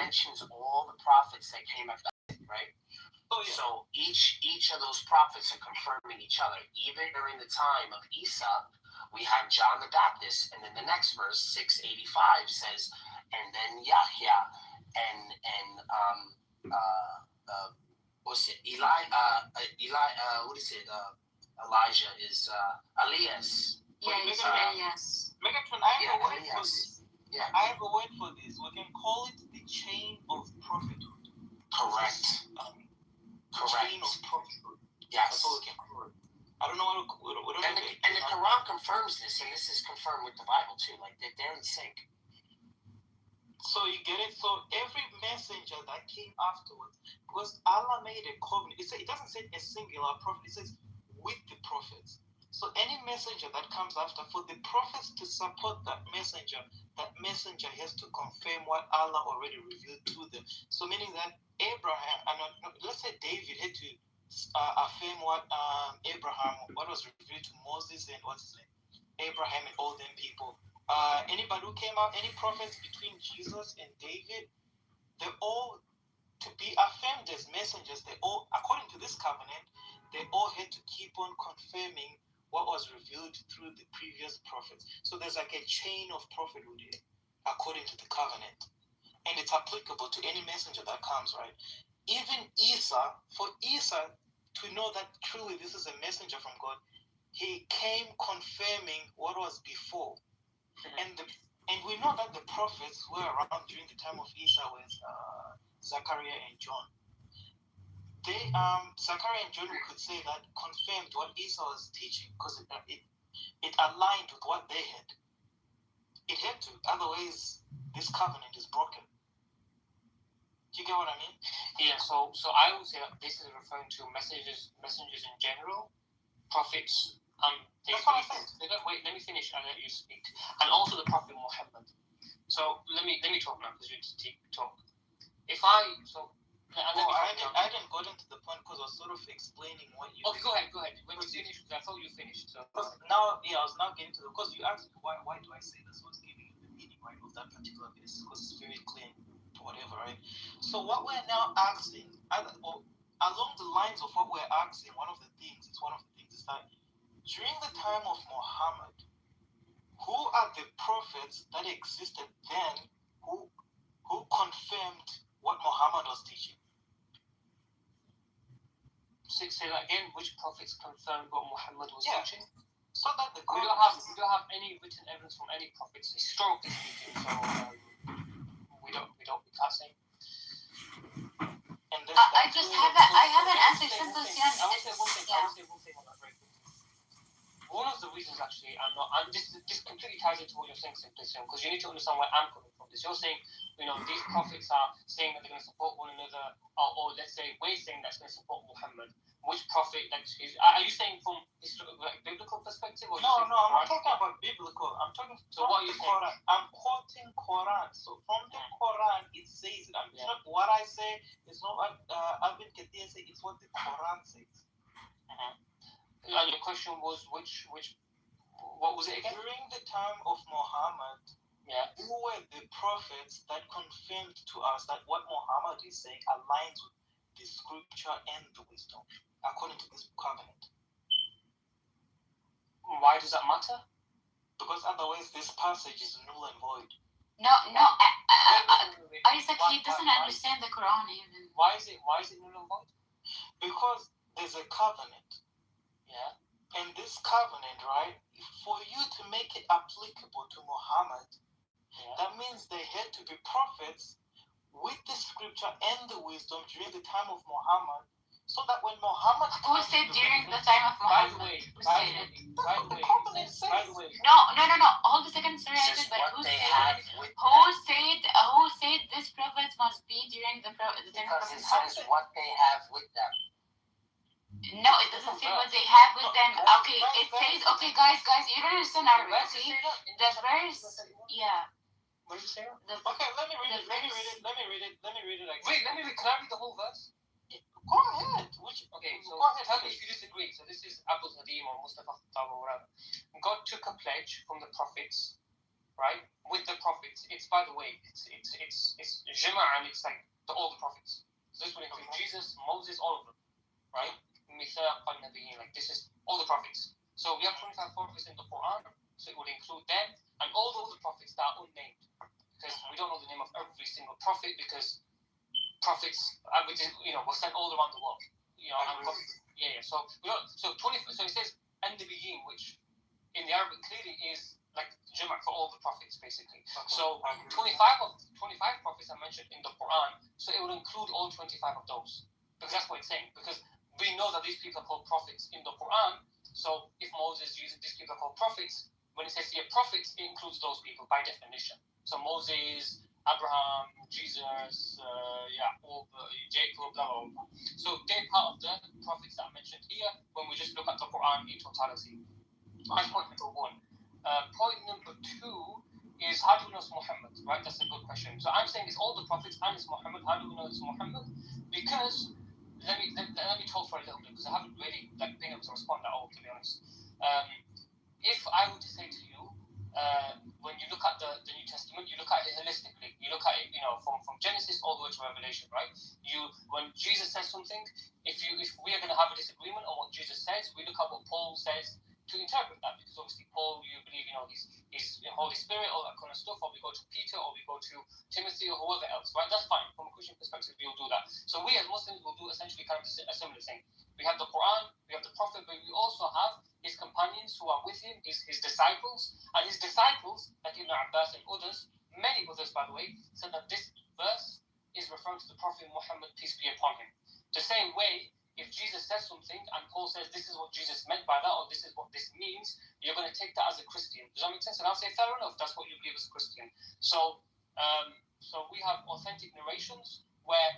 mentions all the prophets that came after, right? Oh, yeah. So each of those prophets are confirming each other. Even during the time of Isa, we have John the Baptist, and then the next verse, 685, says, and then Yahya, and what's it? Elijah is Elias. Yeah, Elias. Megatron, I have a word for this. Yeah. I have a word for this. We can call it the chain of prophethood. Correct. Correct. Chain of prophethood. Yes. That's all we can call it. I don't know what and the Quran confirms this, and this is confirmed with the Bible too. Like they're in sync. So you get it? So every messenger that came afterwards, because Allah made a covenant, it doesn't say a singular prophet, it says with the prophets. So any messenger that comes after, for the prophets to support that messenger has to confirm what Allah already revealed to them. So meaning that Abraham, let's say David had to affirm what was revealed to Moses and what's his name? Abraham and all them people. Anybody who came out, any prophets between Jesus and David, they all, to be affirmed as messengers, they all, according to this covenant, they all had to keep on confirming what was revealed through the previous prophets. So there's like a chain of prophethood here, according to the covenant. And it's applicable to any messenger that comes, right? Even Isa, for Isa to know that truly this is a messenger from God, he came confirming what was before. Mm-hmm. And we know that the prophets were around during the time of Isa with Zechariah and John. Zechariah and John, we could say that confirmed what Isa was teaching, because it aligned with what they had. It had to, otherwise this covenant is broken. Do you get what I mean? Yeah, so I would say that this is referring to messengers in general, prophets. That's what I said. Wait, let me finish and let you speak. And also the Prophet Muhammad. So let me talk now, because you talk. I didn't go into the point because I was sort of explaining what you. Okay, go ahead. When you finish, I thought you finished. So now, I was now getting to because you asked me why do I say this? What's giving you the meaning, right, of that particular verse? Because it's very clear, whatever, right? So what we're now asking, along the lines of what we're asking, one of the things is that during the time of Muhammad, who are the prophets that existed then who confirmed what Muhammad was teaching? Say that again. Which prophets confirmed what Muhammad was teaching? So that we don't have any written evidence from any prophets historically speaking. So we can't say. And I have an answer. I will say one thing on that very quickly. One of the reasons actually this completely ties into what you're saying, Simplicity, because you need to understand where I'm coming from. You're saying, these prophets are saying that they're going to support one another, or let's say we're saying that's going to support Muhammad. Which prophet? Are you saying from biblical perspective? Or no, I'm not talking about biblical. I'm talking from what you Quran. I'm quoting Quran. So from the Quran, it says it. It's not what I say. It's not what Abin Kathir says. It's what the Quran says. And your question was what was it again? During the time of Muhammad, who were the prophets that confirmed to us that what Muhammad is saying aligns with the scripture and the wisdom, according to this covenant? Why does that matter? Because otherwise this passage is null and void. No. Isaac, he doesn't understand the Quran even. Why is it null and void? Because there's a covenant. Yeah. And this covenant, right, for you to make it applicable to Muhammad, that means they had to be prophets with the scripture and the wisdom during the time of Muhammad, so that when Muhammad... Who said during the time of Muhammad? By the way. No. Hold a second, sorry, but who said this prophet must be during the time of Muhammad? Because it says what they have with them. No, it doesn't say what they have with them. Okay, it says, guys, you don't understand Arabic. See, the verse, What did you say? Okay, let me read it. Let me read it. Wait, can I read the whole verse? Go ahead. Tell me if you disagree. So this is Abdul Hadim or Mustafa Kitover or whatever. God took a pledge from the prophets right? With the prophets, it's, by the way, it's Jama', and it's like all the prophets. So this would include Jesus, Moses, all of them, right? Mithaq al-Nabiyyin, like this is all the prophets. So we have 25 prophets in the Quran, so it would include them and all the other prophets that are unnamed, because we don't know the name of every single prophet, because prophets, were sent all around the world. So it says an-Nabiyyin, which in the Arabic clearly is like Jama' for all the prophets, basically. So 25 prophets are mentioned in the Quran, so it would include all 25 of those, because that's what it's saying. Because we know that these people are called prophets in the Quran, so if Moses uses these people are called prophets, when it says here prophets, it includes those people by definition. So Moses, Abraham, Jesus, Yaqub, Jacob, blah, blah, blah. So they're part of the prophets that are mentioned here when we just look at the Quran in totality. That's point number one. Point number two is, how do we know it's Muhammad? Right, that's a good question. So I'm saying it's all the prophets and it's Muhammad. How do we know it's Muhammad? Because let me talk for a little bit, because I haven't really been able to respond at all, to be honest. If I were to say to you, when you look at the New Testament, you look at it holistically. You look at it, from Genesis all the way to Revelation, right? When Jesus says something, if we are going to have a disagreement on what Jesus says, we look at what Paul says to interpret that, because obviously Paul, you believe, he's the Holy Spirit, all that kind of stuff, or we go to Peter, or we go to Timothy, or whoever else, right? That's fine. From a Christian perspective, we'll do that. So we as Muslims will do essentially kind of a similar thing. We have the Quran, we have the Prophet, but we also have his companions who are with him, his disciples, and his disciples, like Ibn Abbas and others, many others, by the way, said that this verse is referring to the Prophet Muhammad, peace be upon him. The same way, if Jesus says something and Paul says this is what Jesus meant by that, or this is what this means, you're going to take that as a Christian. Does that make sense? And I'll say, fair enough, that's what you believe as a Christian. So we have authentic narrations where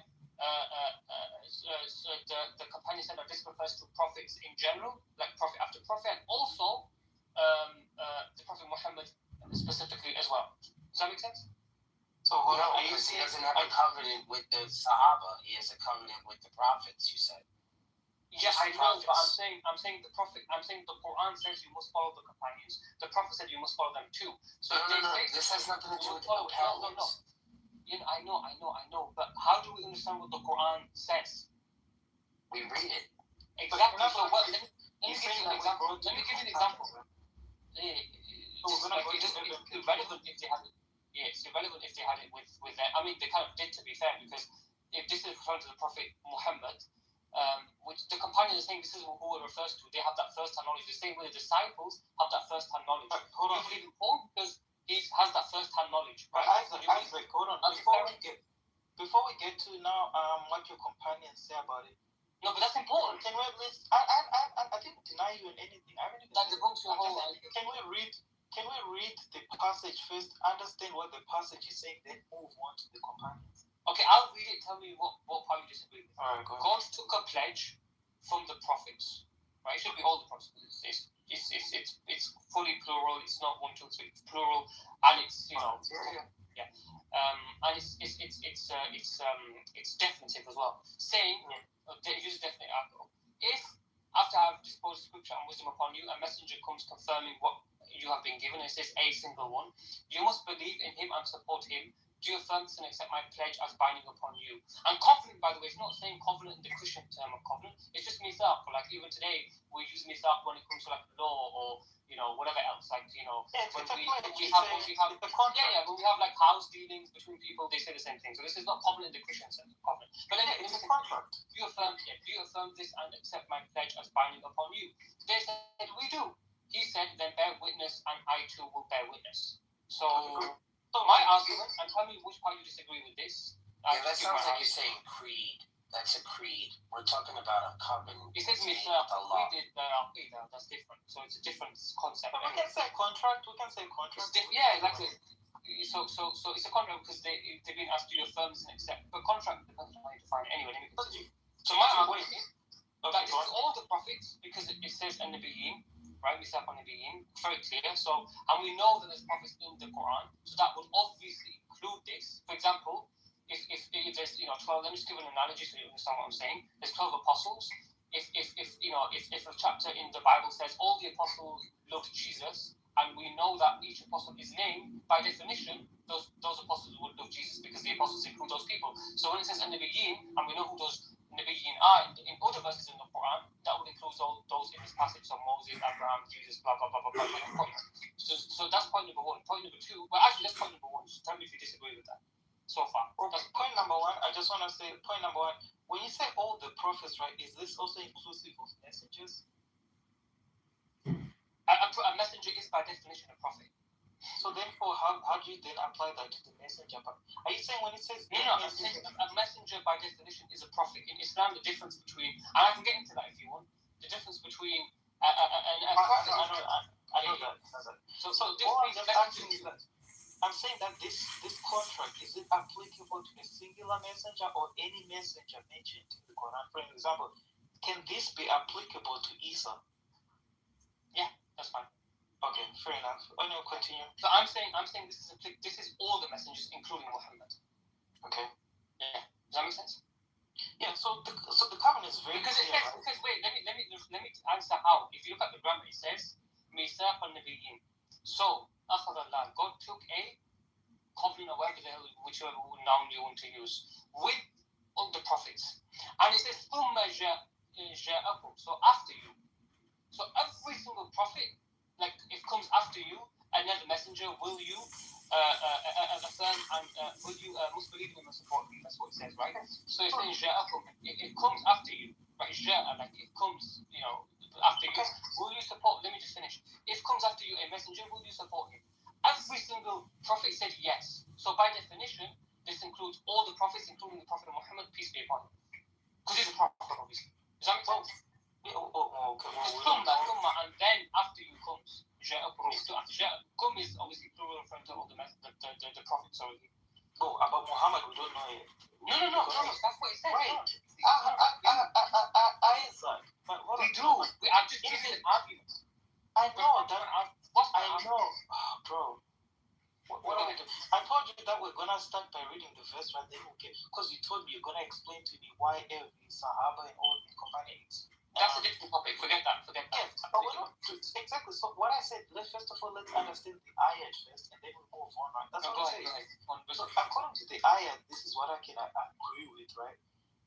the companion said that this refers to prophets in general, like prophet after prophet, and also the Prophet Muhammad specifically as well. Does that make sense? So because he doesn't have a covenant with the Sahaba, he has a covenant with the prophets, you said. Yeah, I know, but I'm saying the Quran says you must follow the companions. The Prophet said you must follow them too. So no. This has nothing to do with the companions. No. I know. But how do we understand what the Quran says? We read it. Exactly. So let me give you an example. It's irrelevant if they had it. Yeah, it's irrelevant if they had it with their. I mean, they kind of did, to be fair, because if this is referring to the Prophet Muhammad, which the companions are saying this is who it refers to, they have that first-hand knowledge. The same way the disciples have that first-hand knowledge. Hold on. You believe in Paul because he has that first-hand knowledge, right? Isaac, hold on. Before we get to now, what your companions say about it. No, but that's important. Can we please? I didn't deny you in anything. I haven't even. That debunks your whole. Can we read the passage first? Understand what the passage is saying, then move on to the companions. Okay, I'll read it. Tell me what part you disagree with. All right, go ahead. God took a pledge from the prophets. Right? It should be all the prophets. It's fully plural. It's not 1, 2, 3. It's plural, and it's yeah. And it's definitive as well. Saying they use definite article. If after I've disposed scripture and wisdom upon you, a messenger comes confirming what you have been given, it says a single one, you must believe in him and support him. Do you affirm this and accept my pledge as binding upon you? And covenant, by the way, it's not saying covenant in the Christian term of covenant. It's just mithaq. Like even today, we use mithaq when it comes to like law or whatever else. Like when we have like house dealings between people, they say the same thing. So this is not covenant in the Christian sense of covenant. But then it's a contract. Do you affirm this and accept my pledge as binding upon you? They said we do. He said, then bear witness, and I too will bear witness. So my argument, and tell me which part you disagree with this. Yeah, that sounds like you're saying creed. That's a creed. We're talking about a covenant. It says mithaq. We did aqidah. That's different. So it's a different concept. But we can say contract. Yeah, exactly. So it's a contract because they've been asked to affirm this and accept. But contract depends on how you define it. Anyway, let me continue. So my argument is that this is all the prophets because it says an-Nabiyyin. Right, mithaq al-Nabiyyin, very clear. So, and we know that there's prophets in the Quran, so that would obviously include this. For example, if there's 12, let me just give an analogy so you understand what I'm saying. There's 12 apostles. If a chapter in the Bible says all the apostles loved Jesus and we know that each apostle is named, by definition, those apostles would love Jesus because the apostles include those people. So when it says An-Nabiyyin, and we know who those Nabiyyin are in other verses in the Quran, that would include all those in this passage. So Moses, Abraham, Jesus, blah, blah, blah, blah, blah. So that's point number one. Point number two, well, actually, that's point number one. Just tell me if you disagree with that so far. That's point number one. I just want to say, point number one, when you say all the prophets, right, is this also inclusive of messengers? A messenger is by definition a prophet. So therefore, how do you then apply that to the messenger? Are you saying when it says a messenger by definition is a prophet? In Islam, the difference between, and I can get into that if you want, the difference between a prophet. I know that. So all I'm just asking is that I'm saying that this contract, is it applicable to a singular messenger or any messenger mentioned in the Quran? For example, can this be applicable to Isa? Yeah, that's fine. Okay, fair enough. Oh no, continue. So I'm saying this is all the messengers, including Muhammad. Okay. Yeah. Does that make sense? Yeah. So the covenant is very because clear. Because wait, let me answer how. If you look at the grammar, it says Mithaq al-Nabiyyin. So akhadha Allah, God took a covenant or whichever noun you want to use with all the prophets, and it says ثُمَّ جَاءَكُمْ. So after you. So every single prophet, like it comes after you, another messenger, will you affirm and will you must believe him and support him? That's what it says, right? So it's saying it comes after you, right? Like it comes, after you. Will you support? Let me just finish. If it comes after you a messenger, will you support him? Every single prophet said yes. So by definition, this includes all the prophets, including the Prophet Muhammad, peace be upon him, because he's a prophet, obviously. Does that make sense? Okay. And then after you comes Kum is obviously plural referring to all the prophets already. Oh, about Muhammad, we don't know yet. No, that's what it says. Right. We do. I'm just giving an argument. I know that. I know, bro. What are we doing? I told you that we're gonna start by reading the verse right then, okay? Because you told me you're gonna explain to me why every Sahaba and all the companions. That's a different topic. Forget that. Yes, but we're not exactly. So what I said, first of all, let's understand the ayat first, and then we move on, right? That's what I'm saying. So according to the ayat, this is what I can agree with, right?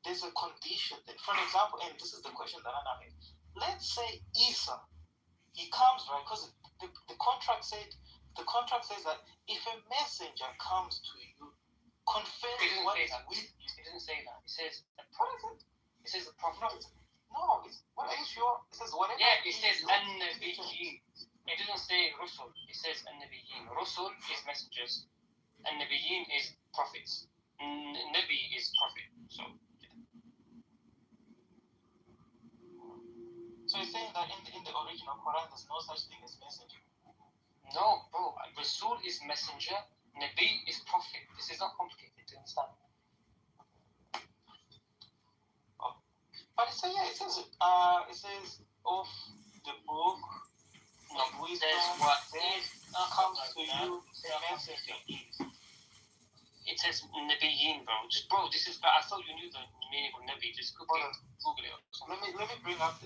There's a condition that, for example, and this is the question that I'm having. Let's say Isa, he comes, right? Because the contract says that if a messenger comes to you, confirm what is with you. It didn't say that. It says the prophet. It says the prophet. No, what are you sure? It says whatever. Yeah, it says An-Nabiyyin. It doesn't say Rusul. It says An-Nabiyyin. Rusul is messengers. An-Nabiyyin is prophets. Nabi is prophet. So you're saying that in the original Quran there's no such thing as messenger? No, bro. Rasul is messenger. Nabi is prophet. This is not complicated to understand. But it says of the book of wisdom what comes to you a messenger. It says Nabiyyin, bro. This is. I thought you knew the meaning of Nabi. Just Google it. Let me bring up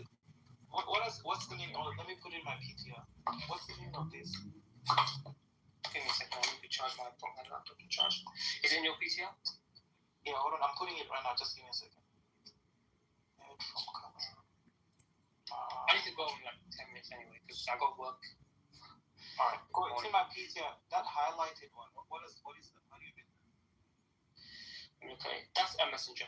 what's the meaning? Let me put in my PTR. What's the meaning of this? Give me a second. I need to charge my laptop to charge. Is it in your PTR? Yeah, hold on. I'm putting it right now. Just give me a second. I need to go in like 10 minutes anyway because I got work. Alright, go to my PTR. That highlighted one. What is that? How do you do that? Okay, that's a messenger.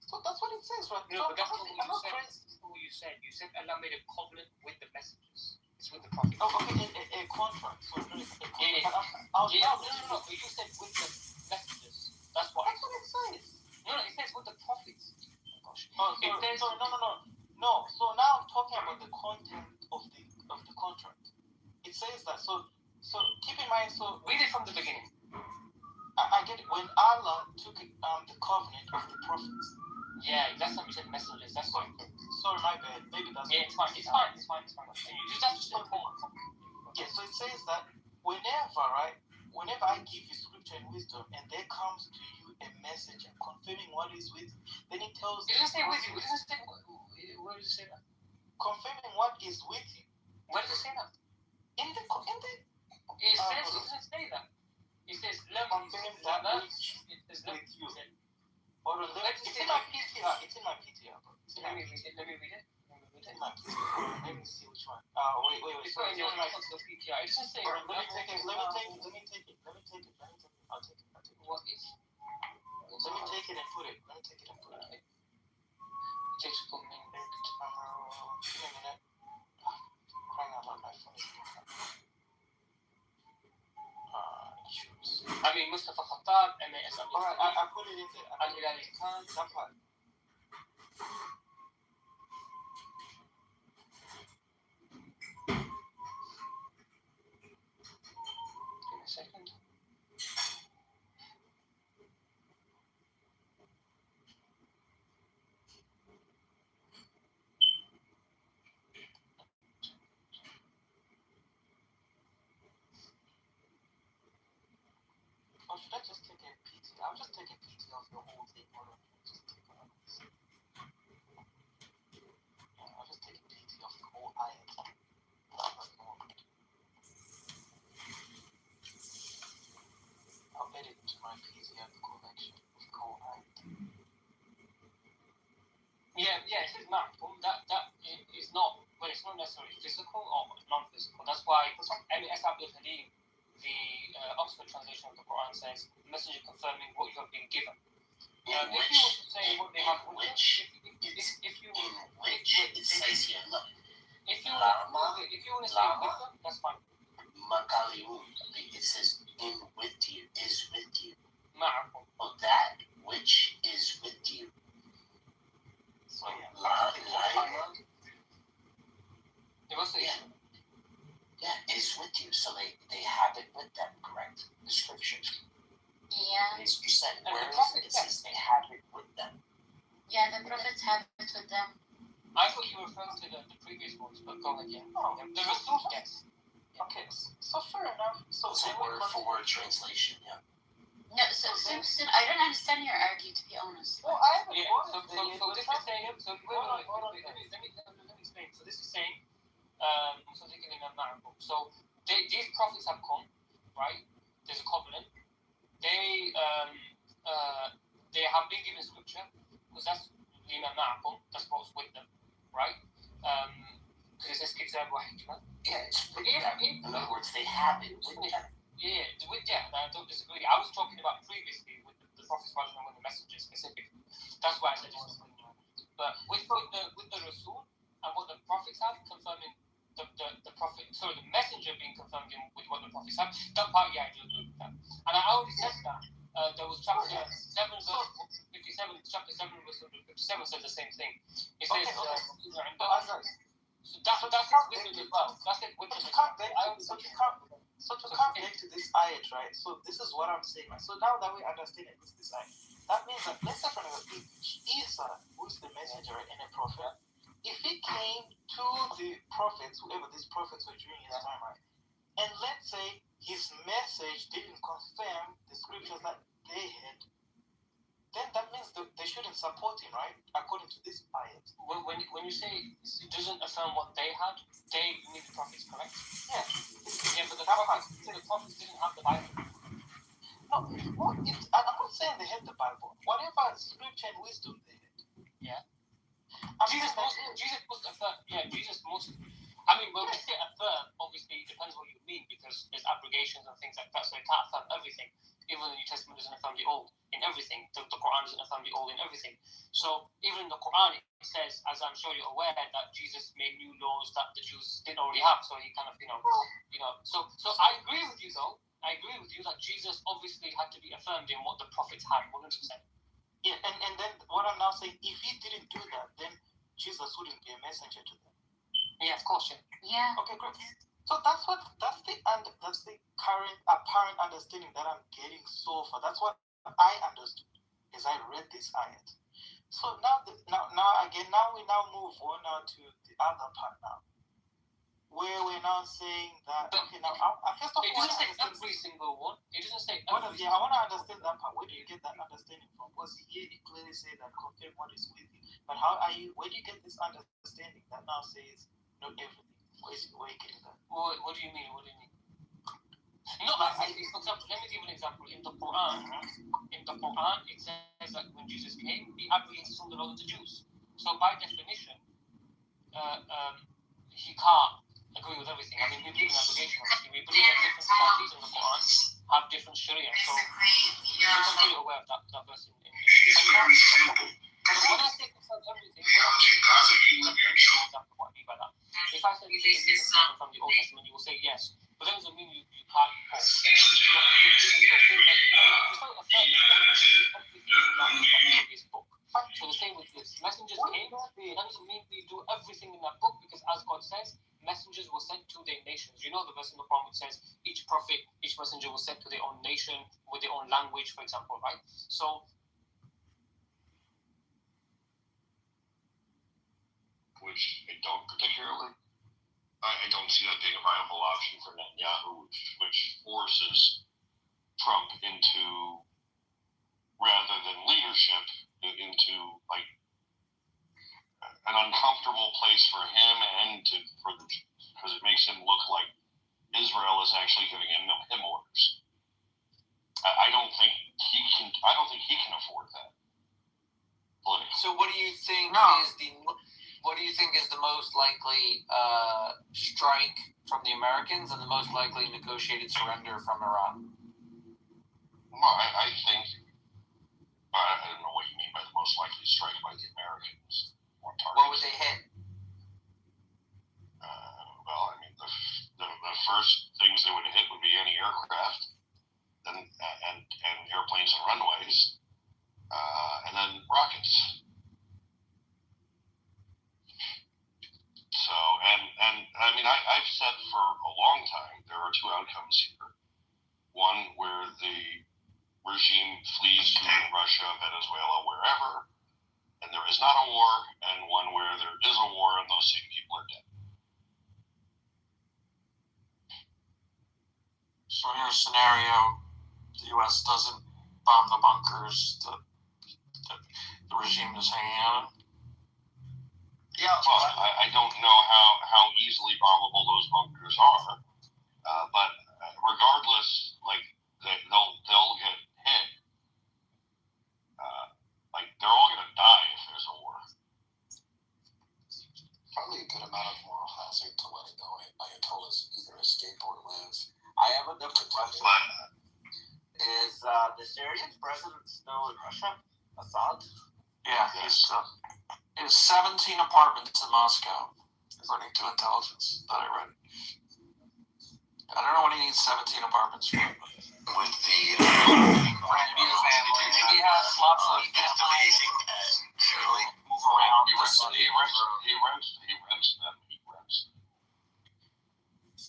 So that's what it says, right? No, but that's not what you said. That's what you said. You said Allah made a covenant with the messengers. It's with the prophet. Oh, okay, a contract. So no. But you said with the messengers. That's what it says. No, it says with the prophets. Oh gosh. No. So now I'm talking about the content of the contract. It says that. So keep in mind. So read it from the beginning. I get it. When Allah took the covenant of the prophets. Yeah, that's what you said. Messengers. That's fine. Sorry, my bad. Maybe that's. Yeah, it's fine. It's fine. Continue. That's just important. Yeah. So it says that whenever I give you scripture and wisdom, and there comes to you a messenger confirming what is with you, then it tells. It doesn't say with you. It doesn't say. Where does it say that? Confirming what is with you. Where does it say that? In the It says, it doesn't say that. It says, confirm that which with you. Hold on, it's in my PTR. It's in my PTR, bro. Let me read it. It's in my PTR. Let me see which one. Wait. It's Sorry, not in your my PTR. It doesn't say. Let me take it. I'll take it. I'll take it. What is? Let me take it and put it. It takes a couple minutes. Give me a minute. Crying out loud, my phone is choose. I mean, Mustafa Khattab, MAS Alright, I put it in there. Al-Hilali Khan. That part. Give me a second. Or should I just take a PT? I'll just take a PT of the whole thing. Hold on. Just take one of this. I'll just take a PT of the whole ayat. I'll add it to my PTR collection of the whole ayat. Yeah, it says ma'kum. That is not, well, it's not necessarily physical or non-physical. That's why MAS Abdul Halim, the Oxford translation of the Quran, says the messenger confirming what you have been given. If you want to say what they have, it says here, look, if you want to say with, that's fine. Makalimun, it says in with you, is with you. Ma'akum. Or that which is with you. So yeah. Yeah, is with you. So they have it with them, correct? The scriptures. Yeah. You said, And where the is prophet it? It says they have it with them. Yeah, the prophets have it with them. I thought you were referring to the previous ones, but go ahead, yeah. The Rasul, yes. Okay, so fair enough. So It's a word for word translation, yeah. No, so Simpson, I don't understand your argument, to be honest. Well, I haven't Yeah, quoted so this is saying, so wait, let me explain. So this is saying, so these prophets have come, right? There's a covenant. They have been given scripture, because that's lima ma'akum, that's what's with them, right? Because it says kitab wa hikmah. Yeah, it's with them. In other words, they have it with them. Yeah, I don't disagree. I was talking about previously with the prophets rather than with the messengers specifically. That's why I said this is but with the Rasul and what the prophets have, confirming the prophet, sorry, the messenger being confirmed with what the prophets have, that part, yeah, I do agree with that. And I already said that. There was chapter 7, verse 57, chapter 7, verse 57 says the same thing. It says, so that's with them as well. That's it with them. So to come back to this ayat, right? So this is what I'm saying. Right? So now that we understand it, this ayat, that means that let's say for example, Isa, who is the messenger and a prophet, if he came to the prophets, whoever these prophets were during his time, right? And let's say his message didn't confirm the scriptures that they had, then that means that they shouldn't support him, right? According to this ayat. When you say it doesn't affirm what they had, they need the prophets, correct? Yeah. Yeah, but the prophets didn't have the Bible. No, I'm not saying they had the Bible. Whatever scripture and wisdom they had. Yeah. Jesus must affirm. Yeah, Jesus must. I mean, when we say affirm, obviously it depends what you mean, because there's abrogations and things like that, so it can't affirm everything. Even the New Testament doesn't affirm the Old in everything. The Quran doesn't affirm the Old in everything. So even in the Quran, it says, as I'm sure you're aware, that Jesus made new laws that the Jews didn't already have. So he kind of, So I agree with you, though. I agree with you that Jesus obviously had to be affirmed in what the prophets had, 100%. Yeah, and then what I'm now saying, if he didn't do that, then Jesus wouldn't be a messenger to them. Yeah, of course. Yeah. Okay, great. So that's the current apparent understanding that I'm getting so far. That's what I understood as I read this ayat. So now we move on now to the other part now, where we're now saying that okay, now first of all, it doesn't say every single one. It doesn't say every. Yeah, I want to understand that part. Where do you get that understanding from? Because here it clearly says that confirm what is with you. But where do you get this understanding that now says not everything? Where are you getting that? What do you mean? What do you mean? No, for example, let me give an example. In the Quran, it says that when Jesus came, he abrogated some of the laws of the Jews. So by definition, he can't agree with everything. I mean, we believe in abrogation, obviously. We believe that different statutes in the Quran have different sharia. So you're completely aware of that verse in when I say confirms everything, what I mean by that. If I said this is from the Old Testament, you will say yes. But that doesn't mean you can't quote. So the same with this. Messengers came, that doesn't mean we do everything in that book, because as God says, messengers were sent to their nations. You know the verse in the Quran which says each prophet, each messenger was sent to their own nation with their own language, for example, right? So which I don't particularly. I don't see that being a viable option for Netanyahu, which forces Trump into, rather than leadership, into like an uncomfortable place for him and because it makes him look like Israel is actually giving him orders. I don't think he can afford that. So what do you think is the most likely strike from the Americans and the most likely negotiated surrender from Iran? Well, I think I don't know what you mean by the most likely strike by the Americans. What would they hit? Well, I mean, the first things they would hit would be anti-aircraft, and airplanes and runways, and then rockets. So, and I mean, I've said for a long time there are two outcomes here. One where the regime flees to Russia, Venezuela, wherever, and there is not a war, and one where there is a war and those same people are dead. So in your scenario, the U.S. doesn't bomb the bunkers that the regime is hanging out in? Yeah, well, I don't know how easily bombable those bunkers are, but regardless, like they'll get hit. Like they're all gonna die if there's a war. Probably a good amount of moral hazard to letting go Ayatollahs either escape or live. I have a different question. Is the Syrian president still in Russia? Assad? Yeah, he's he has 17 apartments in Moscow, according to intelligence that I read. I don't know what he needs 17 apartments for. With the Maybe he has lots of it's amazing and surely move around He the rents city. them.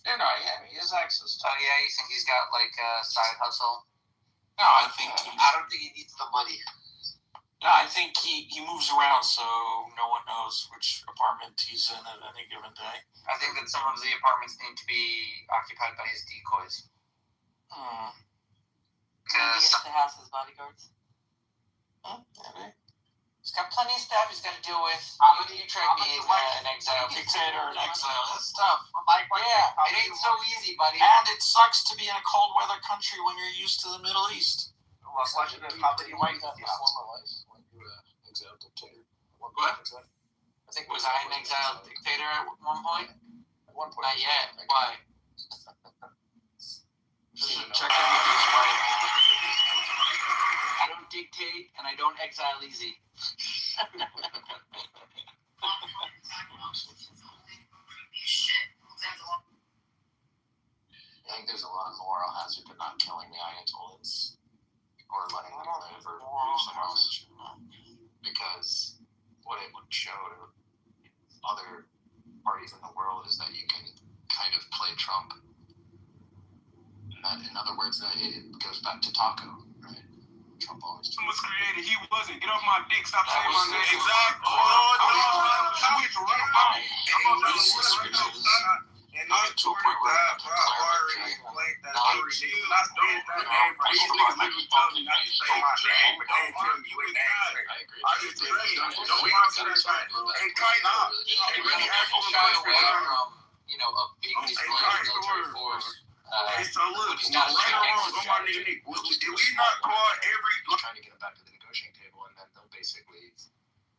You know, yeah, he has access to. Oh yeah, you think he's got like a side hustle? No, I think I don't think he needs the money. No, I think he moves around so no one knows which apartment he's in at any given day. I think that some of the apartments need to be occupied by his decoys. Maybe he has to house his bodyguards. Maybe. He's got plenty of stuff he's got to deal with. You tried being an exile. Dictator in exile. That's tough. Yeah, it ain't so easy, buddy. And it sucks to be in a cold weather country when you're used to the Middle East. Well, question is, how many wives does he have? former life, like you were an exiled dictator. What? I think was I an exiled dictator at one point? At one point. Not yet. Why? Check everybody's wife. I don't dictate and I don't exile easy. I think there's a lot of moral hazard to not killing the Ayatollahs or letting them live or do some else. Because what it would show to other parties in the world is that you can kind of play Trump. In other words, it goes back to Taco, right? Trump always was created. He wasn't. Get off my dick. Stop saying my name. Exactly. And I to a point where I already explained that story. Not doing that name, but these niggas literally telling me not to say my name, but they ain't telling me what name. I just say, don't sponsor that shit. And kind of, He really has to shy away from, a big display of military force. Hey, so look, He's right not or wrong, on my nigga Nick, did we not call every... Trying to get him back to the negotiating table, and then they'll basically,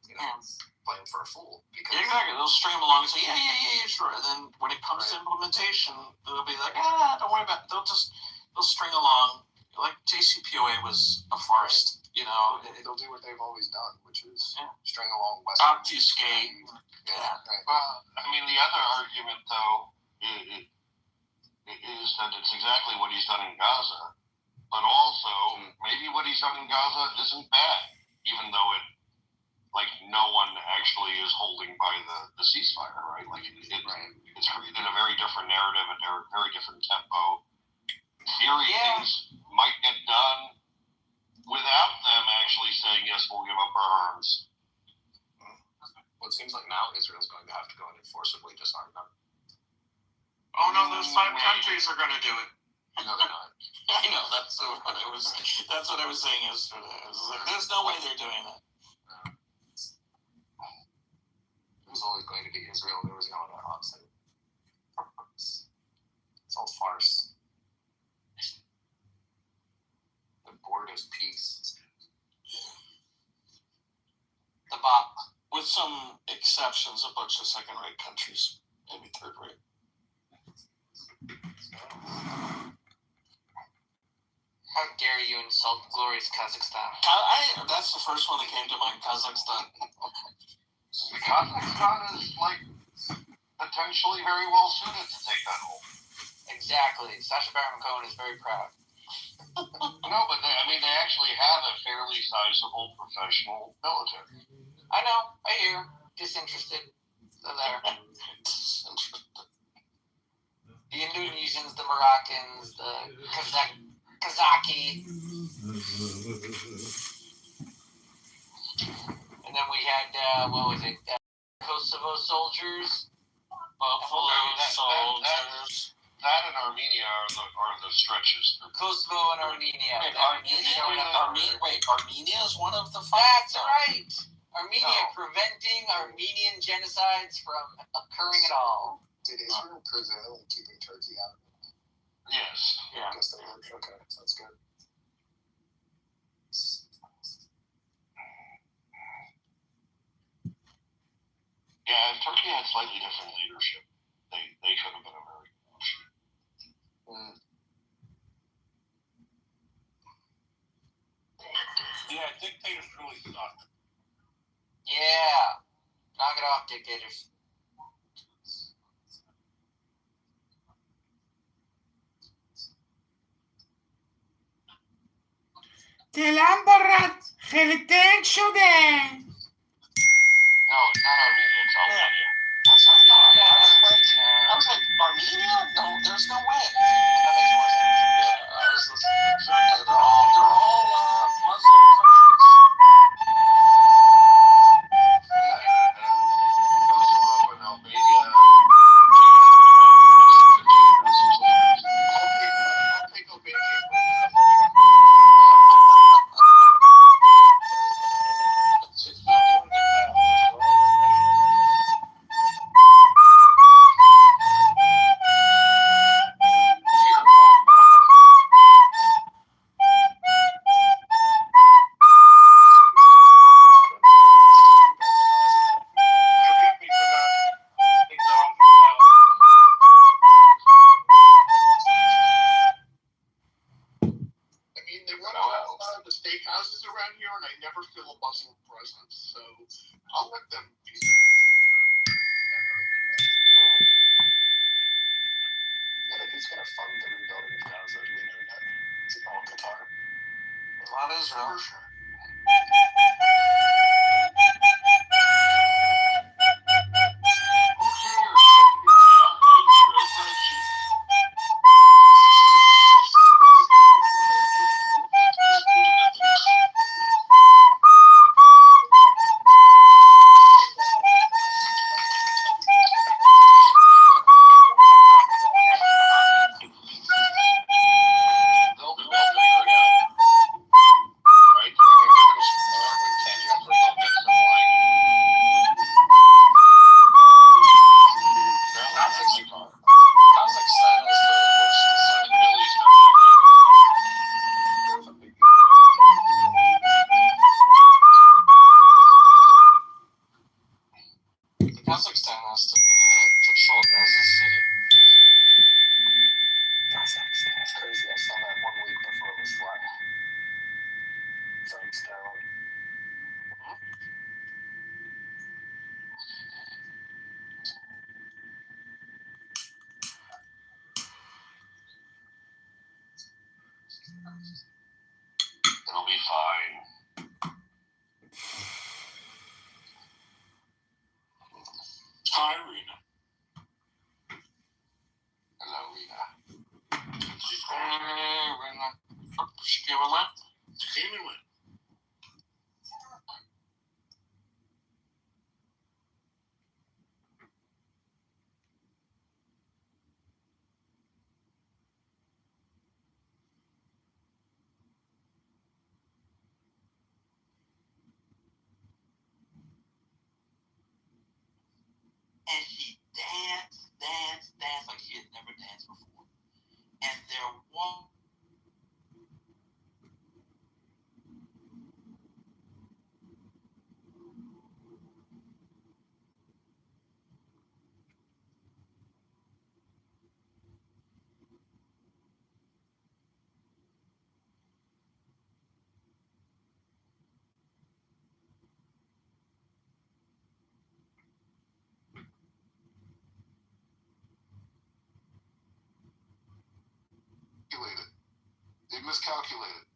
play him for a fool. Because Exactly. They'll string them along and say, yeah, sure. And then when it comes to implementation, they'll be like, don't worry about it. They'll string along. Like JCPOA was a farce, they'll do what they've always done, which is string along Western. Obfuscate. Yeah, right. Well, I mean, the other argument, though, is that it's exactly what he's done in Gaza, but also maybe what he's done in Gaza isn't bad, even though no one actually is holding by the ceasefire, right? It's created a very different narrative and a very different tempo. In theory, things might get done without them actually saying, yes, we'll give up our arms. Well, it seems like now Israel's going to have to go and forcibly disarm them. Oh no, those 5 countries are going to do it. No, they're not. I know, that's what I was saying yesterday. I was like, there's no way they're doing that. It was always going to be Israel. There was no other option. It's all farce. The board is peace. The BOP. With some exceptions, a bunch of second-rate countries, maybe third-rate. How dare you insult glorious Kazakhstan? That's the first one that came to mind, Kazakhstan. Kazakhstan is potentially very well suited to take that role. Exactly. Sacha Baron Cohen is very proud. No, but they actually have a fairly sizable professional military. I know. I hear. Disinterested. They're there. The Indonesians, the Moroccans, the Kazaki. And then we had, Kosovo soldiers. Buffalo soldiers. That and Armenia are the stretches. Kosovo and Armenia. Armenia is one of the 5? That's right. Armenia preventing Armenian genocides from occurring at all. Did Israel prevail in keeping Turkey out? Yes. Yeah. I guess they did. Okay, that's good. Yeah, if Turkey had slightly different leadership, they could have been a very good option. Yeah, dictators really suck. Yeah. Knock it off, dictators. دلم برات خیلی تنگ شده. No, it's not Armenia, it's Albania. I was like, Armenia? No, there's no way. That makes more sense. Yeah, I was listening. They're all Muslim countries. And Kosovo and Albania together have less than 15 legislators. I'll take Albania for that. Steakhouses around here, and I never feel a Muslim presence, so I'll let them be. Yeah, like who's gonna fund the rebuilding of Gaza? Do we know yet? Is it all Qatar? Not Israel. For sure. They'll do everything, right? Hi, Rena. Hello, Rena. Hey, Rena. She came and went. She came and went. And she danced like she had never danced before. And there was They miscalculated.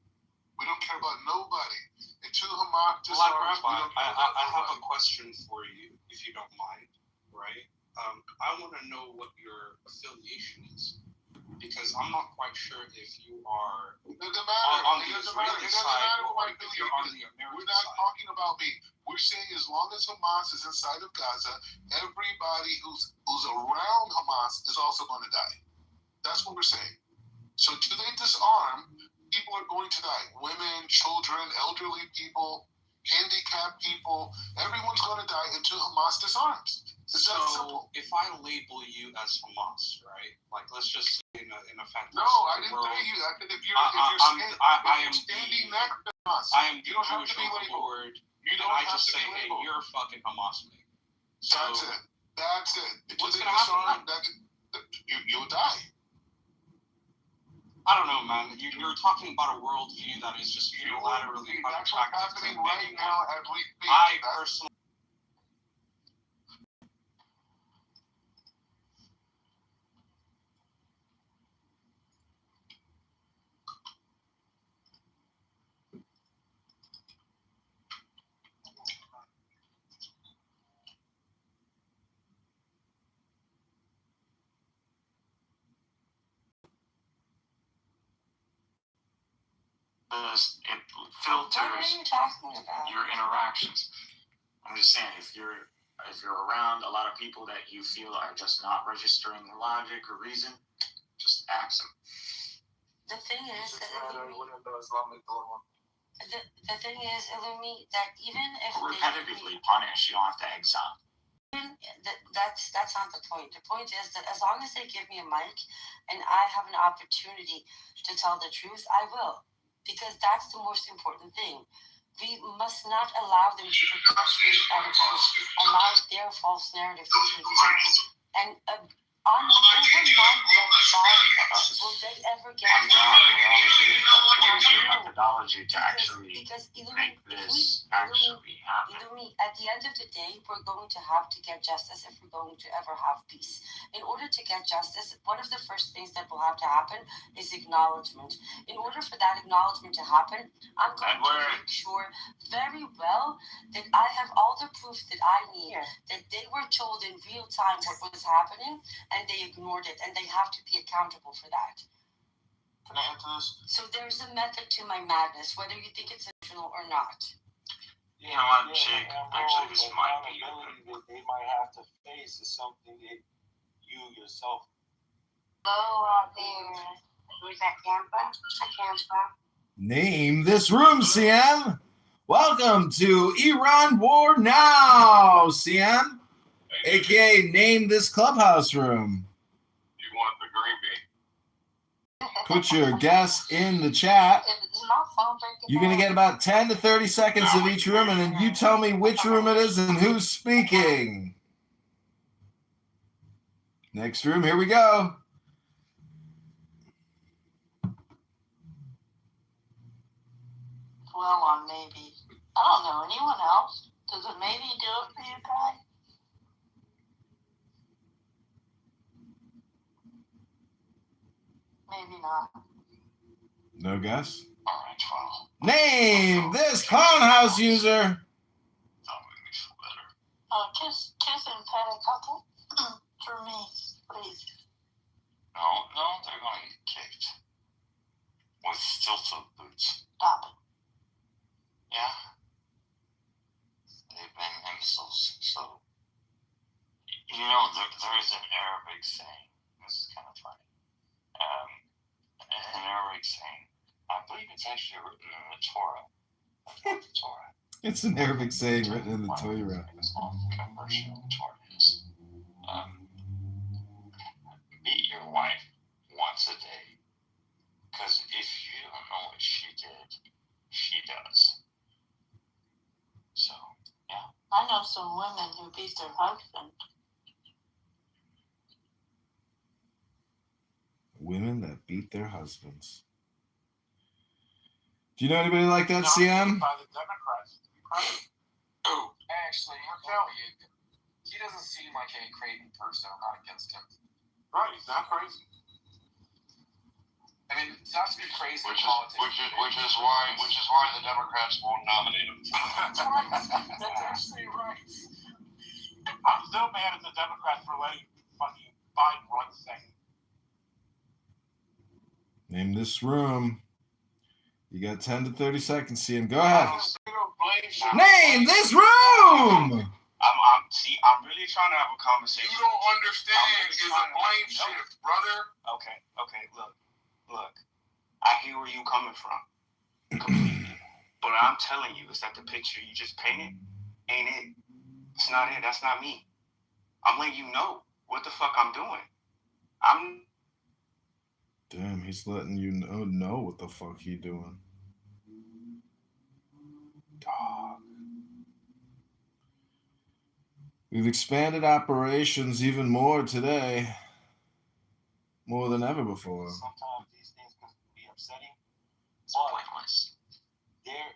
We don't care about nobody. Until Hamas Black disarms, we Rabbi, don't care I about have a nobody. question for you, if you don't mind, right? I want to know what your affiliation is, because I'm not quite sure if you are It doesn't matter. on It the doesn't matter. Israeli It doesn't side matter or what if you're on the We're American not side. talking about me. We're saying as long as Hamas is inside of Gaza, everybody who's around Hamas is also going to die. That's what we're saying. So till they disarm, people are going to die. Women, children, elderly people, handicapped people, everyone's going to die until Hamas disarms. It's that simple. So if I label you as Hamas, right? Like, let's just say in a fantastic No, I didn't world, say you. I said if you're I am standing next to Hamas, I am you don't have Jewish to be labeled. overlord, You and don't I have just to say, be hey, labeled. you're a fucking Hamas mate. So That's it. That's it. Until what's they gonna happen? disarm, you'll die. I don't know, man. You're talking about a worldview that is just unilaterally That's what's unattractive to happening right anyone. now as we speak. I personally. It What are filters you talking about? your interactions. I'm just saying, if you're around a lot of people that you feel are just not registering logic or reason, just ask them. The thing is, The thing is, Illumi, that even if repetitively punish, you don't have to exile. that's not the point. The point is that as long as they give me a mic and I have an opportunity to tell the truth, I will, because that's the most important thing. We must not allow them to perpetuate and allow their false narrative to continue. And over my dead body, will they ever get I'm to down. say, We're all agreeing that there's your no? methodology to actually Because make this actually happen. Illumi, at the end of the day, we're going to have to get justice if we're going to ever have peace. In order to get justice, one of the first things that will have to happen is acknowledgement. In order for that acknowledgement to happen, I'm going to make sure very well that I have all the proof that I need, that they were told in real time what was happening, and they ignored it, and they have to be accountable for that. Can I answer this? So there's a method to my madness, whether you think it's intentional or not. You know what, Jake? Actually, this might be that they might have to face is something that you yourself. Hello out there. Who's that, Tampa? Tampa. Name this room, CM. Welcome to Iran War Now, CM. AKA name this clubhouse room. You want the green bean? Put your guess in the chat. You're going to get about 10 to 30 seconds of each room, and then you tell me which room it is and who's speaking. Next room, here we go. Well, on maybe. I don't know. Anyone else? Does it maybe do it for you guys? Maybe not. No guess? All right, well. Name this clown house user. That would make me feel better. Kiss and pet a couple. after me, please. No, they're going to get kicked with steel-toed boots. Stop it. Yeah. They've been insults. So, you know, there is an Arabic saying. This is kind of funny. An Arabic saying. I believe it's actually written in the Torah. The Torah. It's an Arabic saying written in the Torah. It's not controversial. The Torah is. Beat your wife once a day. Because if you don't know what she did, she does. So, yeah. I know some women who beat their husband. Women that beat their husbands. Do you know anybody like that, CM? By the Democrats. Oh. Actually, he doesn't seem like a crazy person. I'm not against him. Right, he's not crazy. I mean, it's not to be crazy in Which politics. is why the Democrats won't nominate him. That's right. That's actually right. I'm still mad at the Democrats for letting fucking Biden run second. Name this room. You got 10 to 30 seconds, CM. Go ahead. Name this room! I'm really trying to have a conversation. You don't understand. It's a blame shift, brother. Okay, look. I hear where you coming from. Completely. But I'm telling you, is that the picture you just painted? Ain't it? It's not it. That's not me. I'm letting you know what the fuck I'm doing. Damn, he's letting you know what the fuck he doing. Dog. We've expanded operations even more today. More than ever before. Sometimes these things can be upsetting. But there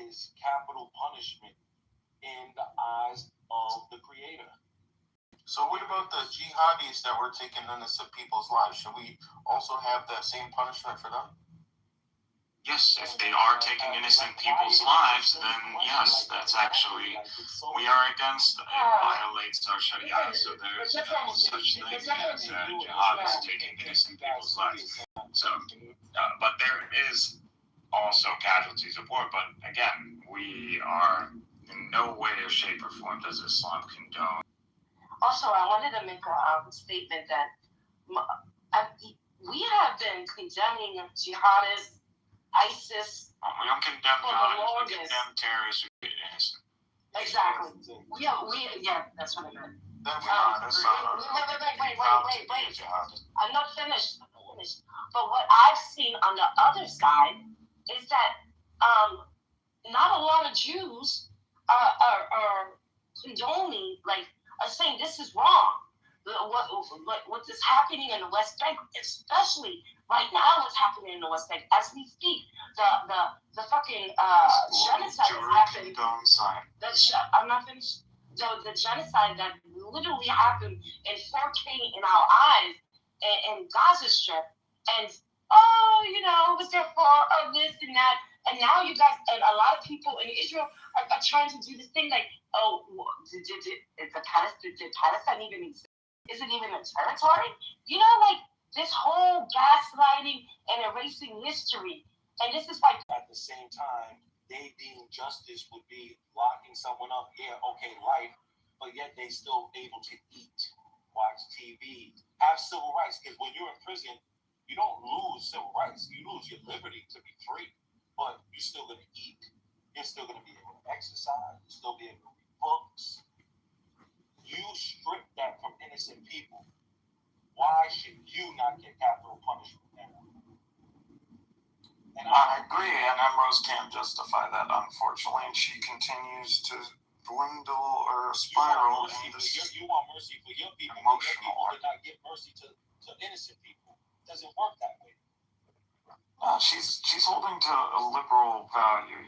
is capital punishment in the eyes of the Creator. So what about the jihadis that were taking innocent people's lives? Should we also have that same punishment for them? Yes, if they are taking innocent people's lives, then yes, that's actually, we are against, it violates our Sharia, so there's such thing as jihadists taking innocent people's lives. So, but there is also casualties of war, but again, we are in no way or shape or form does Islam condone. Also, I wanted to make a statement that we have been condemning jihadists, ISIS. We don't condemn jihadists, we condemn terrorists who get innocent. Exactly. Yeah, that's what I meant. Then we are Wait. I'm not finished. But what I've seen on the other side is that not a lot of Jews are condoning, are saying this is wrong. What is happening in the West Bank, especially right now, what's happening in the West Bank as we speak, the fucking genocide that happened. I'm not finished. The genocide that literally happened in 4K in our eyes in Gaza Strip, and it was their fault of this and that, and now you guys and a lot of people in Israel are trying to do this thing like, did Palestine even exist? Is it even a territory? This whole gaslighting and erasing history. And this is why at the same time, they deem justice would be locking someone up. Yeah, okay, life, but yet they still able to eat, watch TV, have civil rights. Because when you're in prison, you don't lose civil rights. You lose your liberty to be free, but you're still going to eat. You're still going to be able to exercise. You'll still be able to read books. You strip that from innocent people. Why should you not get capital punishment now? And I agree, and Emrose can't justify that, unfortunately, and she continues to dwindle or spiral in this you want mercy for your people. emotional. Your people did not give mercy to innocent people. It doesn't work that way. She's holding to a liberal value,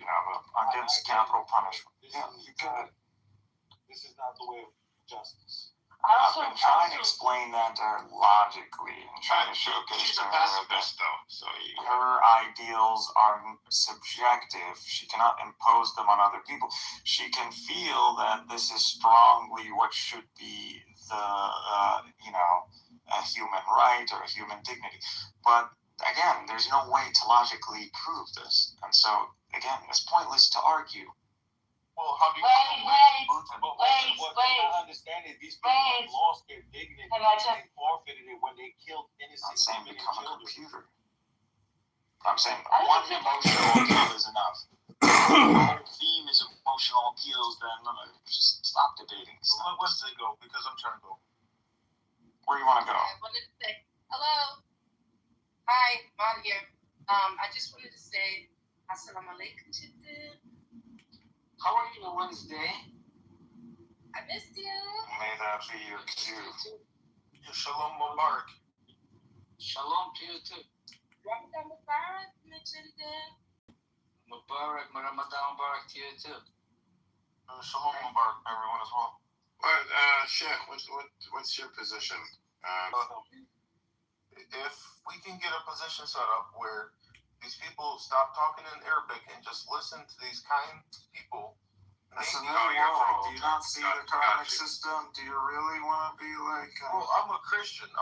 against capital punishment. This is not the way of justice. I've been trying to explain that to her logically and trying to showcase She's to a her that pacifist, though, so her ideals are subjective. She cannot impose them on other people. She can feel that this is strongly what should be the, a human right or a human dignity. But again, there's no way to logically prove this. And so, again, it's pointless to argue. Well, how do you What I understand is these people have lost their dignity. They forfeited it when they killed innocent women and children. Computer. I'm saying one emotional appeal is enough. The whole theme is emotional appeals, then just stop debating. Well, let's say go, because I'm trying to go. Where you want to go? I wanted to say hello. Hi, Maud here. I just wanted to say assalamu alaikum to them. How are you on Wednesday? I missed you. May that be your cue. Shalom Mubarak. Shalom to you too. Ramadan Mubarak, Majinda. Mubarak, Ramadan Mubarak to you too. Shalom Mubarak, everyone as well. But Sheikh, what's your position? If we can get a position set up where these people stop talking in Arabic and just listen to these kind people. That's a new world. Do you not see the Quranic system? Do you really want to be like... Well, I'm a Christian.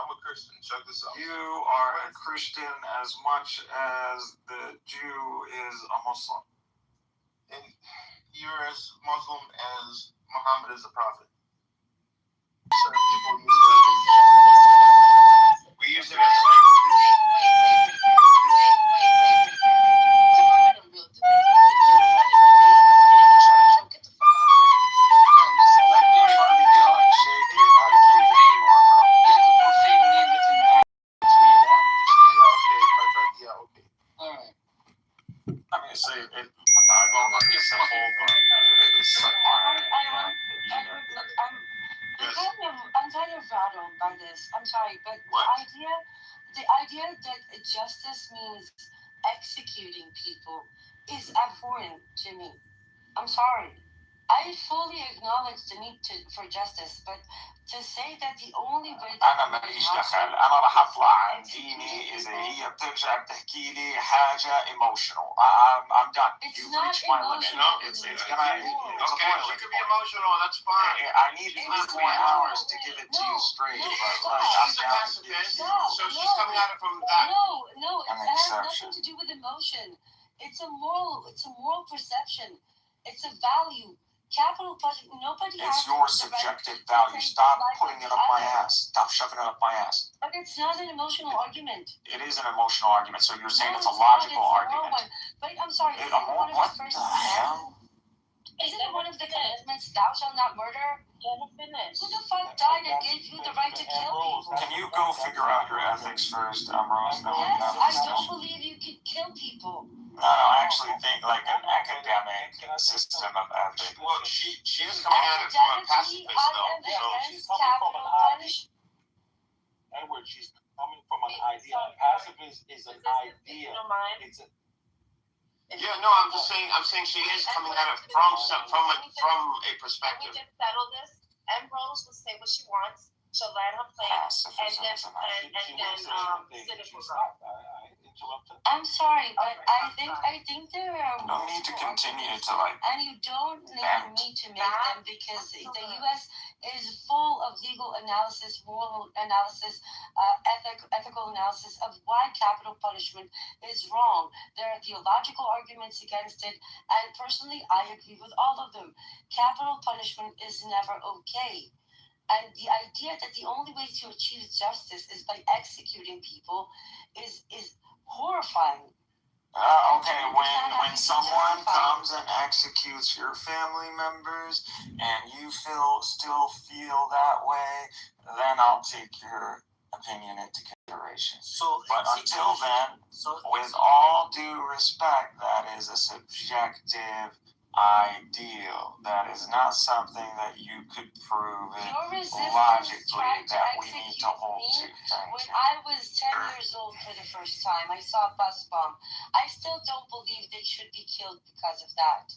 Check this out. You are a Christian as much as the Jew is a Muslim. And you're as Muslim as Muhammad is a prophet. Certain people use it. We use it as language. I'm kind of rattled by this. I'm sorry, but the idea that justice means executing people is abhorrent to me. I'm sorry. I fully acknowledge the need for justice, but to say that the only way أنا ماليش دخل. أنا راح أطلع عن ديني إذا هي بترجع بتحكي لي حاجة emotional. I'm done. You've reached my limit. It's gonna. Okay, you can be emotional. That's fine. I need 3 more hours to give it to you straight. But She's a pacifist, so she's coming at it from that. No, it has nothing to do with emotion. It's a moral perception. It's a value. Capital punishment. Nobody. It's your subjective value. Stop putting it up my ass. Stop shoving it up my ass. But it's not an emotional argument. It is an emotional argument. So you're saying it's a logical argument. But I'm sorry. What the hell? Isn't it one of the commandments? Thou shalt not murder. Who the fuck died and gave you the right to kill people? Can you go figure out your ethics first, Ambrose? Yes, I don't believe you can kill people. No, I actually think like an academic system of ethics. Well, she is coming at it from a pacifist, though. So she's coming from an idea. Edward, she's coming from an idea. Pacifist is an idea. It's a. Yeah, no, I'm saying she is coming at it from a perspective. Can we just settle this? Ambrose will say what she wants. She'll land her plane, and then I'm sorry, but I think there are. No need to continue to like. And you don't need to make them because the U.S. is full of legal analysis, moral analysis, ethical analysis of why capital punishment is wrong. There are theological arguments against it, and personally, I agree with all of them. Capital punishment is never okay. And the idea that the only way to achieve justice is by executing people is horrifying. Okay, when someone comes and executes your family members and you still feel that way, then I'll take your opinion into consideration. But until then, with all due respect, that is a subjective ideal. That is not something that you could prove logically that we need to hold to. When I was 10 years old for the first time, I saw a bus bomb. I still don't believe they should be killed because of that.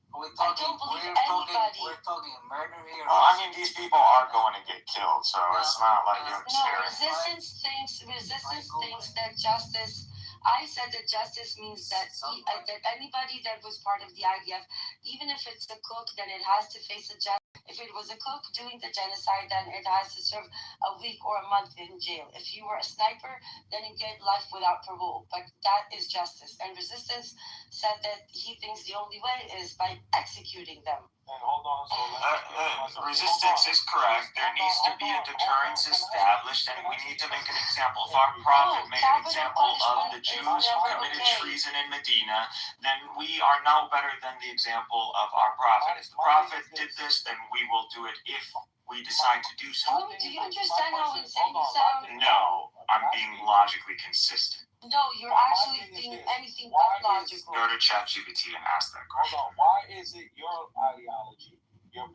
We're I don't believe anybody. We're talking murder here. Well, I mean, these people are going to get killed, so it's not like you're No, scaring. resistance thinks that justice. I said that justice means that that anybody that was part of the IDF, even if it's a cook, then it has to face a judge. If it was a cook doing the genocide, then it has to serve a week or a month in jail. If you were a sniper, then you get life without parole. But that is justice. And resistance said that he thinks the only way is by executing them. And hold on, so Resistance is correct. There needs to be a deterrence established, and we need to make an example. If our prophet made an example of the Jews who committed treason in Medina, then we are no better than the example of our prophet. If the prophet did this, then we will do it if we decide to do so. Do you understand how insane you sound? No, I'm being logically consistent. No, you're actually being anything but logical. Go to ChatGPT and ask that question. Hold on, why is it your ideology, your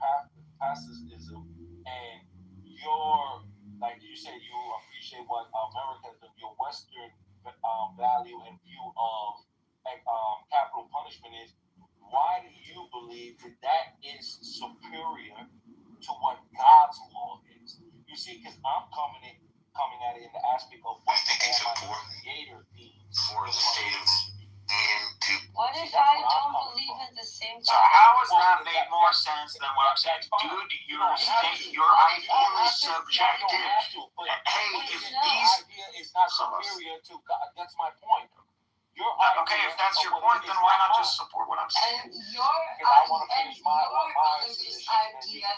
pacifism, and your, like you said, you appreciate what Americanism, your Western value and view of capital punishment is? Why do you believe that that is superior to what God's law is? You see, because I'm coming at it in the aspect of what the Creator needs For the state of and to. What if I don't believe in the same So how has that made more sense than what I'm saying? Dude, your ideal is subjective. Hey, if these idea is not superior to God, that's my point. Okay, if that's your point, then why not just support what I'm saying? And your religious idea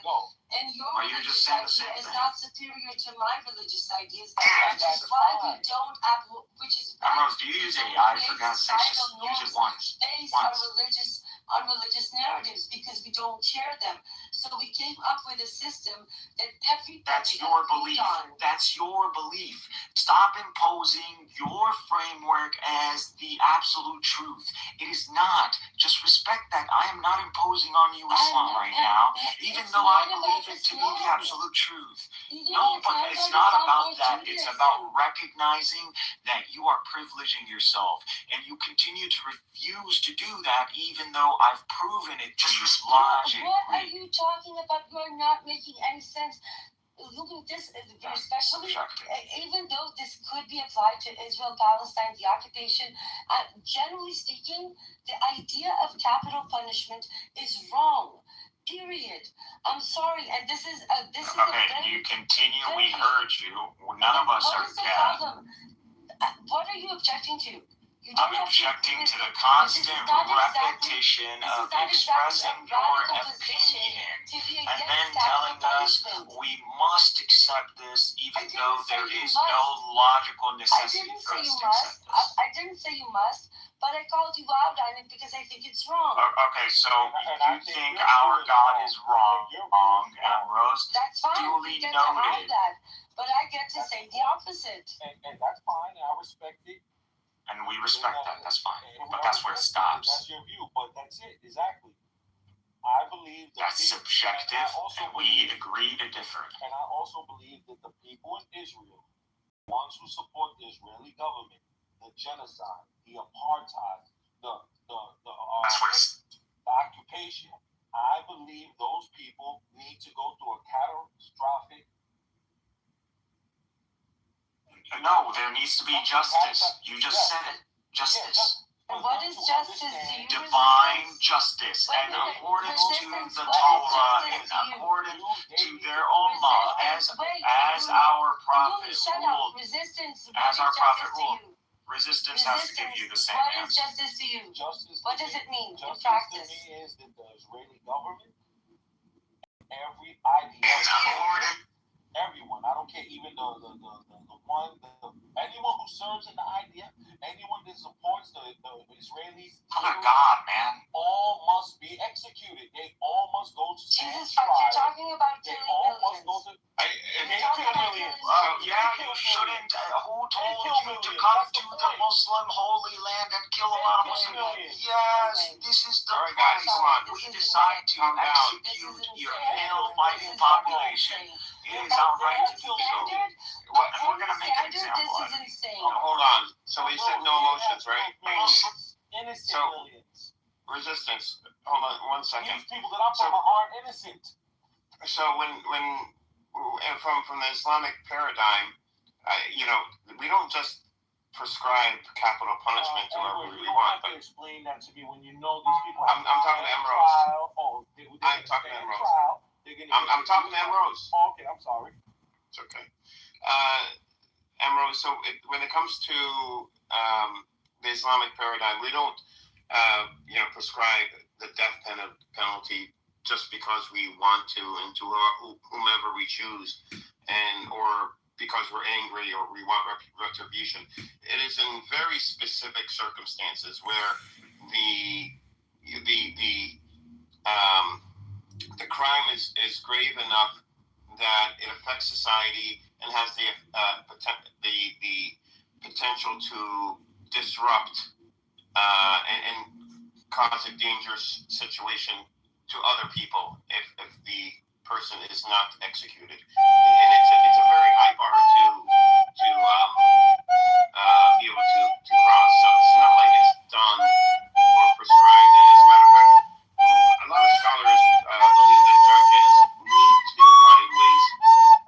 Or you're just saying the same is thing. not superior to my religious ideas, which is why we don't have, which is why Rose, do you use AI? For God's sake, just use it once. based on religious narratives, because we don't share them. So we came up with a system that everybody That's your belief. That's your belief. Stop imposing your framework as the absolute truth. It is not. Just respect that. I am not imposing on you Islam right now, even though I believe it to be the absolute truth. No, but it's not about that. It's about recognizing that you are privileging yourself, and you continue to refuse to do that, even though I've proven it to you logically. What are you talking about? You're not making any sense. Look at this, especially, even though this could be applied to Israel, Palestine, the occupation, generally speaking, the idea of capital punishment is wrong. Period. I'm sorry, and this is okay. You continue. We heard you. None of us are dead. What are you objecting to? I'm objecting to the constant repetition of expressing your opinion and then telling us we must accept this even though there is no logical necessity for us to accept this. I didn't say you must, but I called you out on it because I think it's wrong. Okay, so you think our God is wrong, Ambrose? That's fine. Duly You get noted. to have that, but I get to say the opposite. And that's fine, and I respect it. And we respect that. That's fine. But that's where it stops. That's your view, but that's it. Exactly. I believe that's subjective, and we agree to differ. And I also believe that the people in Israel, the ones who support the Israeli government, the genocide, the apartheid, the occupation, I believe those people need to go through a catastrophic. No, there needs to be justice. You just said it. Justice. And what is justice to you? Divine justice. And according to the Torah, and according to their own law, as our prophet ruled. As our prophet ruled. Resistance has to give you the same answer. What is justice to you? What does it mean in practice? Justice to me is that the Israeli government, every idea, everyone, I don't care, even anyone who serves in the idea, anyone that supports the Israelis, God, man, all must be executed. They all must go to Jesus, you're talking about killing millions. Yeah, you shouldn't. Who told you to come to the Muslim Holy Land and kill a lot of Muslims? Yes, this is the price. We decide to execute your male fighting population. It is our right to do so. And we're going to make an example of it. Hold on. So he said no emotions, right? Innocent millions. resistance. Hold on 1 second. These people that I'm talking about aren't innocent. So from the Islamic paradigm, we don't just prescribe capital punishment to whoever we want. But explain that to me when you know these people. I'm talking to Emerald. I'm talking to Emerald. I'm talking to Emerald. Oh, okay, I'm sorry. It's okay. Emerald. So when it comes to the Islamic paradigm, we don't prescribe the death penalty just because we want to, and to whomever we choose, or because we're angry or we want retribution. It is in very specific circumstances where the crime is grave enough that it affects society and has the potential to disrupt and cause a dangerous situation to other people if the person is not executed, and it's a very high bar to be able to cross. So it's not like it's done or prescribed. As a matter of fact, a lot of scholars believe that judges need to find ways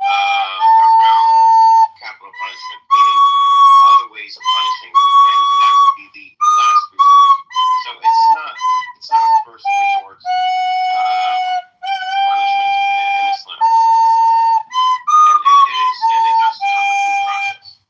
around capital punishment, meaning other ways of punishing, and that would be the last resort. So it's not a first resort punishment in Islam, and it does come with due process.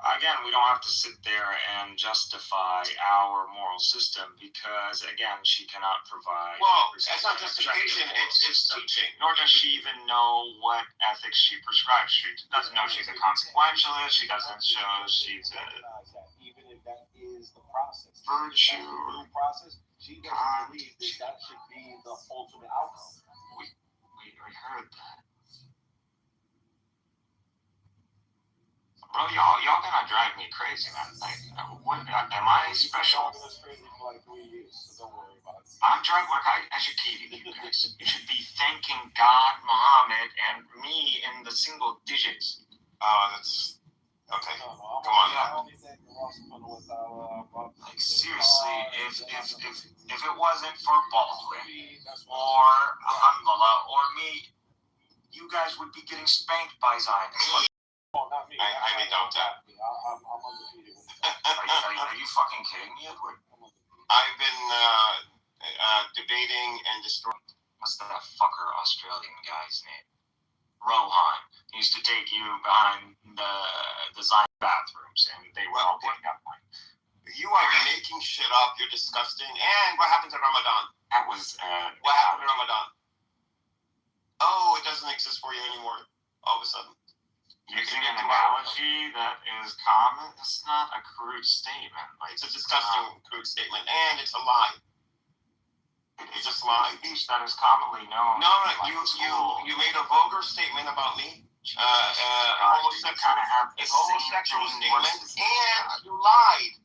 Again, we don't have to sit there and justify our moral system because, again, she cannot provide. Well, it's not justification; it's teaching. Nor does she even know what ethics she prescribes. She doesn't know she's a consequentialist. She doesn't show she's a even if that is the process. Virtue. Process. She doesn't believe that should be the ultimate outcome. We heard that. Bro, y'all gonna drive me crazy, man. Like, what, am I special? I'm trying to educate you guys. You should be thanking God, Muhammad, and me in the single digits. That's okay. Come on. Like, seriously, if it wasn't for Baldwin or Alhamdulillah or me, you guys would be getting spanked by Zionists. Oh, not me. I may doubt that. I'm undefeated. Are you fucking kidding me, Edward? I've been debating and destroying. What's that fucker Australian guy's name? Rohan. He used to take you behind the Zion bathrooms, and they were all putting up one. You are making shit up. You're disgusting. And what happened to Ramadan? That was what happened to Ramadan? Oh, it doesn't exist for you anymore. All of a sudden. Using an analogy that is common, it's not a crude statement. Like, it's a disgusting crude statement, and it's a lie. It's a lie. Speech that is commonly known. No, you made a vulgar statement about me. Homosexual statement, and you lied.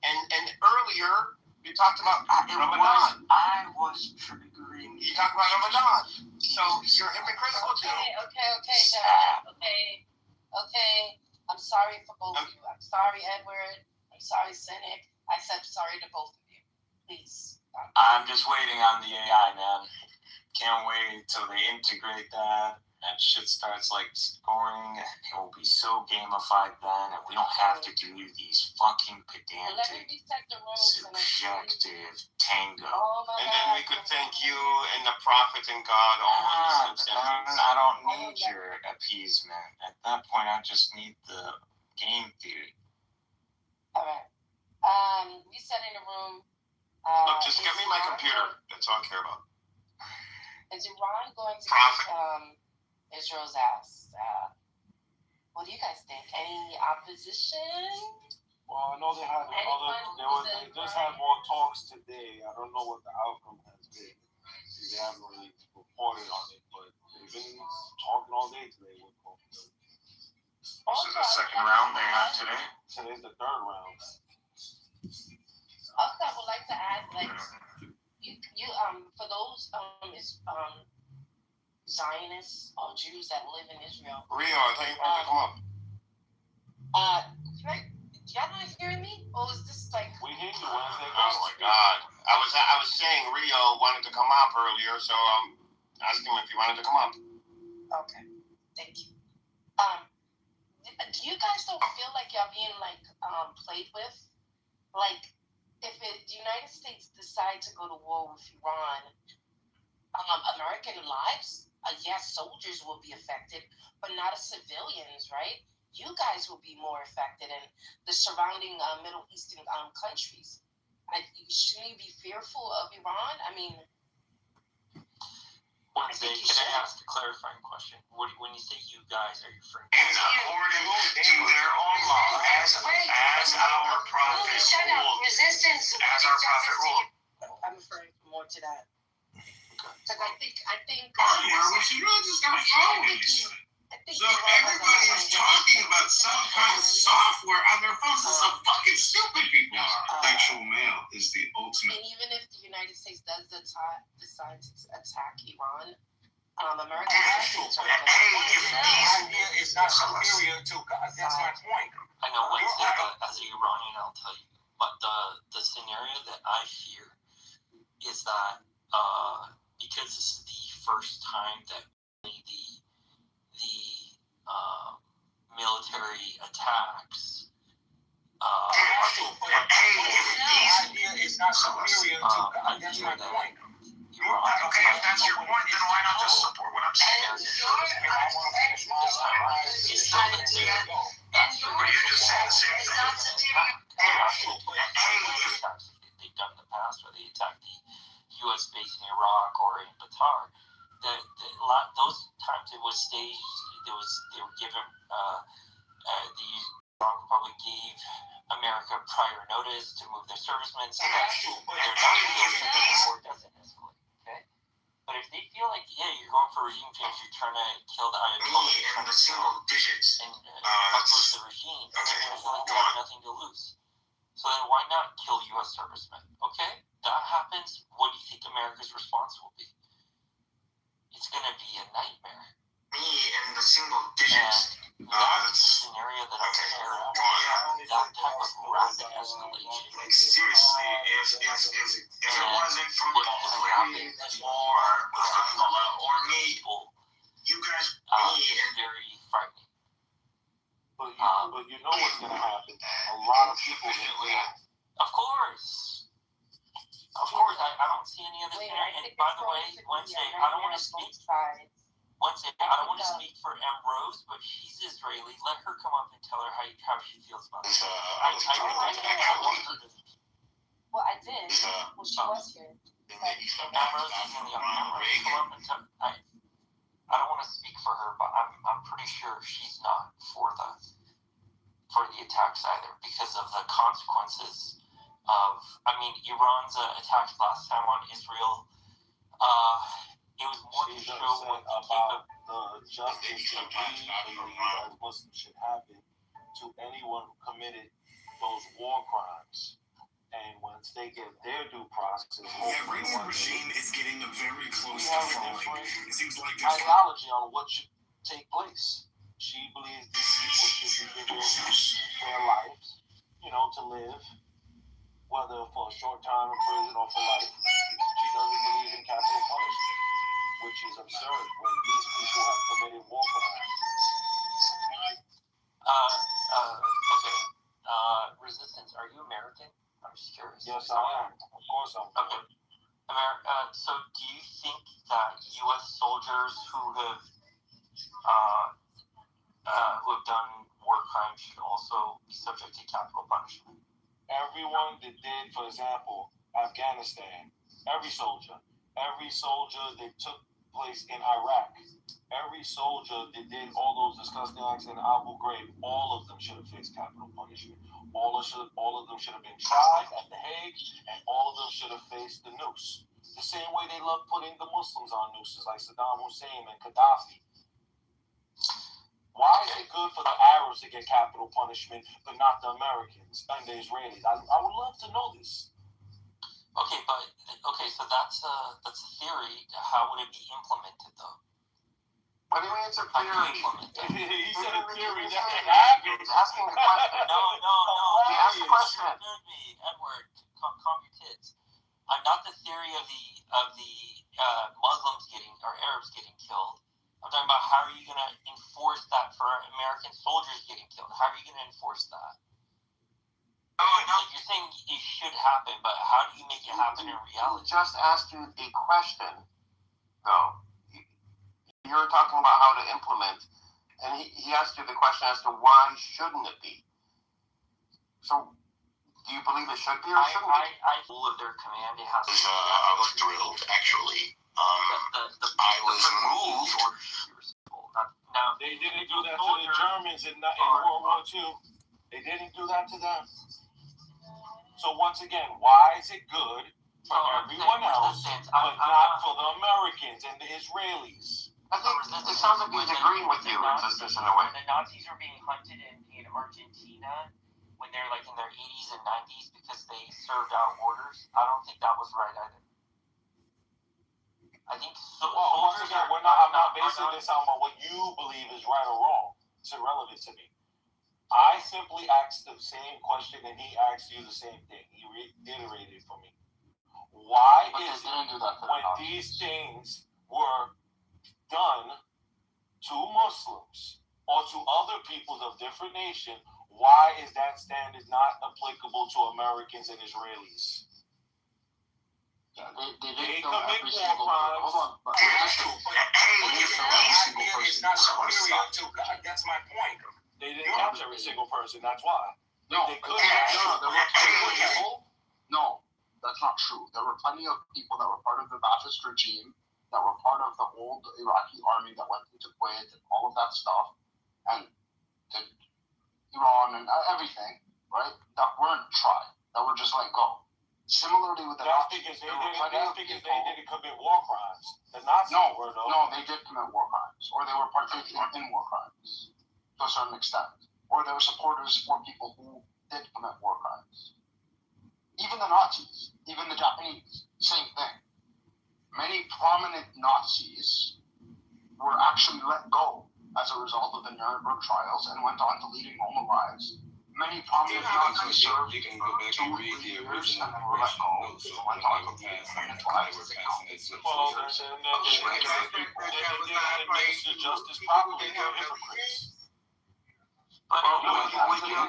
And earlier you talked about Ramadan. I was triggering. You talked about Ramadan, so you're hypocritical too. Okay. I'm sorry for both of you. I'm sorry, Edward. I'm sorry, Cynic. I said sorry to both of you. Please. I'm just waiting on the AI, man. Can't wait till they integrate that. That shit starts like scoring. It will be so gamified then, and we don't have to do these fucking pedantic, subjective tango. And then we could thank you and the prophet and God all in the same sentence. I don't need your appeasement. At that point, I just need the game theory. All right. We sat in a room. Look, just get me my computer. That's all I care about. Is Iran going to kick Israel's ass? What do you guys think? Any opposition? Well, I know they had they just had more talks today. I don't know what the outcome has been. They haven't really reported on it, but they've been talking all day today. This is the second round they had today. Today's the third round. Also, I would like to add, like, you for those Zionists or Jews that live in Israel. Rio, I thought you wanted to come up. Y'all not hearing me? Or is this like... We hear you, Wednesday. Oh my God! I was saying Rio wanted to come up earlier, so asked him if he wanted to come up. Okay, thank you. Do you guys don't feel like y'all being like played with? Like, if the United States decide to go to war with Iran, American lives, yes, soldiers will be affected, but not as civilians, right? You guys will be more affected, and the surrounding Middle Eastern countries. Shouldn't you be fearful of Iran? I mean, Wednesday, can I ask a clarifying question? When you say you guys, are you referring It's according to their own law, as our prophets ruled. Resistance. As our prophet ruled. I'm referring more to that. Because I think. Well, we should really just start following this. So everybody is talking about some kind of software on their phones. This is how fucking stupid people are. Actual mail is the ultimate. And even if the United States does decide to attack Iran, America is not superior to God. That's my point. I know Wednesday, but as an Iranian, I'll tell you. But the scenario that I fear is that because this is the first time that the military attacks. It's not superior to God. That's my point. Okay, if that's your point, then why not just support what I'm saying? I want to finish my line. But you're just saying the same thing. They've done in the past, where they attacked the U.S. base in Iraq or in Qatar. Those times it was staged. They were given the Iraq Republic gave America prior notice to move their servicemen so that they're not war doesn't escalate. Okay, but if they feel like you're going for regime change, you're trying to kill the Ayatollah In the single digits. and uproot the regime, they're going to feel like they have nothing to lose. So then why not kill U.S. servicemen? Okay, that happens. What do you think America's response will be? It's going to be a nightmare. In the single digits. That's the scenario that I'm scared of. That type of rapid escalation. Seriously, if it wasn't for Congressman or me, you guys, very frightening. But you know what's going to happen. A lot of people will react. Of course. I don't see any other scenario. And by the way, Wednesday, I don't want to speak. I don't want to speak for Rose, but she's Israeli. Let her come up and tell her how she feels about it. Well, I did. Well, she was here. Rose is in the audience. Come up and tell. I don't want to speak for her, but I'm pretty sure she's not for the attacks either, because of the consequences of. I mean, Iran's attacks last time on Israel. It was more to show what about the justice that we believe as Muslims should happen to anyone who committed those war crimes. And once they get their due process, the Iranian regime is getting very close to falling. It seems like ideology on what should take place. She believes these people should be given their lives, to live, whether for a short time in prison or for life. She doesn't believe in capital punishment, which is absurd when these people have committed war crimes. Okay. Resistance, are you American? I'm just curious. Yes, I am. Of course I'm. Okay. So do you think that U.S. soldiers who have done war crimes should also be subject to capital punishment? Everyone that did, for example, Afghanistan, every soldier that took place in Iraq, every soldier that did all those disgusting acts in Abu Ghraib, all of them should have faced capital punishment. All of them should have been tried at The Hague, and all of them should have faced the noose. The same way they love putting the Muslims on nooses, like Saddam Hussein and Gaddafi. Why is it good for the Arabs to get capital punishment, but not the Americans and the Israelis? I would love to know this. So that's a theory. How would it be implemented, though? What do you mean it's a theory? He said a theory that it happened. He's asking the question. No. He asked the question. Me, Edward, calm your tits. Not the theory of the Muslims getting or Arabs getting killed. I'm talking about how are you going to enforce that for American soldiers getting killed? How are you going to enforce that? Like you're saying it should happen, but how do you make it happen in reality? He just asked you a question. No. You're talking about how to implement, and he asked you the question as to why shouldn't it be? So, do you believe it should be or shouldn't it? I rule of their command. It has to be. I was thrilled, actually. I was moved. Now, They didn't do that to the Germans in World War II. They didn't do that to them. So once again, why is it good for everyone else, but not for the Americans and the Israelis? I think it sounds like he's agreeing with you in a way. When the Nazis were being hunted in Argentina, when they're like in their 80s and 90s because they served out orders, I don't think that was right either. I think so. Well, once again, I'm not basing this on what you believe is right or wrong. It's irrelevant to me. I simply asked the same question and he asked you the same thing. He reiterated for me. Why is it when these things were done to Muslims or to other peoples of different nations, why is that standard not applicable to Americans and Israelis? Yeah, they commit war crimes. Hold on. It's not superior to God. That's my point. They didn't capture every single person. That's why. No, they could have. No, that's not true. There were plenty of people that were part of the Ba'athist regime, that were part of the old Iraqi army that went into Kuwait and all of that stuff, and did Iran and everything, right? That weren't tried. That were just let go. Similarly with the Nazis, they didn't commit war crimes. The Nazis were, though. No, they did commit war crimes, or they were partaking in war crimes to a certain extent, or they were supporters for people who did commit war crimes. Even the Nazis, even the Japanese, same thing. Many prominent Nazis were actually let go as a result of the Nuremberg trials and went on to leading normal lives. Many prominent Nazis served 2 years and then were let go. Went on to leading normal lives as accountants. Well, then they didn't administer justice properly. They're hypocrites. If you're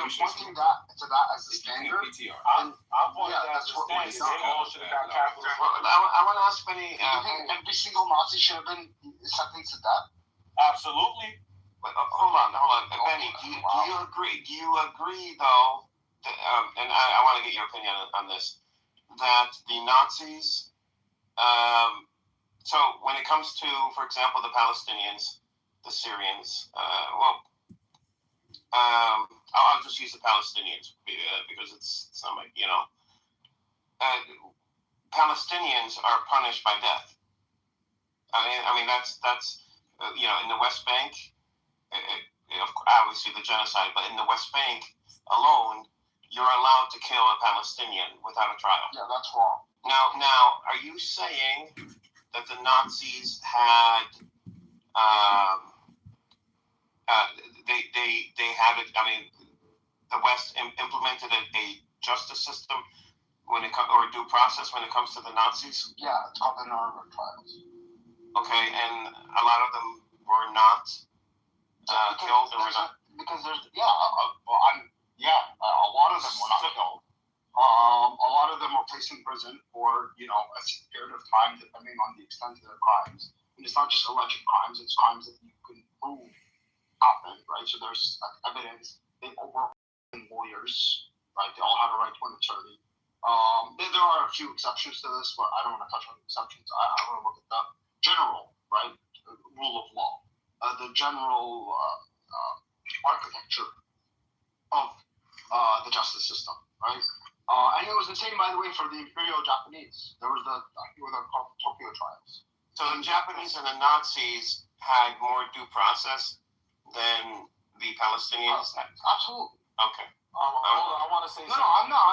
pointing to that as the standard, I'm pointing that as the standard. They all should have got capital. I want to ask Benny, every single Nazi should have been sentenced to death? Absolutely. Hold on. Benny, do you agree though, and I want to get your opinion on this, that the Nazis, so when it comes to, for example, the Palestinians, the Syrians, I'll just use the Palestinians because it's not like, Palestinians are punished by death. I mean that's in the West Bank, obviously the genocide, but in the West Bank alone, you're allowed to kill a Palestinian without a trial. Yeah, that's wrong. Now, are you saying that the Nazis had they had it? I mean, the West implemented a justice system or due process when it comes to the Nazis? Yeah, it's called the Nuremberg trials. Okay, and a lot of them were not killed. Because there's a lot of them were not killed. A lot of them were placed in prison for a period of time, depending on the extent of their crimes. And it's not just alleged crimes; it's crimes that you can prove happened, right? So there's evidence. They were lawyers, right? They all had a right to an attorney. There are a few exceptions to this, but I don't want to touch on the exceptions. I want to look at the general, right, rule of law, the general architecture of the justice system, right? And it was the same, by the way, for the Imperial Japanese. There was the Tokyo trials. So the Japanese and the Nazis had more due process than the Palestinians? Absolutely. Okay. I want to say No, I'm not.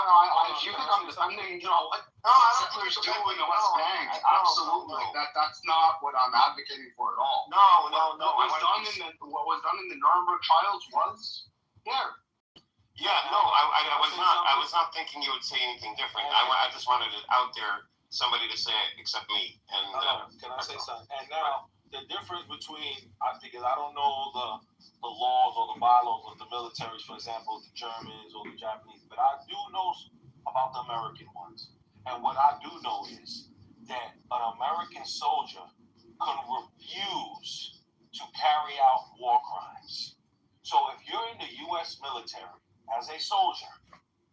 If you think I'm thinking, you know, what settlers do in the West Bank, absolutely. That's not what I'm advocating for at all. No. What was done in the Nuremberg trials was there. Yeah, no, I was not thinking you would say anything different. I just wanted it out there, somebody to say it except me. And can I say something? And now the difference between, because I don't know the laws or the bylaws of the militaries, for example, the Germans or the Japanese, but I do know about the American ones. And what I do know is that an American soldier can refuse to carry out war crimes. So if you're in the U.S. military as a soldier,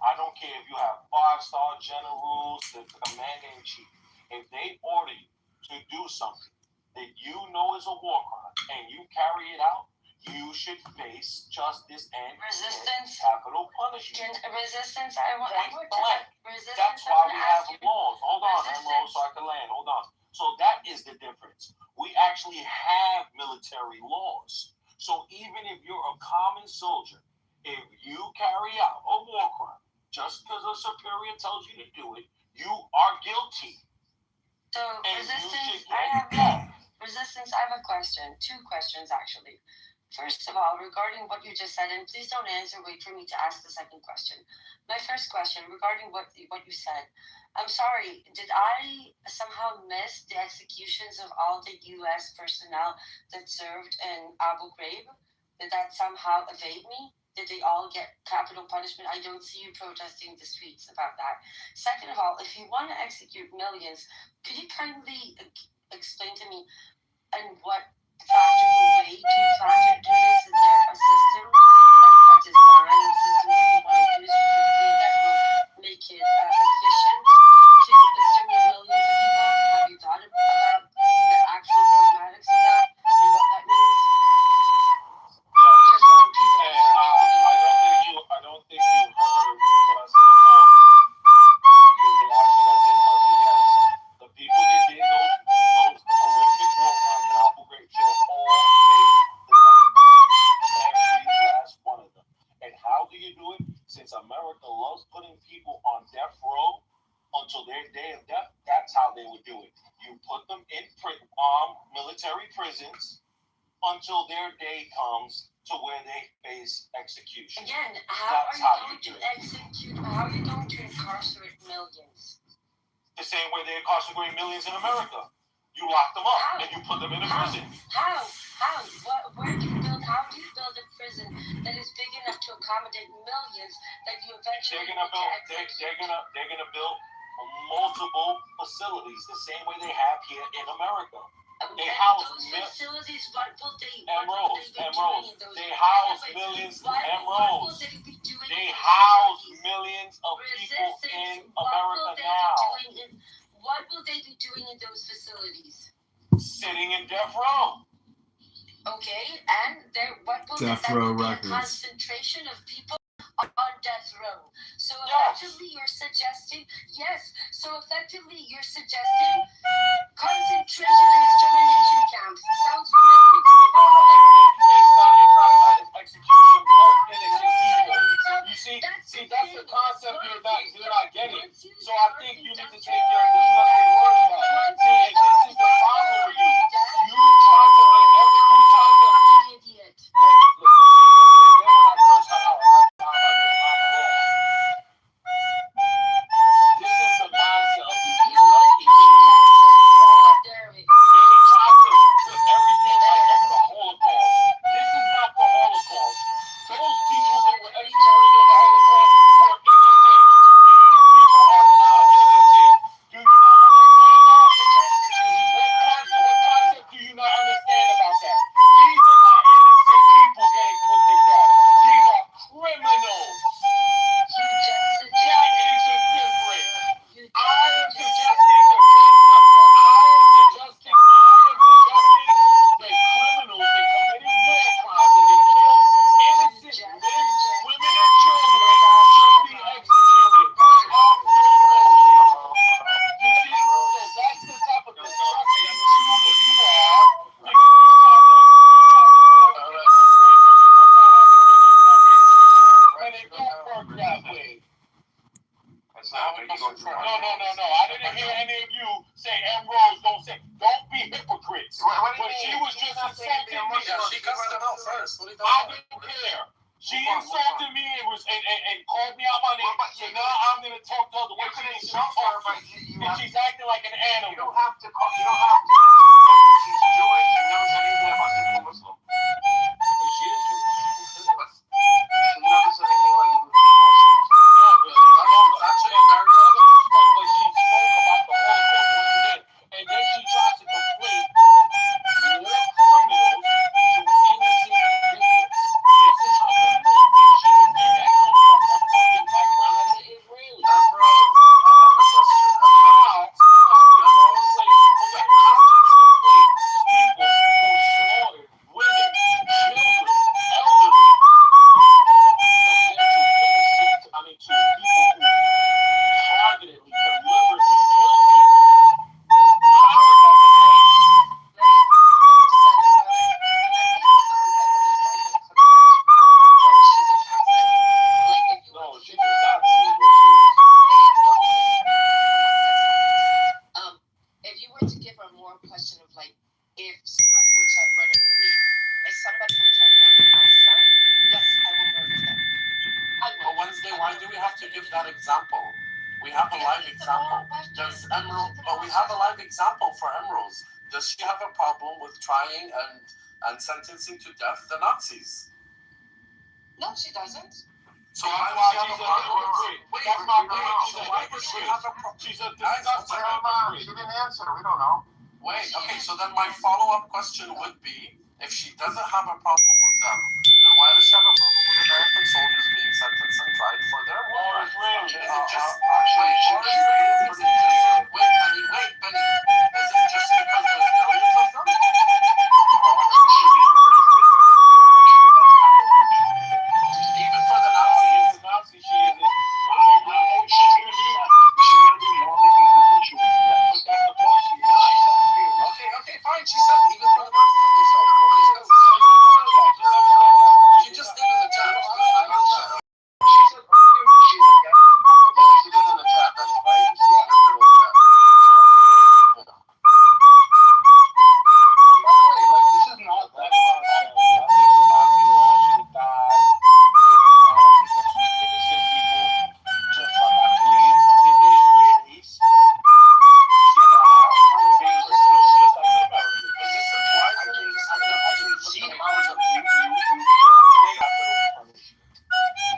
I don't care if you have 5-star generals, the commander-in-chief, if they order you to do something that you know is a war crime and you carry it out, you should face justice and resistance, capital punishment. Resistance. Resistance. That's why we have laws. Hold on, Emerald, so I can land. Hold on. So that is the difference. We actually have military laws. So even if you're a common soldier, if you carry out a war crime, just because a superior tells you to do it, you are guilty. So resistance. Resistance. I have a question. 2 questions actually. First of all, regarding what you just said, and please don't answer, wait for me to ask the second question. My first question regarding what you said. I'm sorry, did I somehow miss the executions of all the U.S. personnel that served in Abu Ghraib? Did that somehow evade me? Did they all get capital punishment? I don't see you protesting the streets about that. Second of all, if you want to execute millions, could you kindly explain to me in what practical way do you plan to do this? Is there a system, a design system that you want to do specifically that will make it efficient to exterminate millions of people? Have you thought about the actual pragmatics of that and what that means? Just want people to I don't think you heard what I said before. Because they actually got the question, yes. The people that did those horrific war crimes in Abu Ghraib should have all paid the death penalty. Every last one of them. And how do you do it? Since America loves putting people on death row until their day of death, that's how they would do it. You put them in military prisons until their day comes to where they face execution. Again, how are you going to incarcerate millions? The same way they incarcerate millions in America. You lock them up and you put them in a prison. How? Where do you build? How do you build a prison that is big enough to accommodate millions that you eventually They're gonna build multiple facilities the same way they have here in America. They house facilities. What will they be Emeralds. doing in those? They house millions. What will they be doing? They house millions of people in America now. What will they be doing in those facilities? Sitting in death row. Okay, and what will Death Row Records. A concentration of people on death row. So effectively, you're suggesting concentration and extermination camps. Sounds familiar? It's execution of innocent people. You see, that's the concept you're not getting. So I think you need to take your disgusting words back. See, and this is the problem with you. You try to make idiot. Look, you see, this is then when I curse her out. I'm wrong. This is the mindset of these disgusting people. No. I didn't hear any of you say Ambrose. Don't be hypocrites. What do you But mean? she was just insulting me. Yeah, she cussed him out first. What are you I talking about? didn't care. She insulted me and called me out my name. So now I'm gonna talk to her the way she needs to talk to me. And she's acting like an animal. You don't have to mention that she's Jewish. You never said anything about her being Muslim. She is Jewish. She never said anything about you being Muslim. No, but It's actually very other but she spoke about the Holocaust once again. And then she tries to conflate war criminals to innocent victims. This is how demented she is, and that comes from her fucking background as an Israeli. Ambrose, I have a question. How can you conflate people who slaughtered women, children, elderly, compared to innocent, to people who targetedly, deliberately killed people? How is that the case? No, she does not see what she is. If you were to give her more question of like, if somebody were to have murdered me, if somebody were to have murdered my son, yes, I will murder them. But Wednesday, why do we have to give that example? We have a live example. Does Emerald? But we have a live example for Emeralds. Does she have a problem with trying and sentencing to death the Nazis? No, she doesn't. So why does she have a problem? Wait, That's my point. so why does she have a problem? She's a disgusting hypocrite. She didn't answer. We don't know. Wait, okay, so then my follow-up question would be, if she doesn't have a problem with them, then why does she have a problem with American soldiers being sentenced and tried for their war? Or Israeli. Is it just wait, Benny. Is it just because there's millions of them? Even for the Nazis? The Nazi she is. She's gonna be morally convicted. She will do that. But that's the point. She's not. Okay, fine. She said even for the Nazis. Okay, so she just did in the chat. She said earlier that she's against. Yeah, she did in the chat, right? Yeah. And by the way, like, this is not that. I think the Nazis all should have died. Innocent people, just like I believe the Israelis. Just like the Americans. Is this important? I can see how it's a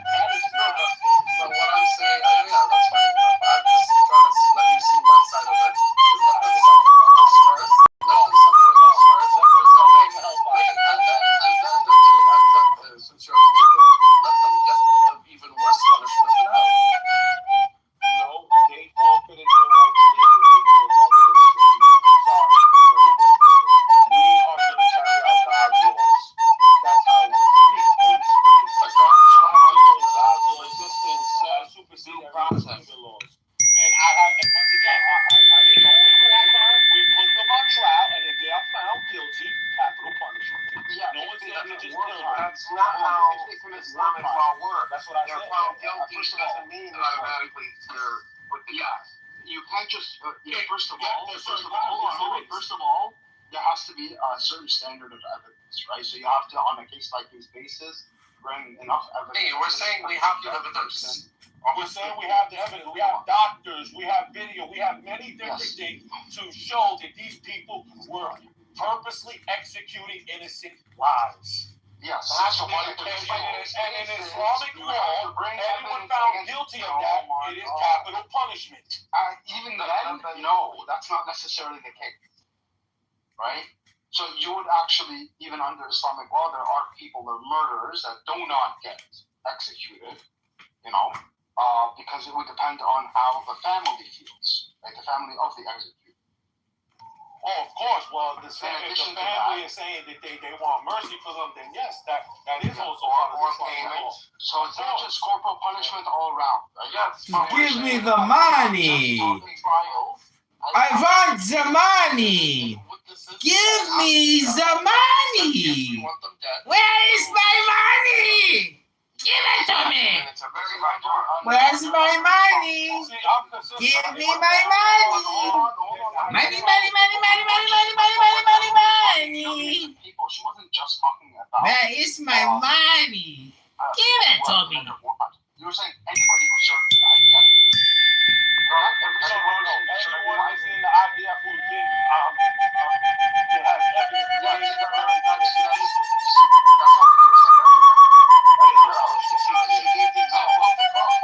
That is not. But what I'm saying, yeah, that's fine. I'm just trying to let you see my side of it. Is let them suffer on this earth. Let them suffer on this earth. There's no way to help out. Since you're a believer, let them get the even worse punishment than hell. No, they forfeited their right to live when they killed other innocent people. Sorry. We are going to carry out God's laws. That's how it works for me. God's law existence supersedes human laws. And once again, the only wrong we put them on trial, and if they are found guilty, capital punishment. Yeah, No one said they just war killed crime. them. That's not how it's an Islamic law works. That's what I They're said. found guilty First of doesn't mean automatically you're with the guy. You can't just. First of all, there has to be a certain standard of evidence, right? So you have to, on a case-by-case basis, bring enough evidence. Hey, we're saying we have the evidence. We're saying we have the evidence. We have doctors. We have video. We have many different things to show that these people were purposely executing innocent lives. Yes, And in Islamic law, anyone found guilty of that, it is capital punishment. Even then, no, that's not necessarily the case, right? So you would actually, even under Islamic law, there are people, there are murderers that do not get executed, because it would depend on how the family feels, like the family of the executed. Oh, of course. Well, if the family is saying that they want mercy for them, then yes, that is also part of the Islamic law. So it's not just corporal punishment all around, right? Yes. Give me the money. I want the money. Give me the money. Where is my money? Give it to me. And it's a very high bar. Where's my money? Give me my money. Money, money, money, money, money, money, money, money, money, money. People, she wasn't just talking about. Where is my money? Give it to me. You were saying anybody who served the IDF. Everyone is in the IDF who did has evidence. That's all you were saying. She gave the example of the crime.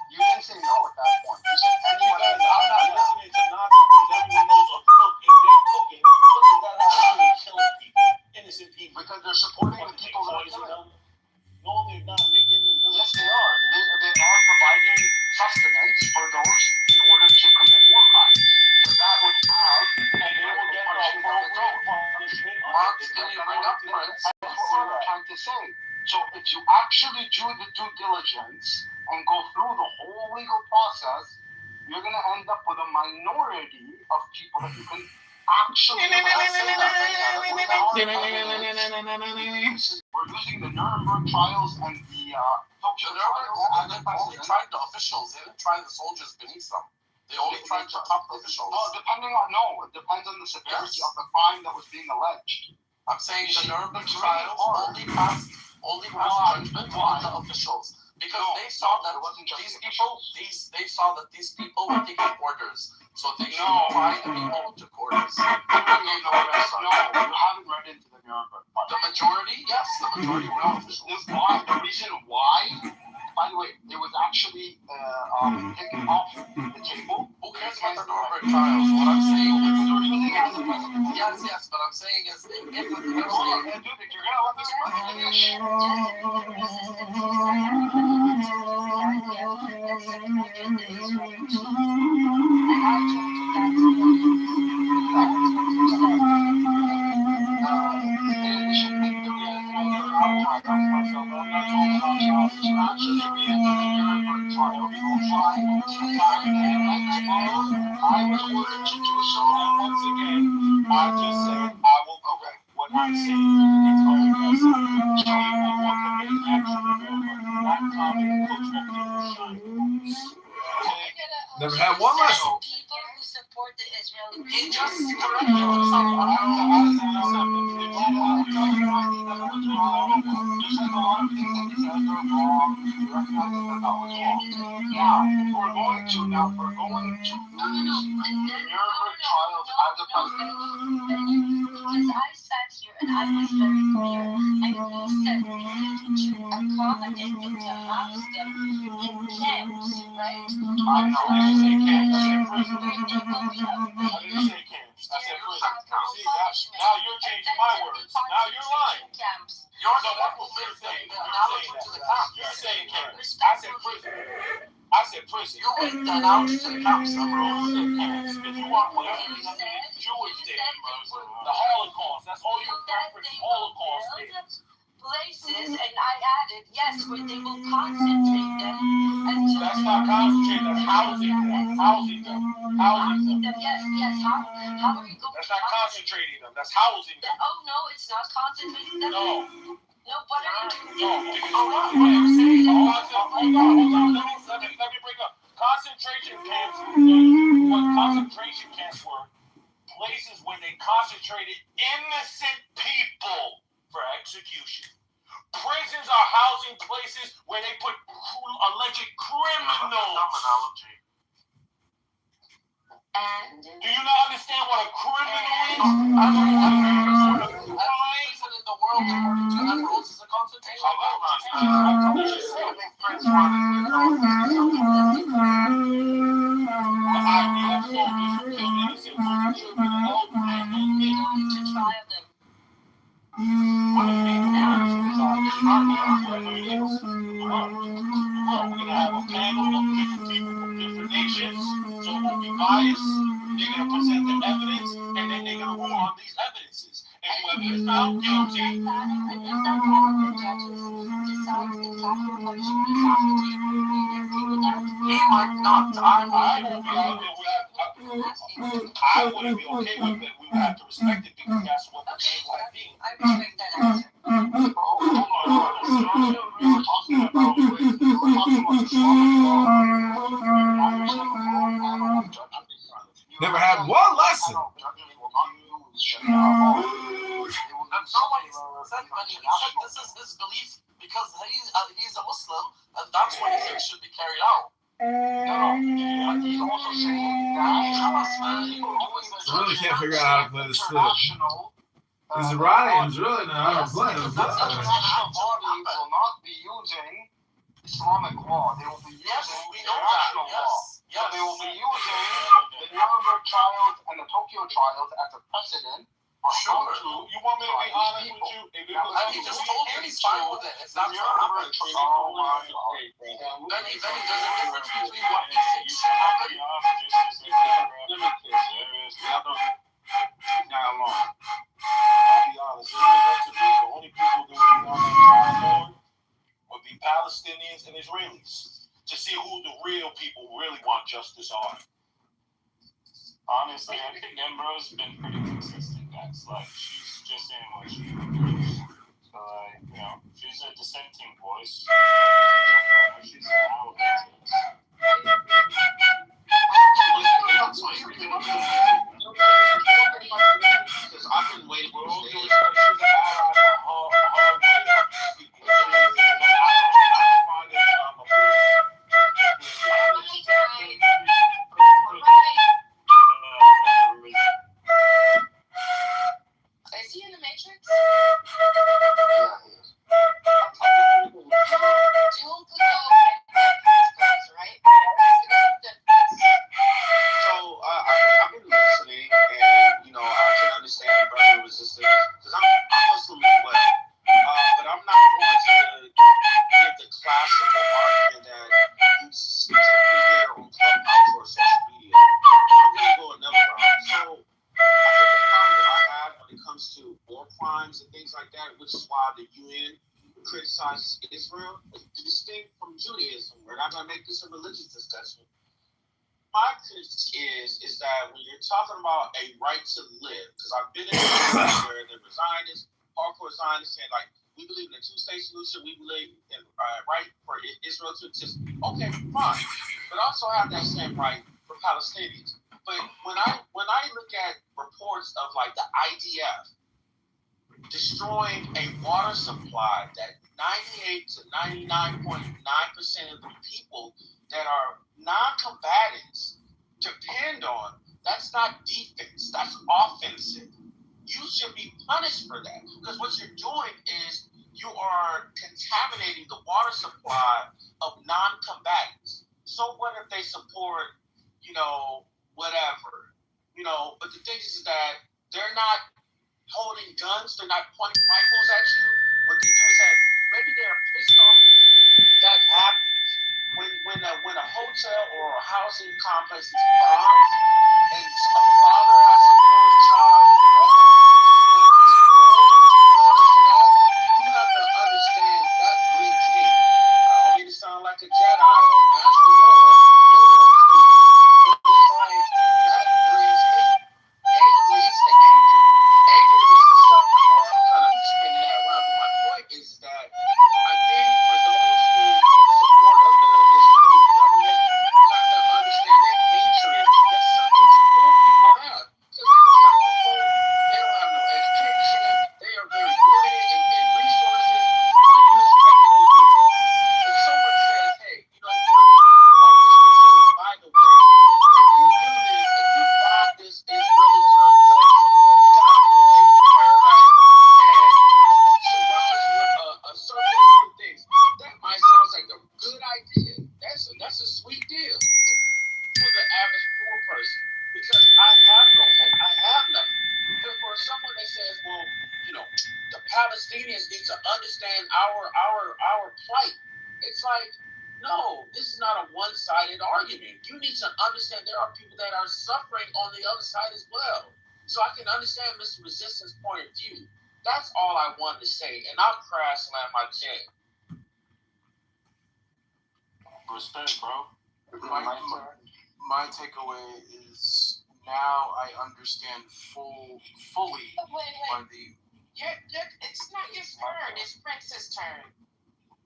You didn't say no at that point. You said anybody. I'm not listening to nonsense because everyone knows a cook, if they're cooking, that has to do with killing people, innocent people. Because they're supporting the people that are killing them. No, they're not. They're in the military. Yes, they are. They are providing sustenance for those in order to commit war crimes. So that would have, and they will get appropriate punishment. Mark, can you bring up Prince? That's what I'm trying to say. So if you actually do the due diligence and go through the whole legal process, you're going to end up with a minority of people that you can actually. We're using the Nuremberg trials and the Tokyo trials. Only tried the officials. They didn't try the soldiers beneath them. They only tried the top officials. No, it depends on the severity of the crime that was being alleged. I'm saying the Nuremberg trials only passed judgment on the officials because they saw that they saw that these people were taking orders, so they should try the people who took orders. No, you haven't read into the Nuremberg. The majority, yes, the majority were not officials. The reason why, by the way, it was actually taken off the table. Who cares about the Nuremberg trials? What I'm saying is, yes, but I'm saying is, if the you're gonna let this finish. I was ordered to do so, and once again, I just said I will correct what I say. It's only necessary. Show you what committing action not common cooks. Never had one lesson. People who support the Israeli He people. just corrected We're going to the Nuremberg trials as a precedent. Because I sat here and I was very clear. And he said we need to accommodate them to house them in camps, right? I know, I didn't say camps, I said prison. I didn't say camps, I said prison. See, now you're changing my words. Now you're lying. You're No, that's what you're saying. You're saying camps. I said prison. I said prison. You went the analogy to the camps. If you want whatever you say, Jewish day, the Holocaust. That's all you reference. Holocaust. Places, and I added, yes, where they will concentrate them until that's not concentrating, that's housing them. Housing them. Housing them. Yes. How are you going That's not concentrating them, that's housing them. Oh, no, it's not concentrating them. No. No, what are you No, doing? because what I'm saying, let me bring up. Concentration camps, what concentration camps were, places where they concentrated innocent people for execution. Prisons are housing places where they put alleged criminals. And do you not understand what a criminal is? Prison in the world, according to the rules, is a concentration They're going to present the evidence, and then they're going to rule on these evidences. And whoever is found guilty, he might not. I wouldn't be okay with it. We would have to respect it because that's what the game might be. I respect that answer. Never had one lesson. This is his belief because he's a Muslim, and that's what he thinks should be carried out. He's also saying I really can't figure out how to play this flute. These Iranians really know how to play the flute. International body will not be using Islamic law. They will be using international law. So they will be using the Nuremberg trials and the Tokyo trials as a precedent. Sure. You want me to be honest with you? If it was He just told you he's fine with it. It's not Nuremberg trial. Then there's a difference between what he thinks should happen. Let me kiss you. Now long. I'll be honest. If it was up to me, the only people that would be on that trial board would be Palestinians and Israelis to see who the real people really want justice on. Honestly, I think Ambrose has been pretty consistent, guys. Like, she's just saying what she believes. So, like, you know, she's a dissenting voice. She's an ally. Because I've been waiting for all those Is he in the Matrix? Yeah, he is. June could go and guys, right? So I've been listening, and you know I can understand brother resistance because I'm Muslim as well. But I'm not going to give the classical argument that you typically hear on Clubhouse or social media. I'm going to go another route. So I think the problem that I have when it comes to war crimes and things like that, which is why the UN criticizes Israel, is distinct from Judaism. We're not going to make this a religious discussion. My critique is that when you're talking about a right to live, because I've been in a where there were Zionists, hardcore Zionists saying like, we believe in a two-state solution, we believe in right for Israel to exist. Okay, fine, but also have that same right for Palestinians. But when I look at reports of like the IDF destroying a water supply that 98 to 99.9% of the people that are non-combatants depend on, that's not defense, that's offensive. You should be punished for that because what you're doing is you are contaminating the water supply of non-combatants. So what if they support, you know, whatever, you know, but the thing is that they're not holding guns, they're not pointing rifles at you. What they do is that maybe they're pissed off people. That happens. When a hotel or a housing complex is bombed and a father has to pull his child out the rubber, but he's poor and all this and that, you have to understand that brings hate. I don't mean to sound like a Jedi or Master Yoda, excuse me, but it's like that brings hate. Hate leads to anger. Anger leads to suffering. Or I'm kind of spinning that around, but my point is that I think for those who support of the Israeli government have to understand that hatred, that's something poor people have. Because they don't have no hope, they don't have no education, they are very limited in resources. What do you expect them to do? If someone says, hey, you know, Mr. June, by the way, if you do this, if you bomb this Israeli complex, God will give you paradise and surround you with a surplus of things. That might sound like a good idea. That's a sweet deal for the average poor person because I have no hope. I have nothing. But for someone that says, well, you know, the Palestinians need to understand our plight. It's like, no, this is not a one-sided argument. You need to understand there are people that are suffering on the other side as well. So I can understand Mr. Resistance' point of view. That's all I wanted to say, and I'll crash slam my chair. Respect, bro. My takeaway is now I understand fully why the. It's not your turn. It's Prince's turn.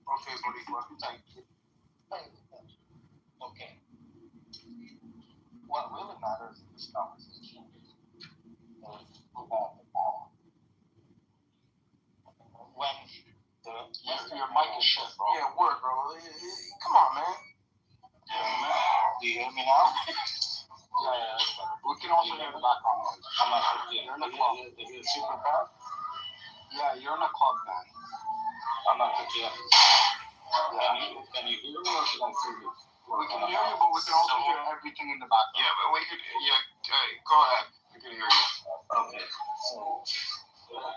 Okay, Boricua. Thank you. Okay. What really matters in this conversation is who has the power. When your mic is shut, bro. Yeah, word, bro. Come on, man. Do you hear me now? Yeah. We can also hear the background noise. I'm not sure. You're in a club. Is it super bad? Yeah, you're in a club, man. I'm not sure. Can you hear me or should I say this? We can hear you, but we can also hear everything in the background. Yeah, but we could. Yeah, go ahead. We can hear you. Okay, so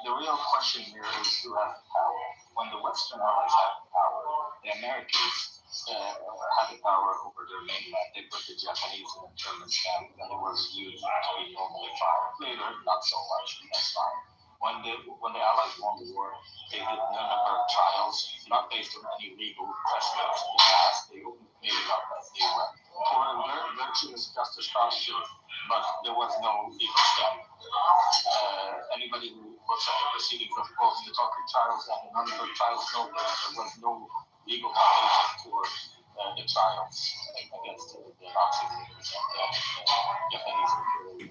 the real question here is who has the power. When the Western Allies had the power, the Americans had the power over their mainland. They put the Japanese and the Germans down, and it was used to be normally fine. Later, not so much, and that's fine. When the Allies won the war, they did Nuremberg trials, not based on any legal precedents in the past. They made it up as they went. For virtuous justice posture, but there was no legal standard. Anybody who looks at the proceedings of both the Tokyo trials and the Nuremberg trials know that there was no legal foundation for the trials against the Nazi leaders and the Japanese imperial.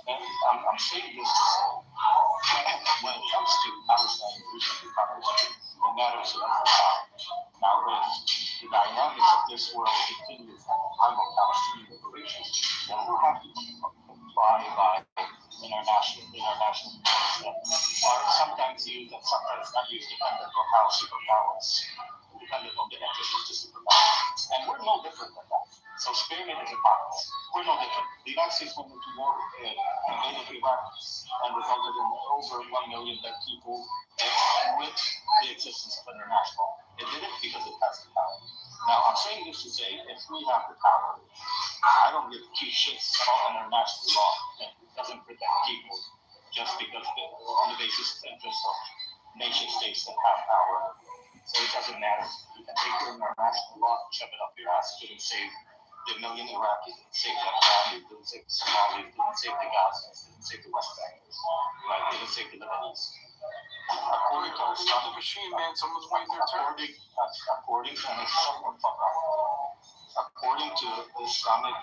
And I'm saying this to say, when it comes to Palestine recently published, it matters a lot. Now, if the dynamics of this world continues at the time of Palestinian liberation, then we'll have to comply by international norms that are sometimes used and sometimes not used, depending on how superpowers, depending on the interest of the superpowers. And we're no different than that. So spearmint is a power. We're no different. The United States went into war, invaded Iraq, and resulted in over 1 million dead people with the existence of international. It did it because it has the power. Now, I'm saying this to say, if we have the power, I don't give two shits about international law. It doesn't protect people just because on the basis of interests of nation states that have power. So it doesn't matter. You can take your international law and shove it up your ass. It didn't save the million Iraqis, didn't save the Afghans, didn't save the Somalis, didn't save the Gazans, didn't save the West Bankers, right? Didn't save the Lebanese. According to Islamic machine, man, someone's waiting their turn. According to Islamic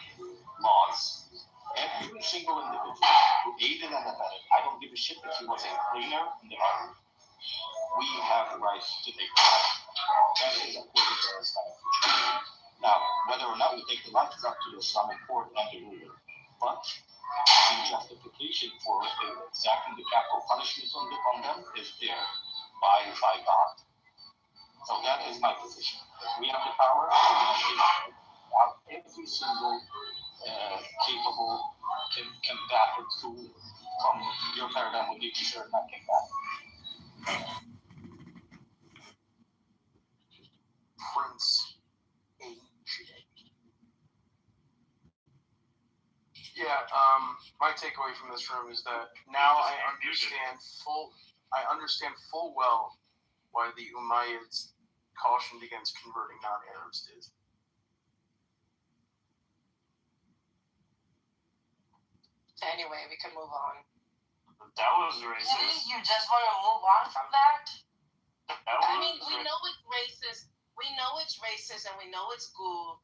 laws, every single individual who aided and abetted, I don't give a shit if he was a cleaner in the army, we have the right to take the life. That is according to Islamic law. Now, whether or not we take the life is up to the Islamic court and the ruler. But the justification for exacting the capital punishment on them is there by God. So that is my position. If we have the power, we're going to take out every single capable combatant tool from your paradigm would be considered not combatant. Prince AJ. Yeah, my takeaway from this room is that now I understand full well why the Umayyads cautioned against converting non-Arabs did. Anyway, we can move on. That was racist. You just want to move on from that? I mean, we know it's racist. We know it's racist, and we know it's cool.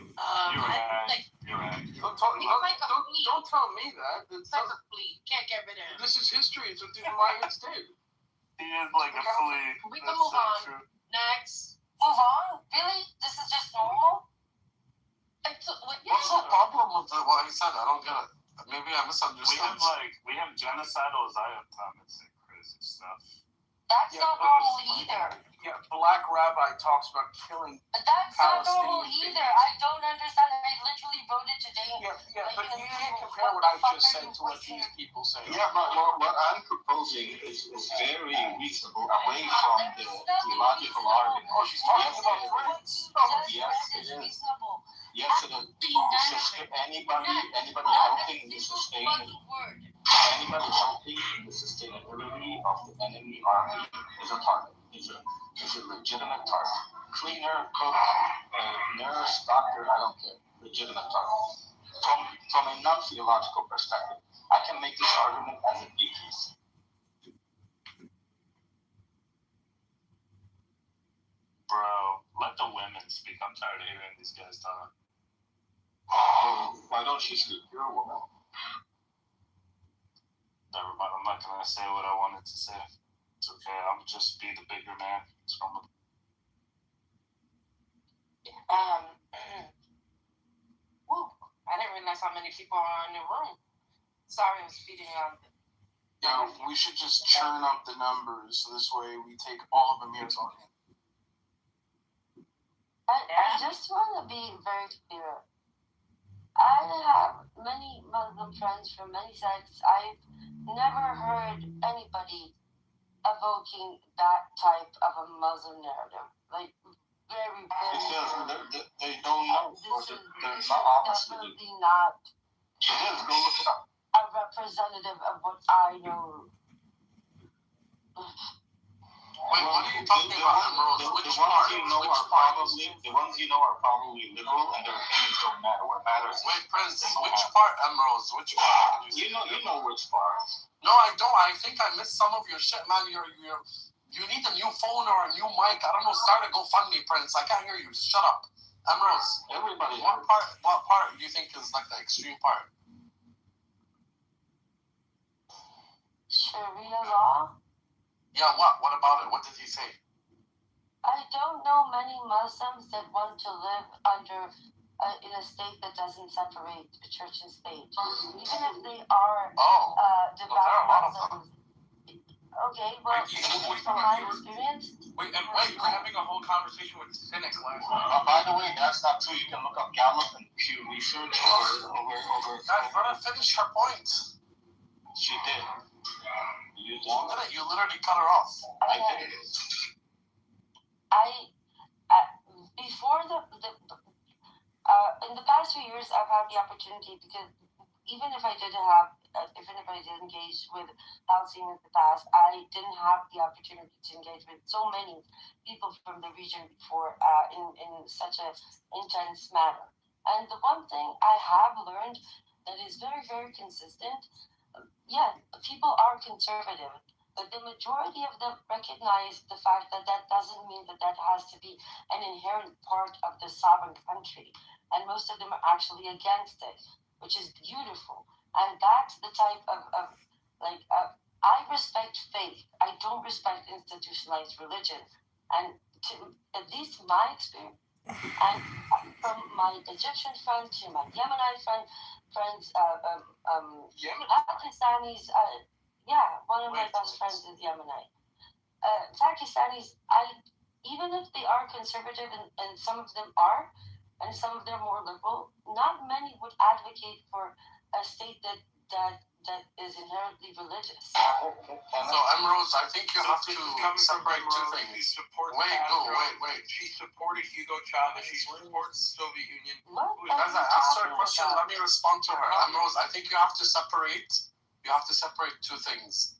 You're right. Don't tell me that. It's like a flea. Can't get rid of him. This is history. It's what the Umayyads did. He is like a flea. We can move on. True. Next. Move on? Really? This is just normal? What's the problem with what he said? I don't get it. Maybe I misunderstood. We have genocidal Zion comments and crazy stuff. That's not normal either. Yeah, Black Rabbi talks about killing. But that's not normal either. I don't understand. I literally voted today. Yeah, but you can't compare what I just said to what these people say. Yeah, but what I'm proposing is very reasonable away from the theological argument. Oh, she's talking about friends. Yes, it is. Yes, it is. Anybody helping in the sustainability of the enemy army is a target. Is a legitimate target. Cleaner, cook, nurse, doctor, I don't care. Legitimate target. from a non-theological perspective. I can make this argument as an atheist. Bro, let the women speak. I'm tired of hearing these guys talk. Why don't you speak? You're a woman. Never mind. I'm not gonna say what I wanted to say. It's okay. I'll just be the bigger man. It's from the... Woo, I didn't realize how many people are in the room. Sorry, I was feeding on. Yeah, we should just churn up the numbers so this way we take all of Amir's audience. I just want to be very clear. I have many Muslim friends from many sects. I've never heard anybody evoking that type of a Muslim narrative. Like, very, very. Because they don't know. They're not honest with you. Definitely not It is. Go look it up. a representative of what I know. Wait, what are you talking about, Emerald? Which part? The ones you know are probably liberal, and their opinions don't matter. What matters. Wait, Prince, which part, Emerald? Which part? You know which part. No, I don't. I think I missed some of your shit, man. You need a new phone or a new mic. I don't know. Start a GoFundMe, Prince. I can't hear you. Just shut up. Emeralds. Everybody. What part do you think is like the extreme part? Sharia law? Yeah, what? What about it? What did he say? I don't know many Muslims that want to live under in a state that doesn't separate church and state. Even if they are devout Muslims. Okay, well, from my experience. Wait, you're having a whole conversation with cynics last night. By the way, that's not true. You can look up Gallup and Pew Research over. Guys, let her finish her point. She did. You literally cut her off. I did. Before in the past few years, I've had the opportunity, because even if I did engage with housing in the past, I didn't have the opportunity to engage with so many people from the region before in such an intense manner. And the one thing I have learned that is very, very consistent, people are conservative, but the majority of them recognize the fact that that doesn't mean that that has to be an inherent part of the sovereign country. And most of them are actually against it, which is beautiful. And that's the type of I respect faith. I don't respect institutionalized religion. And at least my experience, and from my Egyptian friends to my Yemenite friends, Pakistanis, one of my best friends is Yemenite. Pakistanis, even if they are conservative, and some of them are, and some of them are more liberal, not many would advocate for a state that is inherently religious. So, Emeralds, I think you have to separate two things. Wait. She supported Hugo Chavez. She supports the Soviet Union. As I asked her a question, let me respond to her. Emeralds, I think you have to separate two things.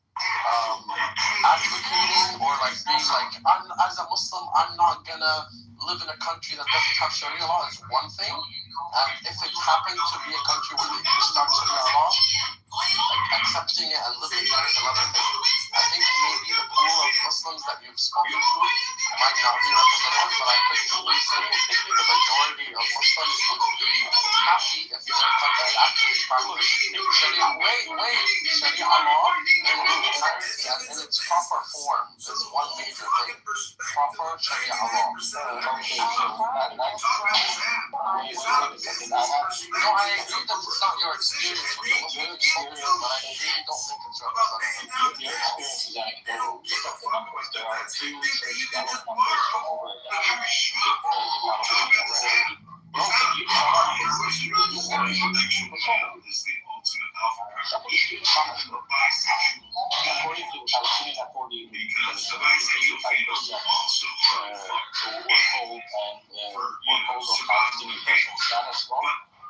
Advocating or being as a Muslim, I'm not gonna live in a country that doesn't have Sharia law is one thing, and if it happened to be a country where they do start Sharia law, accepting it and living there is another thing. I think maybe the pool of Muslims that you've spoken to might not be representative, but I could truly say the majority of Muslims would be happy if their country actually practiced Sharia. Sharia law in its proper form is one major thing. Proper Sharia law. No, I agree that it's not your experience with the Muslim culture, but I really don't think it's representative. Your experience is anecdotal. Look up the numbers. There are two church Gallup numbers from over a decade.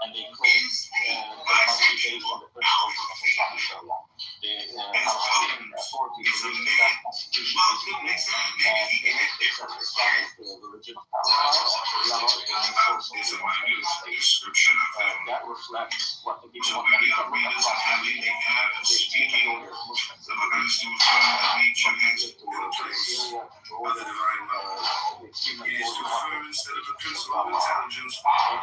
And they claim the country based on the principles of Islamic law. It's a man. Malcolm X, is a minute description of him. That reflects what the people So many arenas of having the act of speaking of events to affirm that nature has no place but the divine will. It is to affirm instead of the principle of intelligence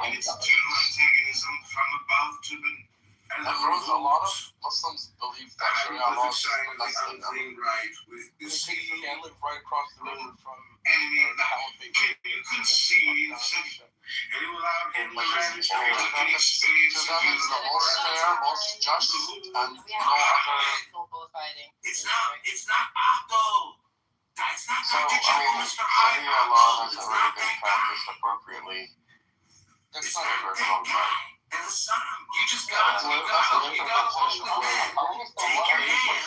and its eternal antagonism from above to beneath. And a lot of Muslims believe that Sharia law is right with the sea. They live right across the river from enemy. You can see and you allow him to manage and experience to them is the most fair, most just, and no other. It's not Abdul. That's not So, Dr. I mean, Mr. Sharia law hasn't really been practiced appropriately. It's not a very long time. And the sun, you just got to take your hand.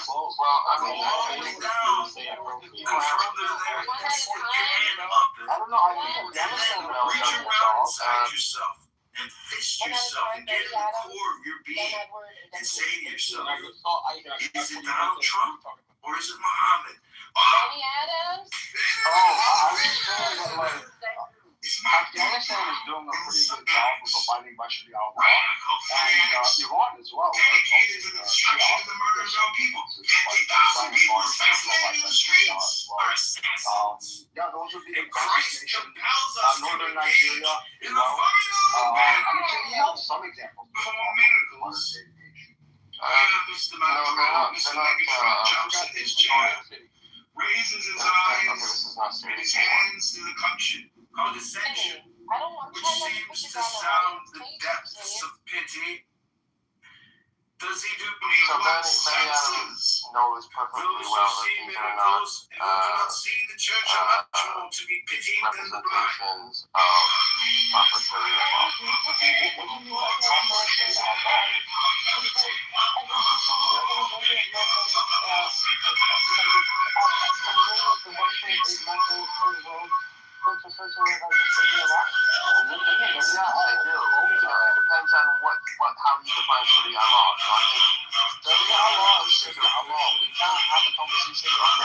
Well, I mean, down. Confirm that there. Put your hand up. I don't know. I think And then reach around inside yourself and fist yourself and get in the core of your being and say to yourself, is it Donald Trump or is it Muhammad? Benny Adams? I was just saying that, like, Afghanistan is doing a pretty good job of abiding by Sharia law, and Iran as well. Dedicated to the destruction of the murder of young people. 50,000 people assassinated in the streets are assassins. Yeah, those would be the Christ compels us to Northern engage Nigeria, in the final battle some examples. for miracles. Mr. Trump jumps in his chair, raises his eyes, and his hands to the condescension, which seems to sound the depths of pity. Does he do so what many senses? knows perfectly Those who well that see these are not miracles and who do not see the church are much more to be pitied than the blind. representations of proper Sharia law. Yeah, I do. It depends on how you define Sharia law. So I think Sharia law is Sharia law. We can't have a conversation about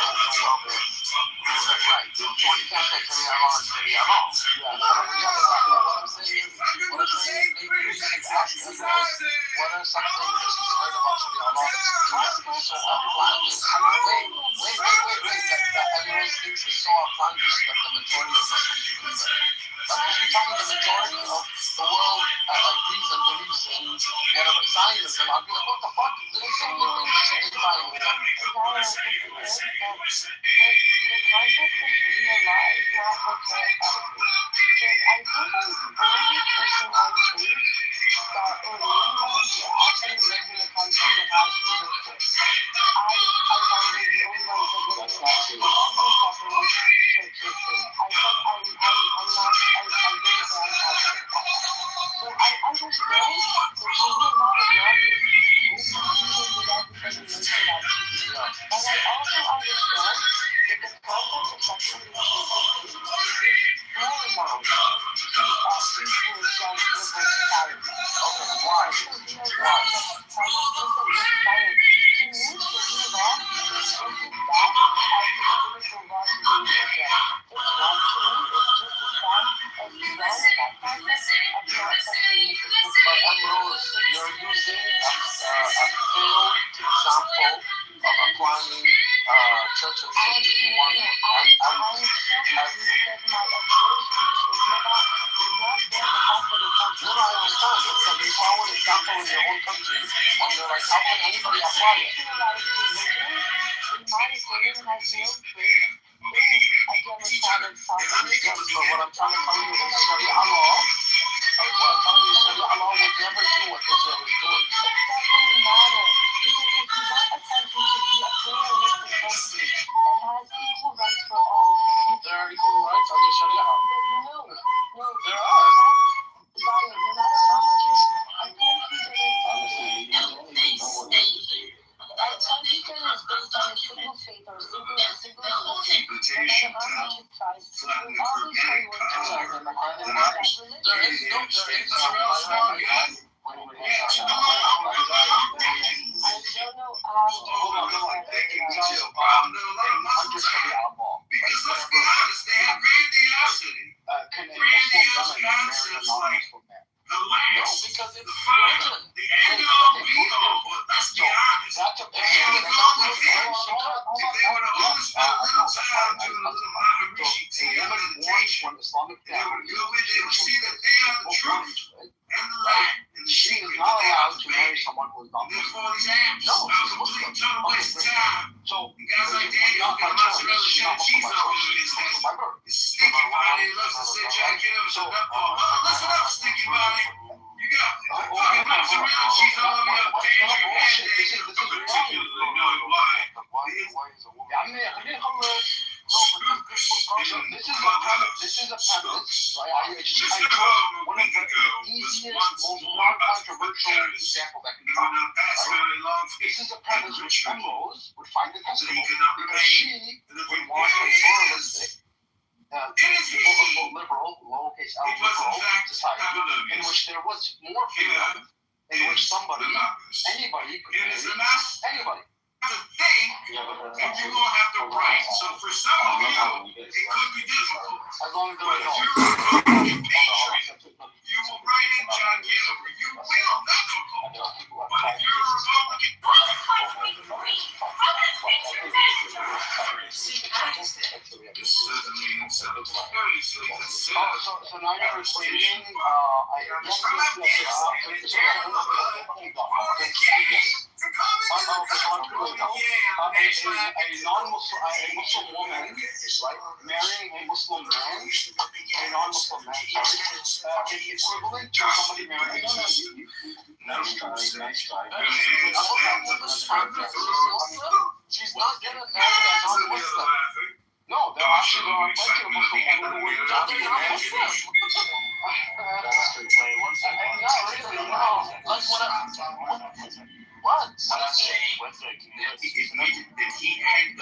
right. You can't say Sharia law is Sharia law. What I'm saying is, maybe you should ask yourself, what are some things that you've heard about Sharia law that's so outlandish? Wait. That everyone thinks is so outlandish that the majority of Muslims believe it. Like, if you tell me the majority of the world agrees and believes in whatever Zionism, I'll be like, what the fuck? There's so many things in Zionism. The concept of Sharia law is not what terrifies me. Because I think I'm the only person on stage that actually lives in a country that has freedom of choice. I'm probably the only one that lives in a country that has no separate church and state. I think I'm not, I didn't say I'm positive about that. So I understand that Sharia law is not just but I also understand that the concept of sexual relationship is paramount to peaceful, just, liberal society. Why? To me, Sharia law is just as bad as the traditional laws of religion. It's not, to me, it's just as bad as the wrong of that concept of not separating the church. But Ambrose, you're using a failed example of applying church and state if you want. I'm telling you that my observation to Sharia law is not there because of the country. No, I understand. It's like you saw an example in your own country, and you're like, how can anybody apply it? In my opinion, has no place in a democratic society. Yes, but what I'm trying to tell you is Sharia law. What I'm telling you is Sharia law would never do what Israel is doing. It doesn't matter. Because if you want a country to be a pluralistic country that has equal rights for all, there are equal rights under Sharia. No, there are. Zion, no matter how much a country that is based on a single faith or a single religion, no matter how much it tries, it will always find one to that religion. There is no I don't know how to No, because it's religion. The end all be all. But let's be honest. That's a If they would have only spent a little time doing a little Maharishi meditation, they would go in, they would see that they are the truth and the light and the She secret is that not they have allowed to to marry pay. someone who is not And therefore, these apps No, are a complete total waste of time. So, And guys like Daniel get mozzarella cheddar cheese all over his head. His stinky body loves to say Jack Kitover should not fall. Listen up, stinky body. You got fucking mozzarella cheese all over your damn head, Daniel. Particularly knowing why. This is a premise, right? One of the easiest, most non-controversial example that can be found. This is a premise which Penrose would find acceptable because she would want a pluralistic, liberal, lowercase l liberal society in which there was more freedom, in which anybody could marry anybody. To think, and you're gonna have to write. So for some of you, it could be difficult. As long as But if you're a patriot, you will write in John Kitover. You will, not difficult. But if you're a Republican, this certainly means So now you're equating, a Muslim woman, right, marrying a Muslim man, a non-Muslim man, sorry, is equivalent to somebody marrying a Muslim. Nice try. She's not gonna marry a non-Muslim. No, there are plenty of Muslim women who would not be Muslim. That's straight play. One second. No, really, no. Like what? What's that? that he had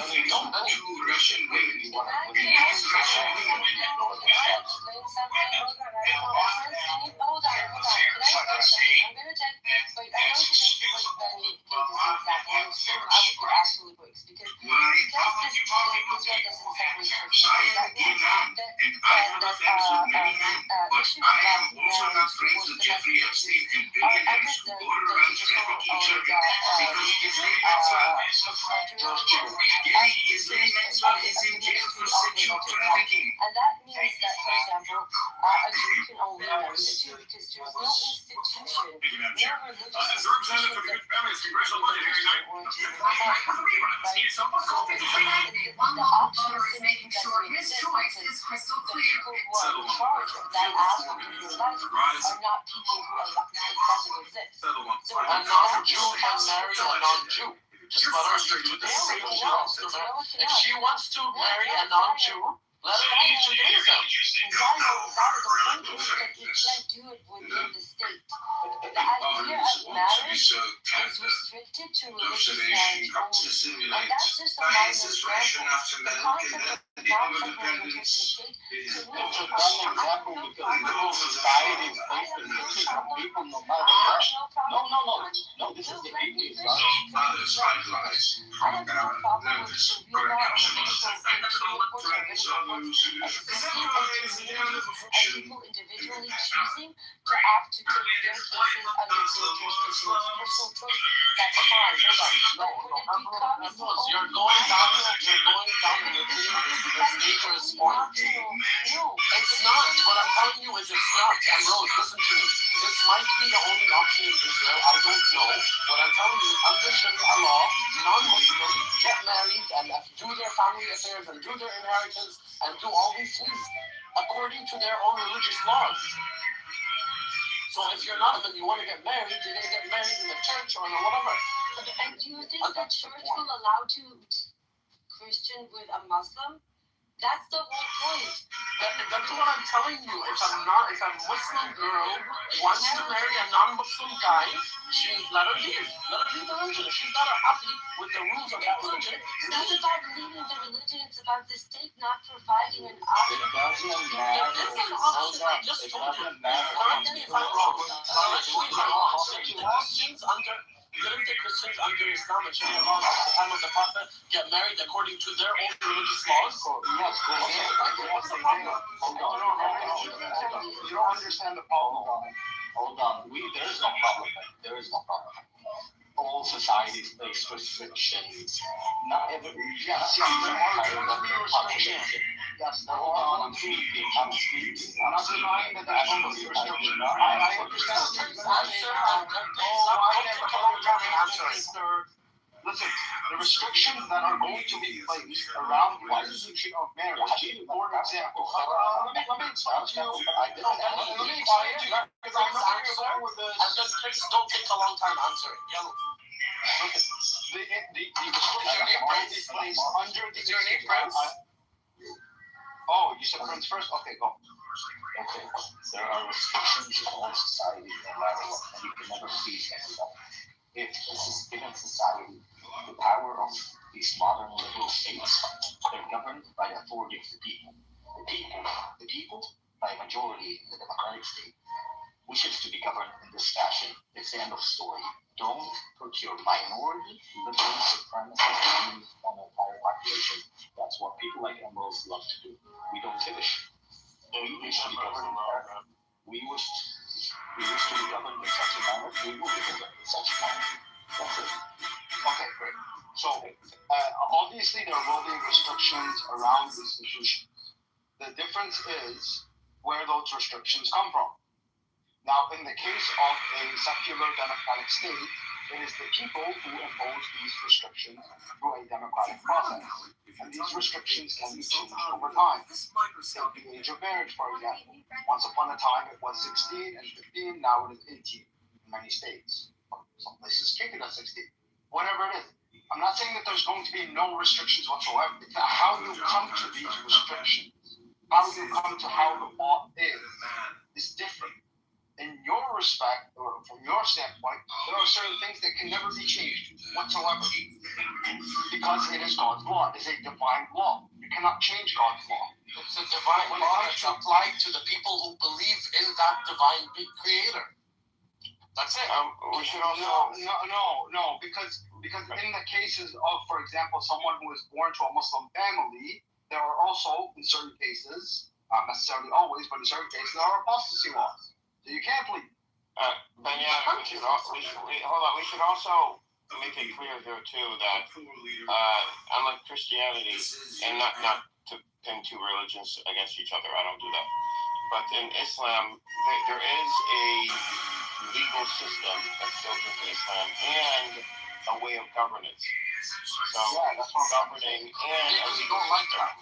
two Russian women. And that means that, for example, a Jew can only marry a Jew because there's no institution, no religious institution One local voter is making sure his choice is crystal clear. People who are in charge of that aspect of your life are not people who it doesn't exist. So A non-Jew can marry a non-Jew. Just let her do the same thing she wants to marry. If she wants to marry a non-Jew, let her be Judaism. That is the point that you can't do it within the state. The idea of marriage is restricted to religious marriage only. And that's just a minor example. The concept of non-separating church and state, to me, It's a bad example because civil society is based on different people no matter what. No, this is the 80s, right? I have no problem with Sevilla or and people individually choosing to act to take their cases under their jurisdiction as personal choice. That's fine. You're going down the dangerous point. It's not. What I'm telling you is it's not. And Rose, listen to me. This might be the only option in Israel. I don't know. What I'm telling you, under Sharia law, non-Muslims get married and do their family affairs and do their inheritance and do all these things according to their own religious laws. So if you're not, and you want to get married, you're going to get married in the church or in whatever. And do you think the church will allow to Christian with a Muslim? That's the whole point. That's what I'm telling you. If a Muslim girl wants to marry a non-Muslim guy, let her leave. Let her leave the religion. If she's not happy with the rules of that religion, it's not about leaving the religion. It's about the state not providing an option. It doesn't matter. There is an option. I just told you. Correct me if I'm wrong. Didn't the Christians under Islam and Sharia laws at the time of the Prophet get married according to their own religious laws? Yes, what's the problem? Hold on. You don't understand the problem. Hold on. there is no problem. All societies place restrictions. Not every. Yes, there are restrictions. Yes, there are. I'm speaking. I'm not denying that there's going to be restrictions. I understand. Listen, the restrictions that are going to be placed around the institution of marriage, for example, let me explain to you. Let me explain to you because I'm not familiar with this. And then please don't take a long time answering. Yellow. Okay. The restrictions are be placed under the. Is your name Prince? Oh, you said Prince first? Okay, go. Okay. There are restrictions in all societies no matter what, and you can never please everybody. If this is given society the power of these modern liberal states, they're governed by the authority of the people. The people, by a majority in the democratic state, wishes to be governed in this fashion. It's the end of story. Don't put your minority, liberal supremacist views on the entire population. That's what people like Emeralds love to do. We don't give a shit. We wish to be governed in America. We wish to be governed in such a manner. We will be governed in such a manner. That's it. Okay, great. So, obviously there will be restrictions around institutions. The difference is where those restrictions come from. Now, in the case of a secular democratic state, it is the people who impose these restrictions through a democratic process. And these restrictions can be changed over time. Take the age of marriage, for example. Once upon a time, it was 16 and 15, now it is 18 in many states. Some places keep it at 16. Whatever it is. I'm not saying that there's going to be no restrictions whatsoever. It's how you come to these restrictions, how you come to how the law is different. In your respect, or from your standpoint, there are certain things that can never be changed whatsoever. Because it is God's law. It is a divine law. You cannot change God's law. It's a divine law that's applied to the people who believe in that divine creator. That's it. We should also no, because in the cases of, for example, someone who is born to a Muslim family, there are also, in certain cases, not necessarily always, but in certain cases, there are apostasy laws. So you can't plead. But yeah, we should also make it clear here too that unlike Christianity, and not to pin two religions against each other, I don't do that. But in Islam, there is a legal system that's built into Islam and a way of governance. So yeah, that's what governing and because you don't like that.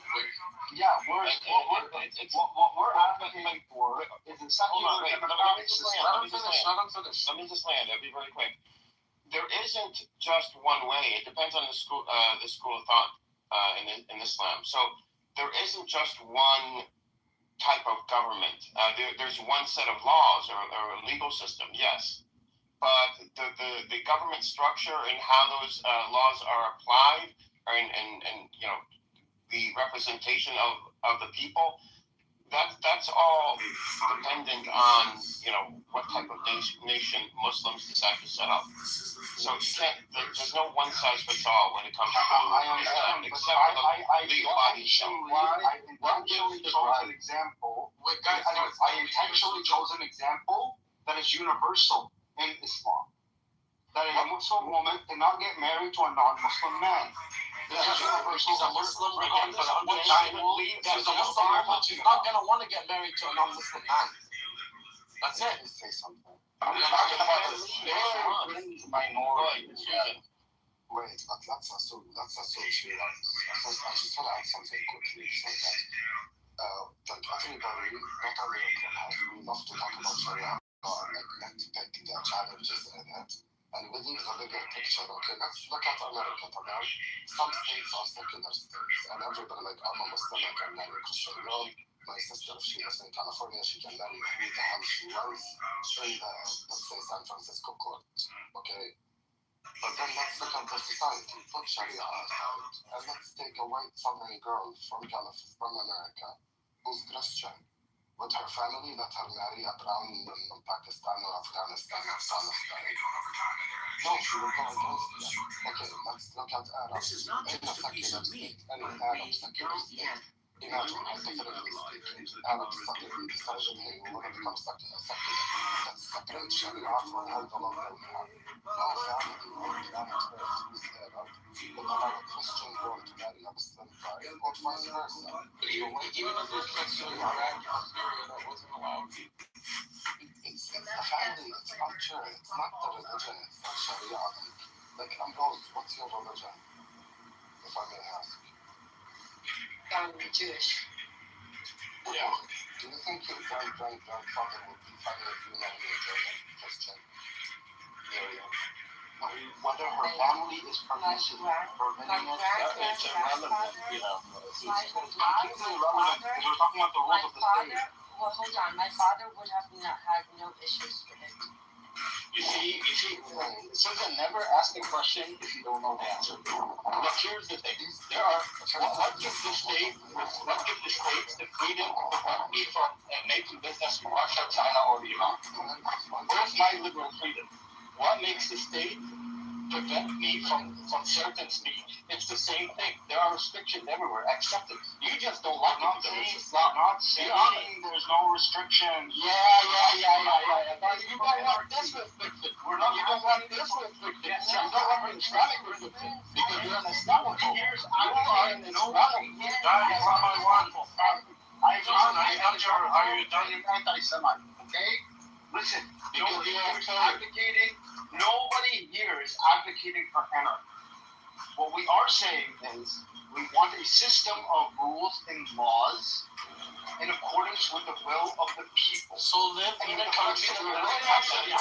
Yeah, what we're advocating for is a secular democratic system. Let me just land. It'll be very quick. There isn't just one way. It depends on the school of thought in Islam. So there isn't just one type of government. There's one set of laws or a legal system, yes. But the government structure and how those laws are applied and you know, the representation of the people, that's all dependent on, you know, what type of nation Muslims decide to set up. So you can't, there's no one size fits all when it comes to Islam, except for the legal body. I intentionally chose an example. I intentionally chose an example that is universal in Islam. That a Muslim woman cannot get married to a non-Muslim man. This is universal. He's a Muslim, regardless of what kind of belief. He's a Muslim woman. She's not going to want to get married to a non-Muslim man. That's it. Say something. I'm not talking about the minority. Wait, but let's assume I just want to add something quickly. So that, like everybody, not only in Clubhouse, we love to talk about Sharia and like pick the challenges in it. And we leave the bigger picture. Okay, let's look at America. Some states are secular states, and everybody like, I'm a Muslim, I can marry a Christian girl. My sister, if she lives in California, she can marry who the hell she wants in the, let's say, San Francisco court. Okay. But then let's look at the society, put Sharia aside, and let's take a white Southern girl from America who's Christian. With her family, let her marry a brown from Pakistan or Afghanistan or Palestine. No, she will go against them. Okay, let's look at Arabs. In a secular state, any Arab secular state. Imagine, hypothetically speaking, Arabs suddenly decided, hey, we want to become secular. Let's separate Sharia أصلا هذا الله يرحمه. No family that experience is there. But like a Christian going to marry a Muslim guy or vice versa. Even if there's Christian Iraq or Syria that wasn't allowed. It's a family, it's culture, it's not the religion, it's not Sharia. Like, I'm going, what's your religion? If I may ask. I'm Jewish. Yeah. Do you think your grandfather would be funny if you marry a German Christian? Yeah. Whether her family is permitting it, it's irrelevant. You know, it's completely irrelevant because we're talking about the rules of the state. Well, hold on. My father would have not had no issues with it. You see, Susan, never ask a question if you don't know the answer. But here's the thing: there are what gives the states the freedom to prevent me from making business in Russia, China, or Iran? Where's my liberal freedom? What makes the state prevent me from certain speech? It's the same thing. There are restrictions everywhere. Accept it. You just don't like it because it's Islam. Not saying there's no restriction. Yeah. But you don't want this restricted. You don't want this restricted. You don't want Islamic restricted because you're an Islamophobe. You are an Islamophobe. Guys, one by one. Are you done your anti-Semite? Okay? Listen, nobody here is advocating for anarchy. What we are saying is we want a system of rules and laws in accordance with the will of the people. So live in a country that will have Sharia The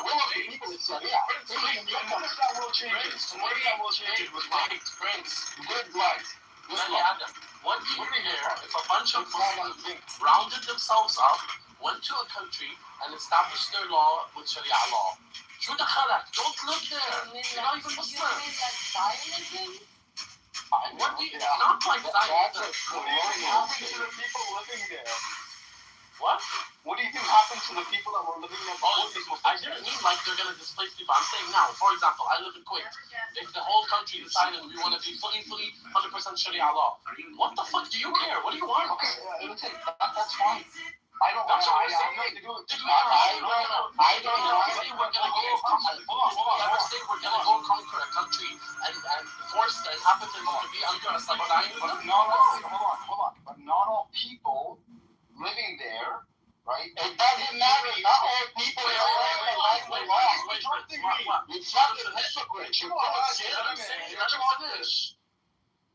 will of the people is Sharia. That will change it with Good life. One year there, if a bunch of Muslims rounded themselves up, went to a country and established their law with Sharia law. شو دخلك? Don't live there. You're not even Muslim. What do you, not like Zionism. What do you think happened to the people living there? What? What do you think happened to the people that were living there? I didn't mean like they're going to displace people. I'm saying now, for example, I live in Kuwait. If the whole country decided we want to be fully, 100% Sharia law, what the fuck do you care? What do you want? That's fine. I don't That's what we're I saying. don't I don't know. Say we're going to go never say we're going to go conquer a country and force the inhabitants to be under us like Zionism. Hold on. But not all people living there, right? It doesn't matter. Not all people are like the law. It's not a hypocrite.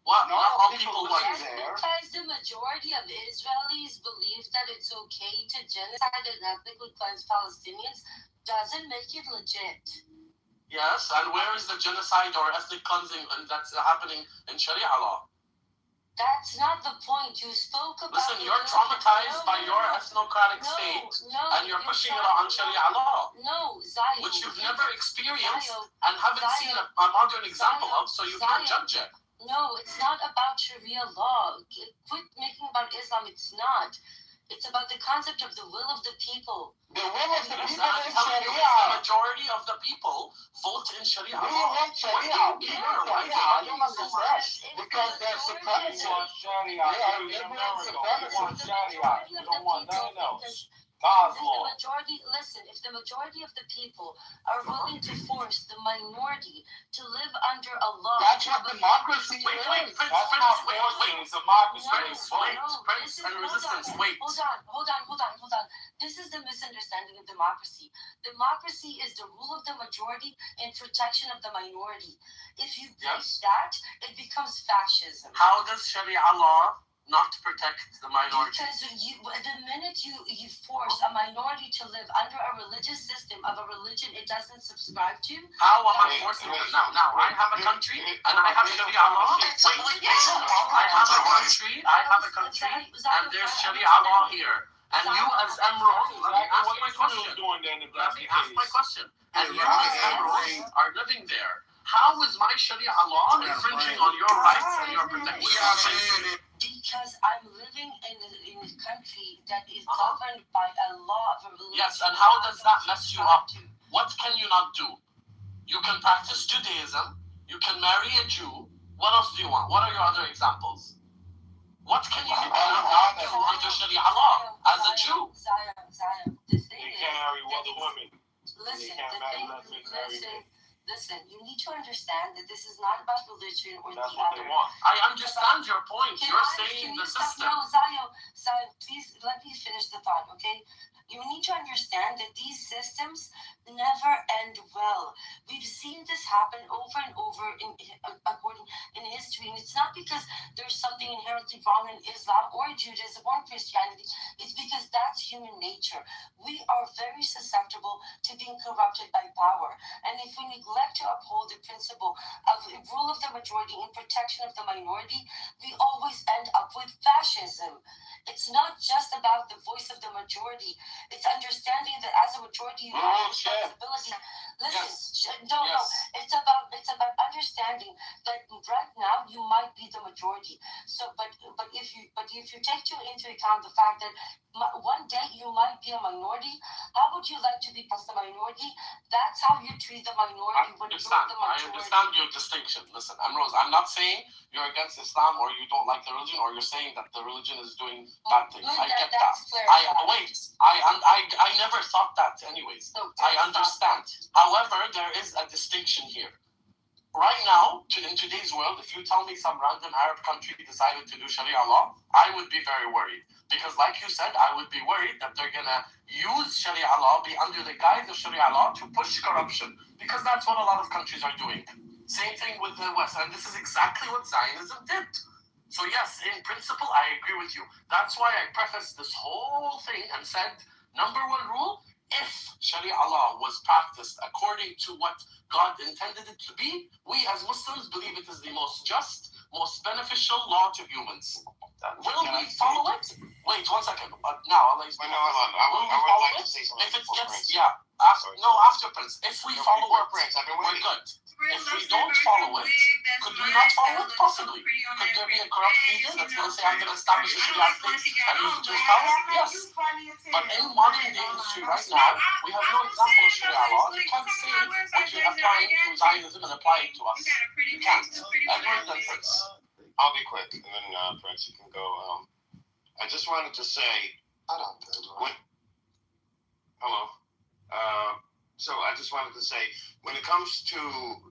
What? Not all people Just want because the majority of Israelis believe that it's okay to genocide and ethnically cleanse Palestinians doesn't make it legit. Yes, and where is the genocide or ethnic cleansing that's happening in Sharia law? That's not the point. You spoke about. Listen, you're traumatized by your ethnocratic state, and you're pushing it on Sharia law. No, Zion. Which you've never experienced and haven't seen a modern example of, so you can't judge it. No, it's not about Sharia law. Quit making about Islam. It's not. It's about the concept of the will of the people. The will of the people is Sharia. The majority of the people vote in Sharia law. We want Sharia. I don't understand. Because they're supremacists. They are liberal supremacists. You don't want nothing else. God's law. If the majority of the people are willing to force the minority to live under a law. That's what democracy is. That's not forcing democracy. Prince and resistance. Wait. Hold on. This is the misunderstanding of democracy. Democracy is the rule of the majority and protection of the minority. If you break that, it becomes fascism. How does Sharia law not protect the minority? Because the minute you force a minority to live under a religious system of a religion it doesn't subscribe to. How am I forcing them now? Now I have a country and I have Sharia law. I have a country and there's Sharia law here. And you as Emerald, let me ask my question. And you as Emerald are living there. How is my Sharia law infringing on your rights and your protection? Because I'm living in a country that is governed by a law of a religion. Yes, and how does that mess you up? What can you not do? You can practice Judaism. You can marry a Jew. What else do you want? What are your other examples? What can you not do under Sharia law as a Jew? Zion, the thing You can't marry other women. Listen, you need to understand that this is not about religion or That's the what other. they want. I understand your point. You're saying the system. No, Zion, please let me finish the thought, okay? You need to understand that these systems never end well. We've seen this happen over and over in history, and it's not because there's something inherently wrong in Islam or Judaism or Christianity. It's because that's human nature. We are very susceptible to being corrupted by power, and if we neglect to uphold the principle of rule of the majority and protection of the minority, we always end up with fascism. It's not just about the voice of the majority. It's understanding that as a majority you have a responsibility. Listen, no. It's about understanding that right now you might be the majority. So, but if you take into account the fact that one day you might be a minority, how would you like to be as the minority? That's how you treat the minority when you're the majority. I understand your distinction. Listen, Amrose, I'm not saying you're against Islam or you don't like the religion or you're saying that the religion is doing bad things. I get that. I never thought that anyways. I understand. However, there is a distinction here. Right now, in today's world, if you tell me some random Arab country decided to do Sharia law, I would be very worried. Because like you said, I would be worried that they're going to use Sharia law, be under the guise of Sharia law to push corruption. Because that's what a lot of countries are doing. Same thing with the West. And this is exactly what Zionism did. So yes, in principle, I agree with you. That's why I prefaced this whole thing and said, number one rule, if Sharia law was practiced according to what God intended it to be, we as Muslims believe it is the most just, most beneficial law to humans. Will we follow it? Wait 1 second. Now, I'll explain. I would like to say something. If it gets, after Prince. If we follow it, Prince, we're good. If we don't follow it, could we not follow it? Possibly. Could there be a corrupt leader that's going to say, I'm going to establish a Sharia state and use it to his power? Yes. But in modern day history right now, we have no example of Sharia law. You can't say what you're applying to Zionism and apply it to us. You can't. Edward, then Prince. I'll be quick, and then Prince, you can go. I just wanted to say, hello. So I just wanted to say, when it comes to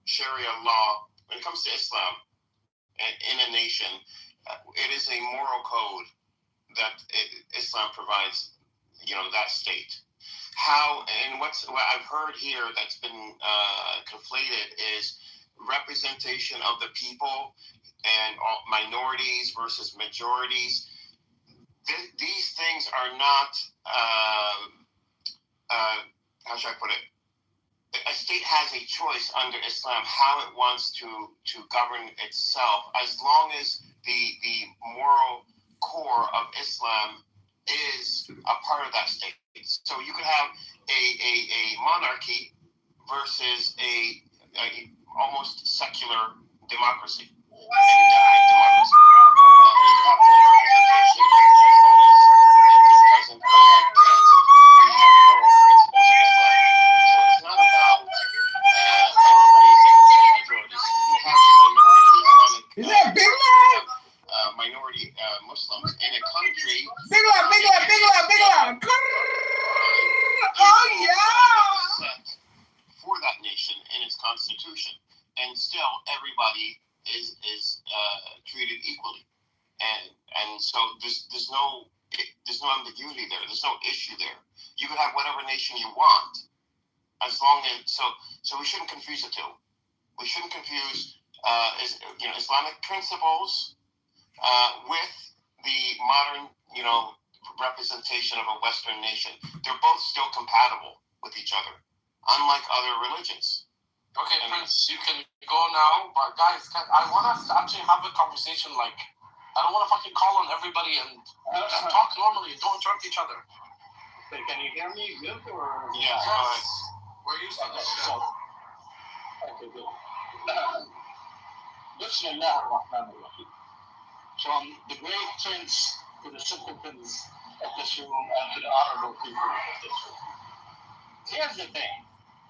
Sharia law, when it comes to Islam in a nation, it is a moral code that Islam provides, that state. How, and what I've heard here that's been conflated is representation of the people and minorities versus majorities. These things are not, how should I put it? A state has a choice under Islam how it wants to govern itself, as long as the moral core of Islam is a part of that state. So you could have a monarchy versus a almost secular democracy, and indefinite democracy. You have full representation as long as it doesn't go against the moral principles of Islam. So it's not about minorities and majorities. You have a minority Islamic. Is that Big Lab? Minority Muslims in a country. Big Lab. Oh yeah. Set for that nation in its constitution, and still everybody is treated equally, and so there's no ambiguity there. There's no issue there. You can have whatever nation you want, as long as so we shouldn't confuse the two. We shouldn't confuse Islamic principles with the modern representation of a Western nation. They're both still compatible with each other, unlike other religions. Okay, Prince, you can go now, but guys, I want us to actually have a conversation. Like, I don't want to fucking call on everybody and just talk normally. Don't interrupt each other. Okay, can you hear me good or? Yeah. Yes. We're used to this. Okay, good. Bismillah ar-Rahman ar-Rahim. From the great prince to the simpletons of this room and to the honorable people of this room. Here's the thing.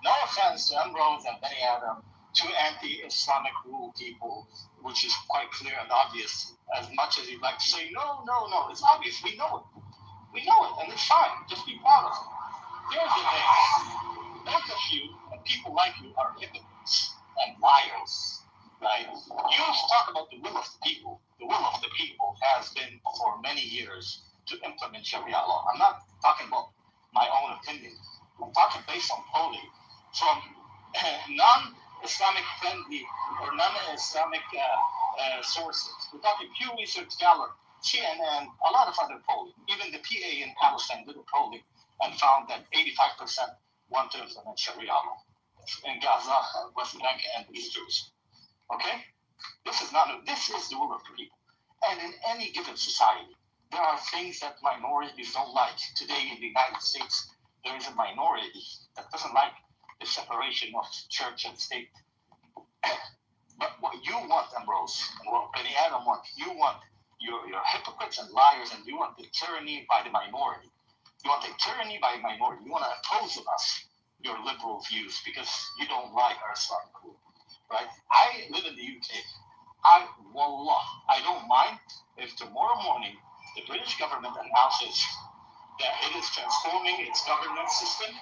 No offense to Ambrose and Benny Adam to anti-Islamic rule people, which is quite clear and obvious. As much as you'd like to say, no, it's obvious. We know it. We know it, and it's fine. Just be proud of it. Here's the thing. Both of you and people like you are hypocrites and liars, right? You talk about the will of the people. The will of the people has been for many years to implement Sharia law. I'm not talking about my own opinion. I'm talking based on polling from non-Islamic friendly or non-Islamic sources. We're talking Pew Research, Gallup, CNN, a lot of other polling. Even the PA in Palestine did a polling and found that 85% want to implement Sharia law in Gaza, West Bank, and East Jerusalem. Okay? This is the will of the people. And in any given society, there are things that minorities don't like. Today in the United States, there is a minority that doesn't like the separation of church and state. But what you want, Ambrose, and what Benny Adam wants, you're hypocrites and liars, and you want the tyranny by the minority. You want the tyranny by the minority. You want to oppose us your liberal views because you don't like our Islamic rule, right? I live in the UK. Wallah, I don't mind if tomorrow morning the British government announces that it is transforming its government system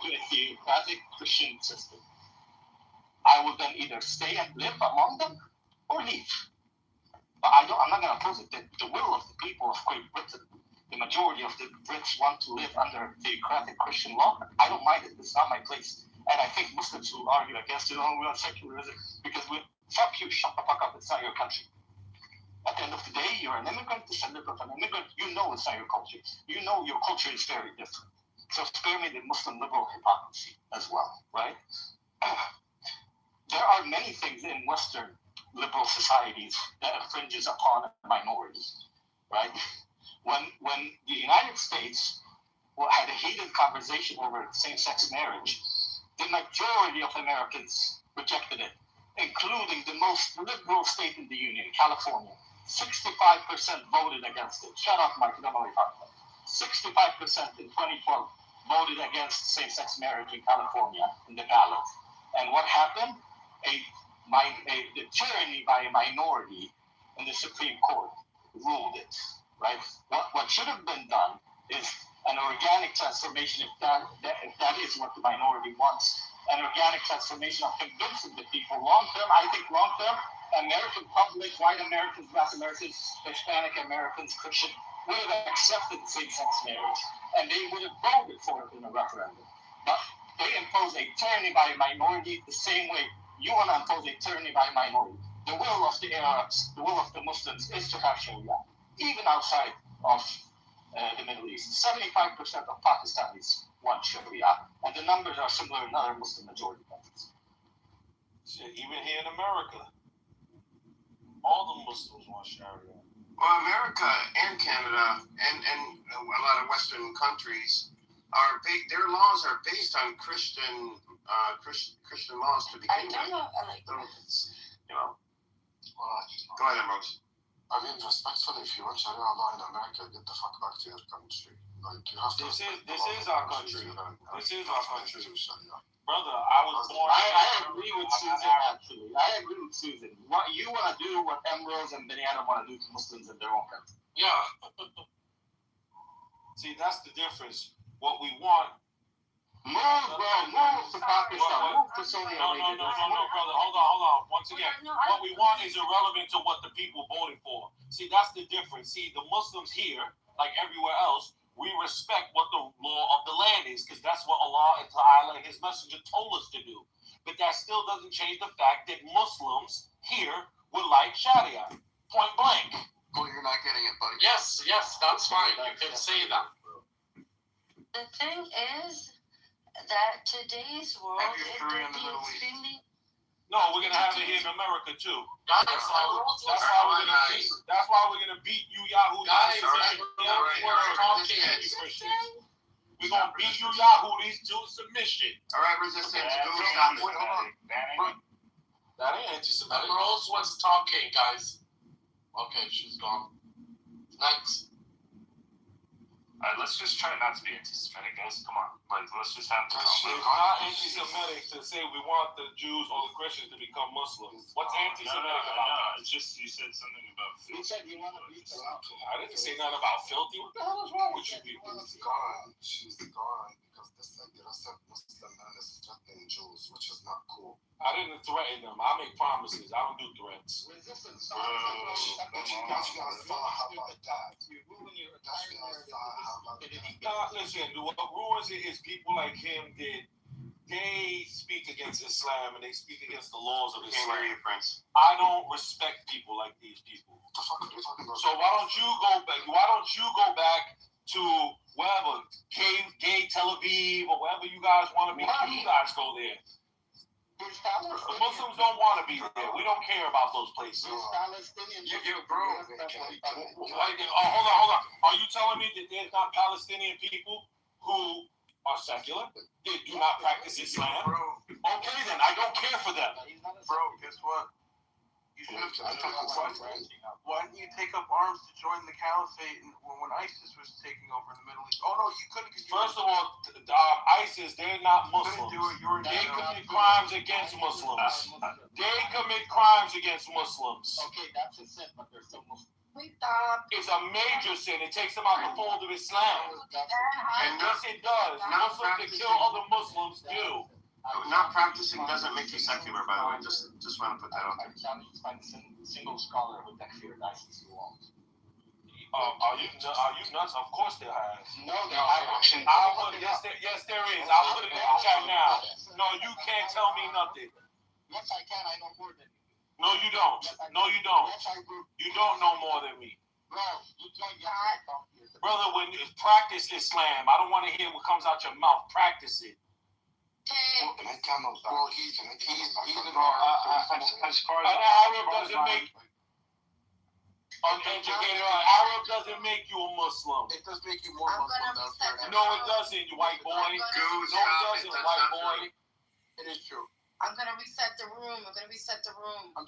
to a theocratic Christian system. I will then either stay and live among them or leave. But I'm not going to oppose it. The will of the people of Great Britain, the majority of the Brits want to live under theocratic Christian law. I don't mind it. It's not my place. And I think Muslims who argue against it, we want secularism because fuck you, shut the fuck up. It's not your country. At the end of the day, you're an immigrant, descendant of an immigrant. You know it's not your culture. You know your culture is very different. So spare me the Muslim liberal hypocrisy as well, right? There are many things in Western liberal societies that infringes upon a minority, right? When the United States had a heated conversation over same-sex marriage, the majority of Americans rejected it, including the most liberal state in the Union, California. 65% voted against it. Shut up, Mike. You don't know what you're talking about. 65% in 2012 voted against same-sex marriage in California in the ballot. And what happened? The tyranny by a minority in the Supreme Court ruled it, right? What should have been done is an organic transformation, if that is what the minority wants, an organic transformation of convincing the people. Long-term, I think long-term, American public, white Americans, Black Americans, Hispanic Americans, Christian, would have accepted same-sex marriage, and they would have voted for it in a referendum. But they impose a tyranny by a minority the same way you want to impose a tyranny by a minority. The will of the Arabs, the will of the Muslims is to have Sharia, even outside of the Middle East. 75% of Pakistanis want Sharia, and the numbers are similar in other Muslim majority countries. Shit, even here in America, all the Muslims want Sharia. Well, America and Canada and a lot of Western countries their laws are based on Christian laws to begin with. I don't know. Go ahead, Ambrose. I mean, respectfully, if you want Sharia law in America, get the fuck back to your country. Like, you have to. This is our country. This is our country. Sharia. Brother, I was born. I agree with Susan, actually. I agree with Susan. What you want to do, what Ambrose and Benny Adam want to do to Muslims in their own country. Yeah. See, that's the difference. What we want. Move to Pakistan. Move to Saudi Arabia. No, brother. Hold on. Once again, what we want is irrelevant to what the people voted for. See, that's the difference. See, the Muslims here, like everywhere else, we respect what the law of the land is, because that's what Allah and Ta'ala and His Messenger told us to do. But that still doesn't change the fact that Muslims here would like Sharia. Point blank. Well, you're not getting it, buddy. Yes, that's fine. You can say that. The thing is that today's world is extremely. No, we're gonna have it here in America too. Guys, that's why we're gonna beat you Yahoos. Guys, we're gonna beat you Yahoos to submission. All right, resistance. That ain't anti-Semitic. Rose was talking, guys. Okay, she's gone. Next. Let's just try not to be anti-Semitic, guys. Come on, like let's just have. It's not anti-Semitic to say we want the Jews or the Christians to become Muslims. What's anti-Semitic about that? It's just you said something about. You said you want to beat them up. I didn't say nothing about filthy. What the hell is wrong with you people? She's gone. She's gone because this aggressive Muslim man is threatening Jews, which is not cool. I didn't threaten them. I make promises. I don't do threats. Resistance. But you gotta saw how about that. You're ruining your That's entire what I saw how about that. Listen, what ruins it is people like him that they speak against Islam and they speak against the laws of Islam. Can't hear you, Prince. I don't respect people like these people. What the fuck are you talking about? So why don't you go back? Why don't you go back to wherever, gay Tel Aviv or wherever you guys want to be? You guys go there. The Muslims don't want to be there. We don't care about those places. You're bro. Hold on. Are you telling me that there's not Palestinian people who are secular? They do not practice Islam? Okay, then I don't care for them. Bro, guess what? You should have. Why didn't you take up arms to join the caliphate when ISIS was taking over in the Middle East? Oh no, you couldn't. First of all, ISIS, they're not Muslims. They commit crimes against Muslims. They commit crimes against Muslims. Okay, that's a sin, but they're still Muslims. It's a major sin. It takes them out the fold of Islam. And yes, it does. Muslims that kill other Muslims do. Not practicing doesn't make you secular, by the way. Just want to put that out there. I'm challenged to find a single scholar with that fear of ISIS belongs. Are you nuts? Of course there has. No, there actually. Yes, there is. I'll put it in the chat now. No, you can't tell me nothing. Yes, I can. I know more than you. No, you don't. No, you don't. Yes, I do. You don't know more than me. Bro, you can't get it. Brother, when you practice Islam, I don't want to hear what comes out your mouth. Practice it. Can I camel back? Well, he's an An Arab doesn't make uneducated. An Arab doesn't make you a Muslim. It does make you more Muslim, though. No, it doesn't, you white boy. No, it doesn't, white boy. It is true. I'm gonna reset the room. I'm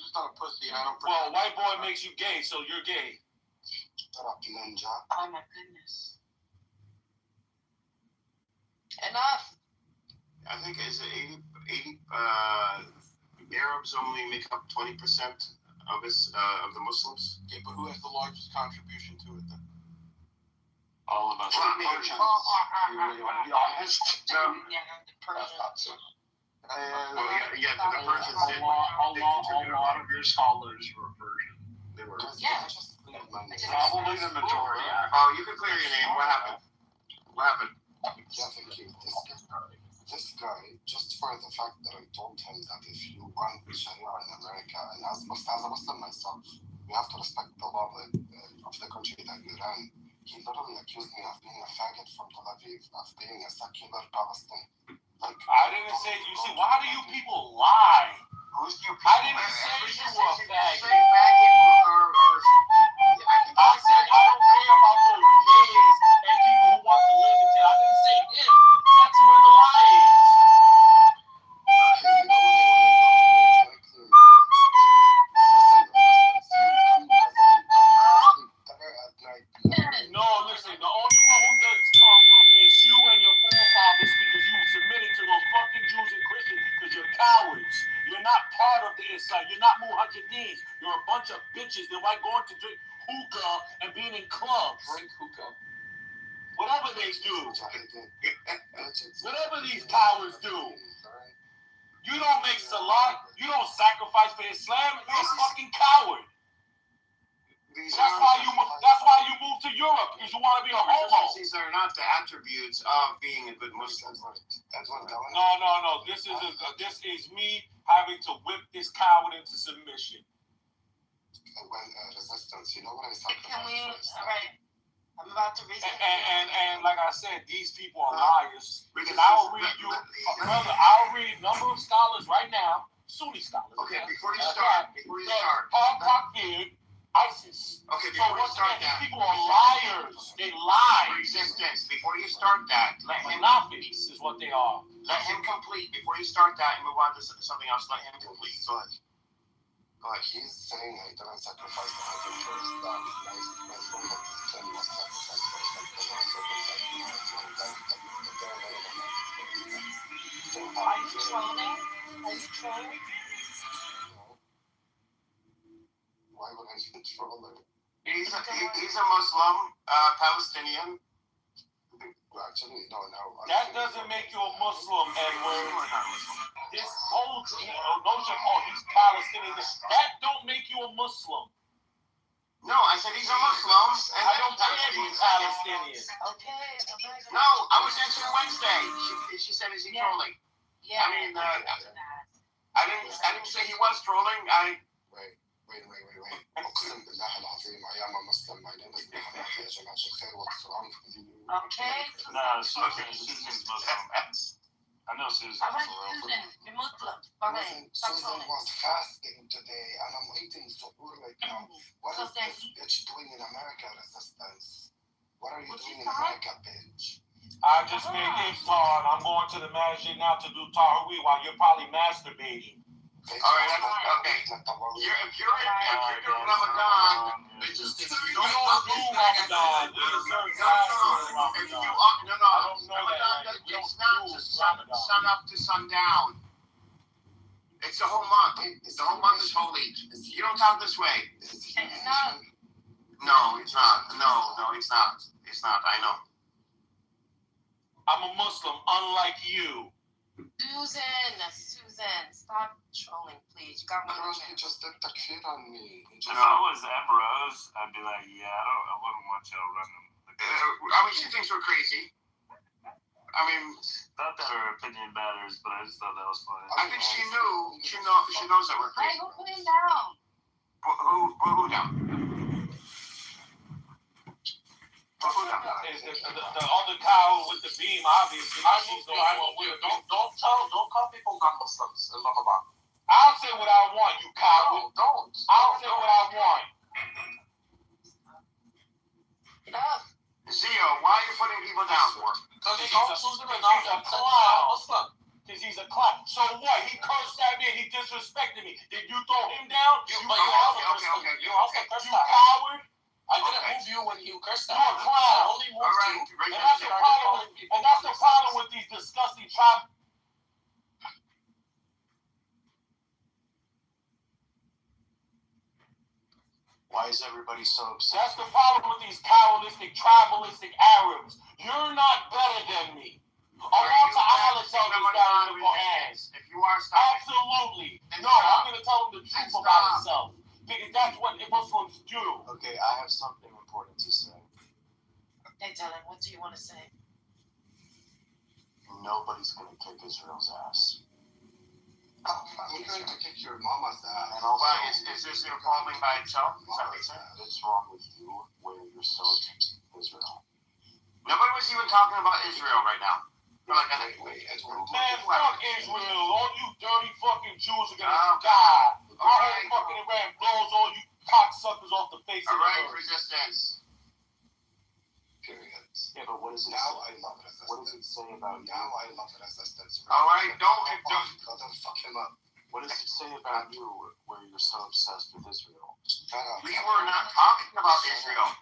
just not a pussy. I don't. Well, white boy makes you gay, so you're gay. Shut up, ninja. Oh my goodness. Enough. I think is it 80 Arabs only make up 20% of the Muslims. Yeah, but who has the largest contribution to it then? All of us. The Persians did. A lot of your scholars were Persian. They were. Yeah. Probably the majority. Oh, you can clear your name. What happened? Yeah, thank you. This guy, just for the fact that I told him that if you want Sharia in America, and as a Muslim myself, you have to respect the law of the country that you're in. He literally accused me of being a faggot from Tel Aviv, of being a secular Palestinian. Like, I didn't say. You see, why do you people lie? Who's you? I didn't say you were a faggot. I said I don't care about those gays and people who want to live in jail. I didn't say him. That's where the lie is. No, listen, the only one who does talk is you and your forefathers because you submitted to those fucking Jews and Christians because you're cowards. You're not part of the Islam. You're not Muhajideens. You're a bunch of bitches that like going to drink hookah and being in clubs. Drink hookah. Whatever they do. Whatever these cowards do. You don't make salat. You don't sacrifice for Islam. You're a fucking coward. That's why you moved to Europe because you want to be a homo. These are not the attributes of being a good Muslim. No. This is me having to whip this coward into submission. Resistance. You know what I sacrificed? Can we? All right. I'm about to read. And like I said, these people are liars. Because I'll read you, brother. I'll read a number of scholars right now, Sunni scholars. Okay, before you start. ISIS. Okay, before you start that. These people are liars. They lie. Resistance. Before you start that, let him. Munafiqs is what they are. Let him complete. Before you start that and move on to something else, let him complete. Go ahead. He's saying I didn't sacrifice the 100 towards that. My phone was sacrificed for you trolling? Are you trolling? Why would I be trolling? He's a Muslim Palestinian. Actually, no. That doesn't make you a Muslim, Edward. This whole notion of these Palestinians, that don't make you a Muslim. No, I said he's a Muslim. And I don't care if he's Palestinian. Okay. No, I was answering Wednesday. She said, "Is he trolling?" Yeah. I mean, I didn't say he was trolling. Wait. أقسم بالله العظيم I am a Muslim. My name is Muhammad يا جماعة الخير. What's wrong with you? Okay. No, Susan's Muslim. I know Susan's All right, Muslim. Susan, you're Muslim. Okay. Susan was fasting today and I'm eating suhoor right now. What is this bitch doing in America, resistance? What are you doing in America, bitch? I just made iftar and I'm going to the masjid now to do tarawih while you're probably masturbating. All right, okay. If you're doing Ramadan, it's just if you don't do Ramadan. It's not just sun up to sundown. It's the whole month. The whole month is holy. You don't talk this way. It's not. No, it's not. No, it's not. It's not. I know. I'm a Muslim, unlike you. Susan, stop trolling, please. You got one wrong. He just did takfir on me. If I was Ambrose, I'd be like, yeah, I wouldn't want y'all running. I mean, she thinks we're crazy. I mean, not that her opinion matters, but I just thought that was funny. I think she knows that we're crazy. Hey, go put him down. Who down? The other cow with the beam, obviously. Don't call people non-Muslims in Ramadan. I'll say what I want, you coward. Don't. I'll say what I want. Enough. Zio, why are you putting people down for? Because he's a clown. Because he's a clown. So what? He cursed at me and he disrespected me. Did you throw him down? You coward. I didn't move you when you cursed at me. You're a clown. I only moved you. And that's the problem with these disgusting tribes. Why is everybody so upset? That's the problem with these cowardistic, tribalistic Arabs. You're not better than me. Allah Ta'ala tells us that in the Quran. If you are stopping. Absolutely. No, I'm going to tell them the truth about myself. Because that's what Muslims do. Okay, I have something important to say. Hey, Dylan, what do you want to say? Nobody's going to kick Israel's ass. I'm going to kick your mama's ass. And also, is this falling by itself? What's wrong with you where you're so against Israel? Nobody was even talking about Israel right now. Wait, Edward. Man, fuck Israel. All you dirty fucking Jews are gonna die. Go ahead and fucking Iran blows all you cocksuckers off the face of the earth. Resistance. Period. Yeah, but what does it now say? I love resistance. What does it say about now I love resistance. All right, don't fuck him up. What does it say about you where you're so obsessed with Israel? We were not talking about Israel.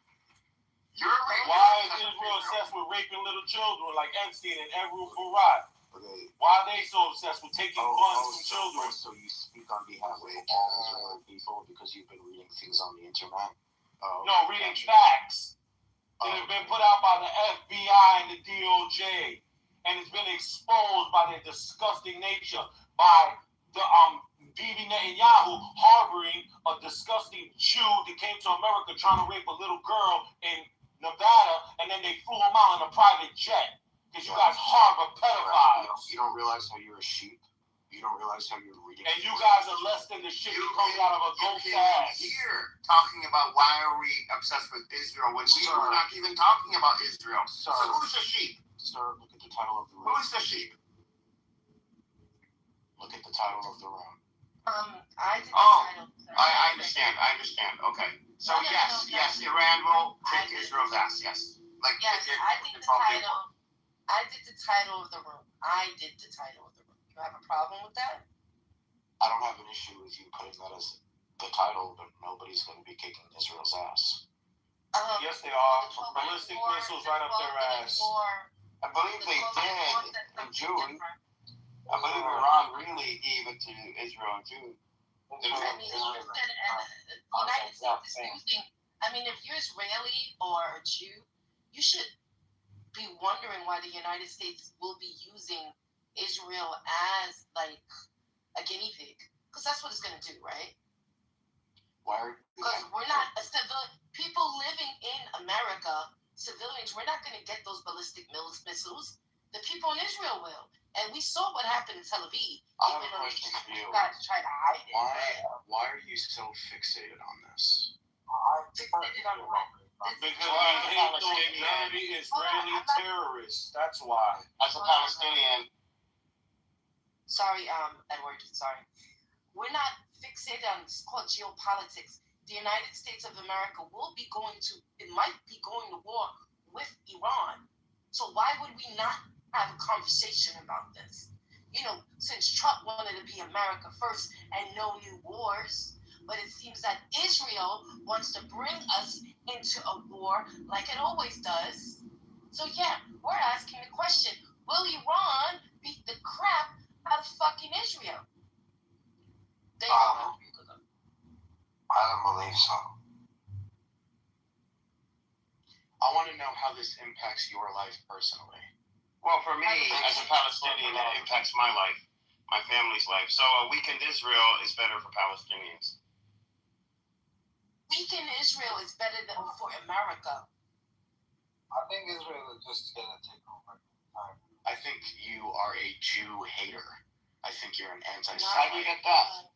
Why is Israel obsessed with raping little children like Epstein and Ebru Barat? Okay. Why are they so obsessed with taking guns from children? So you speak on behalf of all Israeli people because you've been reading things on the internet? No, reading facts that have been put out by the FBI and the DOJ, and it's been exposed by their disgusting nature by the Bibi Netanyahu harboring a disgusting Jew that came to America trying to rape a little girl in Nevada, and then they flew him out in a private jet because you guys harbor pedophiles. You don't realize how you're a sheep. You don't realize how you're reading. And you guys are less than the shit that comes out of a goat's ass. Here talking about why are we obsessed with Israel when we were not even talking about Israel. So who's the sheep? Sir, look at the title of the room. Who's the sheep? Look at the title of the room. I did the title. I understand. Okay. So yes, Iran will take Israel's ass. Yes. Yes, I did the title. I did the title of the room. You have a problem with that? I don't have an issue with you putting that as the title, but nobody's going to be kicking Israel's ass. Yes, they are. Ballistic missiles right up their ass. I believe they did in June. I believe Iran really gave it to Israel too. I mean, United States is using. I mean, if you're Israeli or a Jew, you should be wondering why the United States will be using Israel as like a guinea pig, because that's what it's going to do, right? Why? Because we're not a civilian. People living in America, civilians, we're not going to get those ballistic missiles. The people in Israel will. And we saw what happened in Tel Aviv. I have a question for you. Guys try to hide it. Why are you so fixated on this? Fixated on what? Because I hate those dirty Israeli terrorists. That's why. As a Palestinian. Sorry, Edward. Sorry. We're not fixated on it's called geopolitics. The United States of America might be going to war with Iran. So why would we not have a conversation about this? You know, since Trump wanted to be America first and no new wars, but it seems that Israel wants to bring us into a war like it always does. So yeah, we're asking the question, will Iran beat the crap out of fucking Israel? I don't believe so. I want to know how this impacts your life personally. Well, for me, as a Palestinian, it impacts my life, my family's life. So a weakened Israel is better for Palestinians. Weakened Israel is better than for America. I think Israel is just going to take over. I think you are a Jew hater. I think you're an anti-Semite. How do you get that?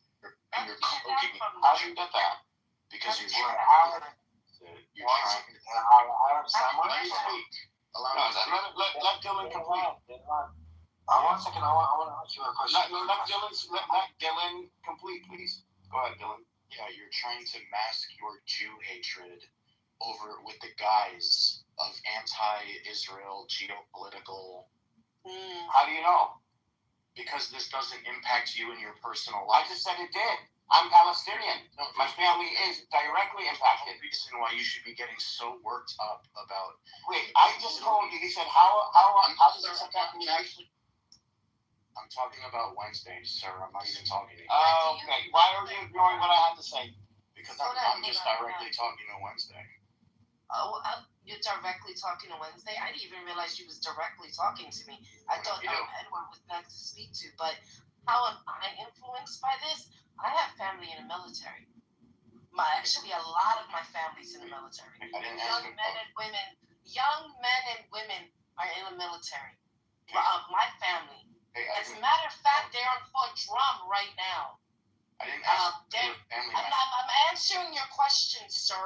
You're cooking. How do you get that? Because you're trying. Let Dylan complete. One second, I want to ask you a question. Let Dylan complete, please. Go ahead, Dylan. Yeah, you're trying to mask your Jew hatred over with the guise of anti-Israel geopolitical. How do you know? Because this doesn't impact you in your personal I life. just said it did. I'm Palestinian. My family is directly impacted. The reason why you should be getting so worked up about. Wait, I just told you. He said, "How does this affect me?" I'm talking about Wednesday, sir. I'm not even talking to you. Okay. Why are you ignoring what I had to say? Because I'm just directly talking to Wednesday. You're directly talking to Wednesday? I didn't even realize you was directly talking to me. I thought Edward was next to speak to. But how am I influenced by this? I have family in the military. Actually, a lot of my family's in the military. Young men and women are in the military. My family. As a matter of fact, they're on Fort Drum right now. I didn't ask I'm answering your question, sir.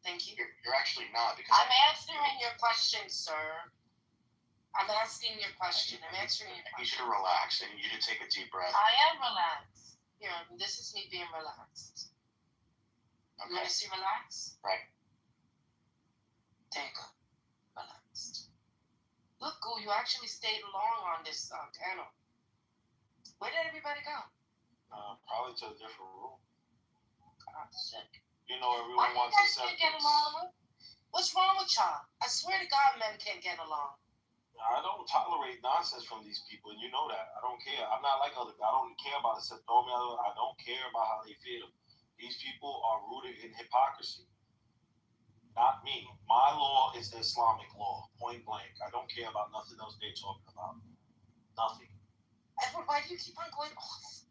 Thank you. You're actually not, because I'm answering your question, sir. I'm asking your question. I'm answering your question. You should relax and you should take a deep breath. I am relaxed. Here, this is me being relaxed. Okay. You want to see relaxed? Right. There you go. Relaxed. Look, Goo, you actually stayed long on this panel. Where did everybody go? Probably to a different room. God, sick. You know, everyone wants acceptance. Get along? What's wrong with y'all? I swear to God, men can't get along. I don't tolerate nonsense from these people, and you know that. I don't care. I'm not like other guys. I don't care about it. I don't care about how they feel. These people are rooted in hypocrisy. Not me. My law is the Islamic law, point blank. I don't care about nothing else they're talking about. Nothing. Edward, why do you keep on going off?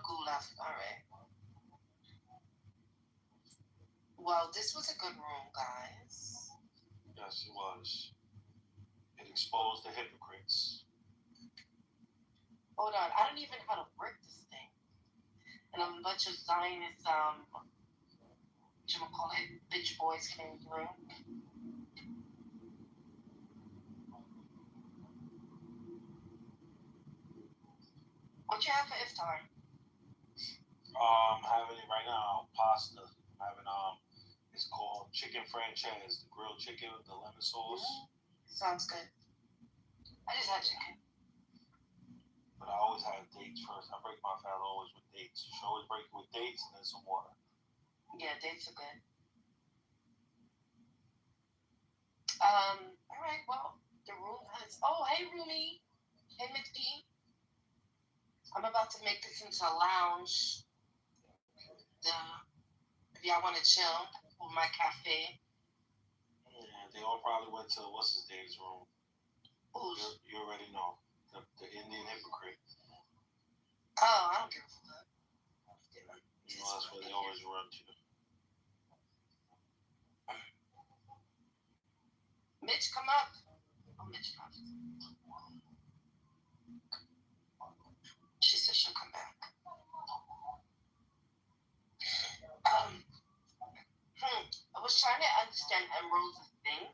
Cool left. All right. Well, this was a good room, guys. Yes, it was. It exposed the hypocrites. Hold on. I don't even know how to work this thing. And a bunch of Zionist, bitch boys came through. What you have for iftar? Having it right now, pasta. It's called chicken franchise, the grilled chicken with the lemon sauce. Sounds good. I just had chicken. But I always had dates first. I break my fast always with dates. You should always break it with dates and then some water. Yeah, dates are good. All right, well, the room has it's, oh, hey, Rumi. Hey, Mickey. I'm about to make this into a lounge. If y'all want to chill with my cafe. Yeah, they all probably went to what's his name's room. You already know. The Indian hypocrite. Oh, I don't give a fuck. You know, that's where they always run to. Mitch, come up. Oh, Mitch comes. She said she'll come back. I was trying to understand Emerald's thing.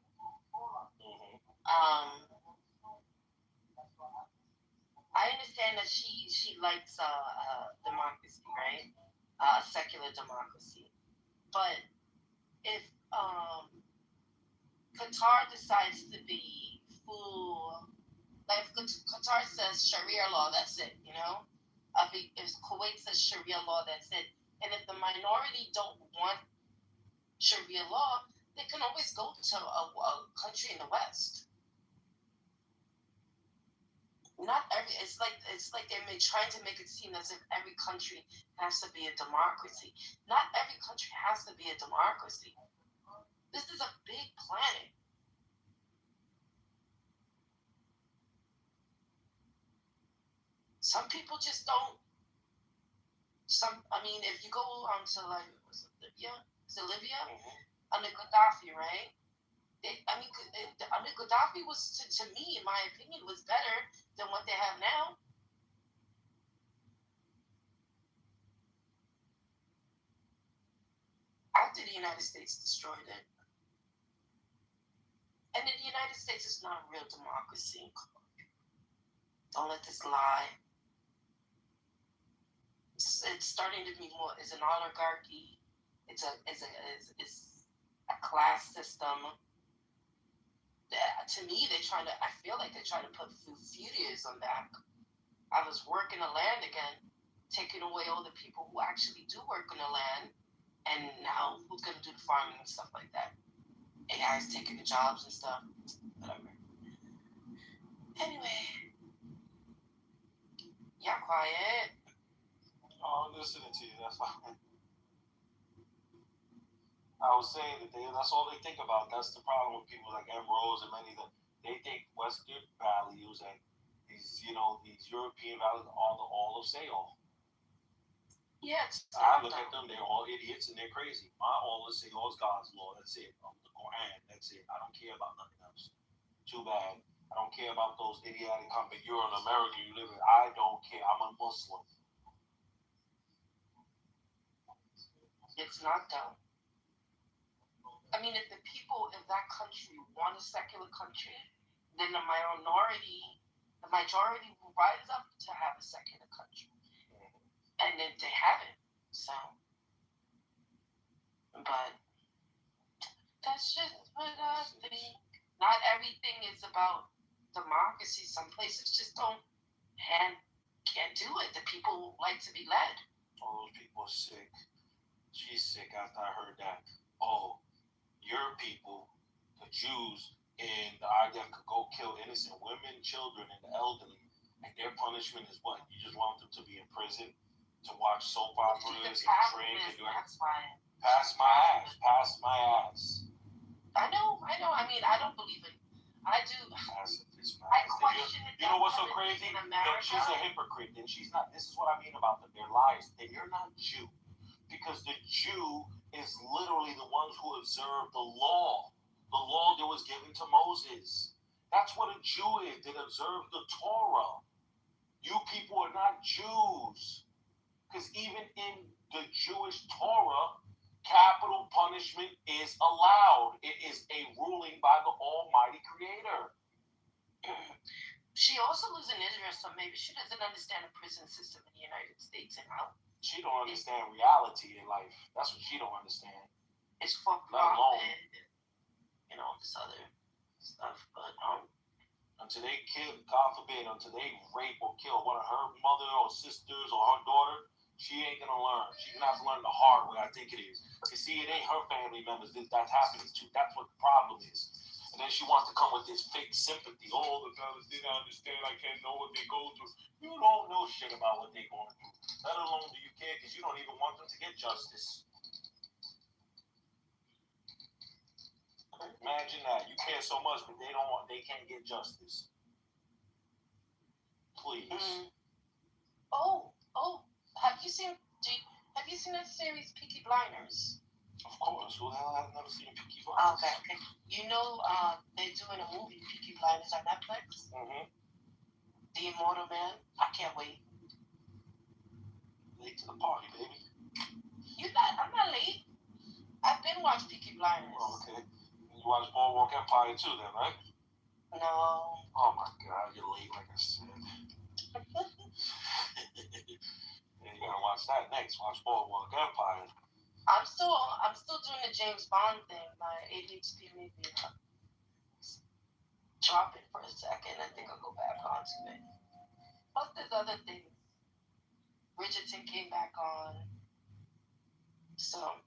I understand that she likes democracy, right? Secular democracy. But if Qatar decides to be full, like if Qatar says Sharia law, that's it, you know? If Kuwait says Sharia law, that's it. And if the minority don't want Sharia law, they can always go to a country in the West. Not every. It's like they're trying to make it seem as if every country has to be a democracy. Not every country has to be a democracy. This is a big planet. Some people just don't. If you go on to Libya, Libya? Under Gaddafi, right? Under Gaddafi was, to me, in my opinion, was better than what they have now. After the United States destroyed it. And then the United States is not a real democracy. Don't let this lie. It's starting to be more. It's an oligarchy. It's a class system. To me, I feel like they're trying to put feudalism back. I was working the land again, taking away all the people who actually do work on the land, and now who's going to do the farming and stuff like that? AI is taking the jobs and stuff. Whatever. Anyway. Y'all quiet. Oh, I'm listening to you. That's fine. I was saying that that's all they think about. That's the problem with people like Ambrose and many of them. They think Western values and these European values are all of sale. Yeah, I look at them, they're all idiots and they're crazy. My all is God's law. That's it. The Quran. That's it. I don't care about nothing else. Too bad. I don't care about those idiotic companies. You're an American. You live in. I don't care. I'm a Muslim. It's not though. If the people in that country want a secular country, then the majority will rise up to have a secular country. And then they have it. So, but that's just what I think. Not everything is about democracy. Some places just can't do it. The people like to be led. All those people are sick. She's sick after I heard that. Oh, your people, the Jews in the IDF could go kill innocent women, children, and the elderly. And their punishment is what? You just want them to be in prison to watch soap operas and drink and do it? That's why. Pass my ass. I know. I don't believe it. I do. I question it. You know what's so crazy? That she's a hypocrite. And she's not. This is what I mean about them. They're liars. And you're not Jew. Because the Jew is literally the ones who observe the law that was given to Moses. That's what a Jew is. They observe the Torah. You people are not Jews. Because even in the Jewish Torah, capital punishment is allowed. It is a ruling by the Almighty Creator. She also lives in Israel, so maybe she doesn't understand the prison system in the United States and how. She don't understand reality in life. That's what she don't understand. It's for profit, this other stuff. But until they kill, God forbid, until they rape or kill one of her mother or sisters or her daughter, she ain't gonna learn. She's gonna have to learn the hard way. I think it is. You see, it ain't her family members that's happening to. That's what the problem is. And then she wants to come with this fake sympathy. Oh, the Palestinians, I understand. I can't know what they go through. You don't know shit about what they're going through. Let alone do you care, because you don't even want them to get justice. Imagine that. You care so much, but they can't get justice. Please. Oh, have you seen that series Peaky Blinders? Of course. Who the hell has never seen Peaky Blinders? Okay. You know, they're doing a movie, Peaky Blinders, on Netflix. Mm-hmm. The Immortal Man. I can't wait. Late to the party, baby. I'm not late. I've been watching Peaky Blinders. Oh, okay. You watch Boardwalk Empire too, then, right? No. Oh my God, you're late, like I said. Yeah, you're gonna watch that next. Watch Boardwalk Empire. I'm still doing the James Bond thing. My ADHD made me drop it for a second. I think I'll go back onto it. Plus, there's other things. Bridgerton came back on. So.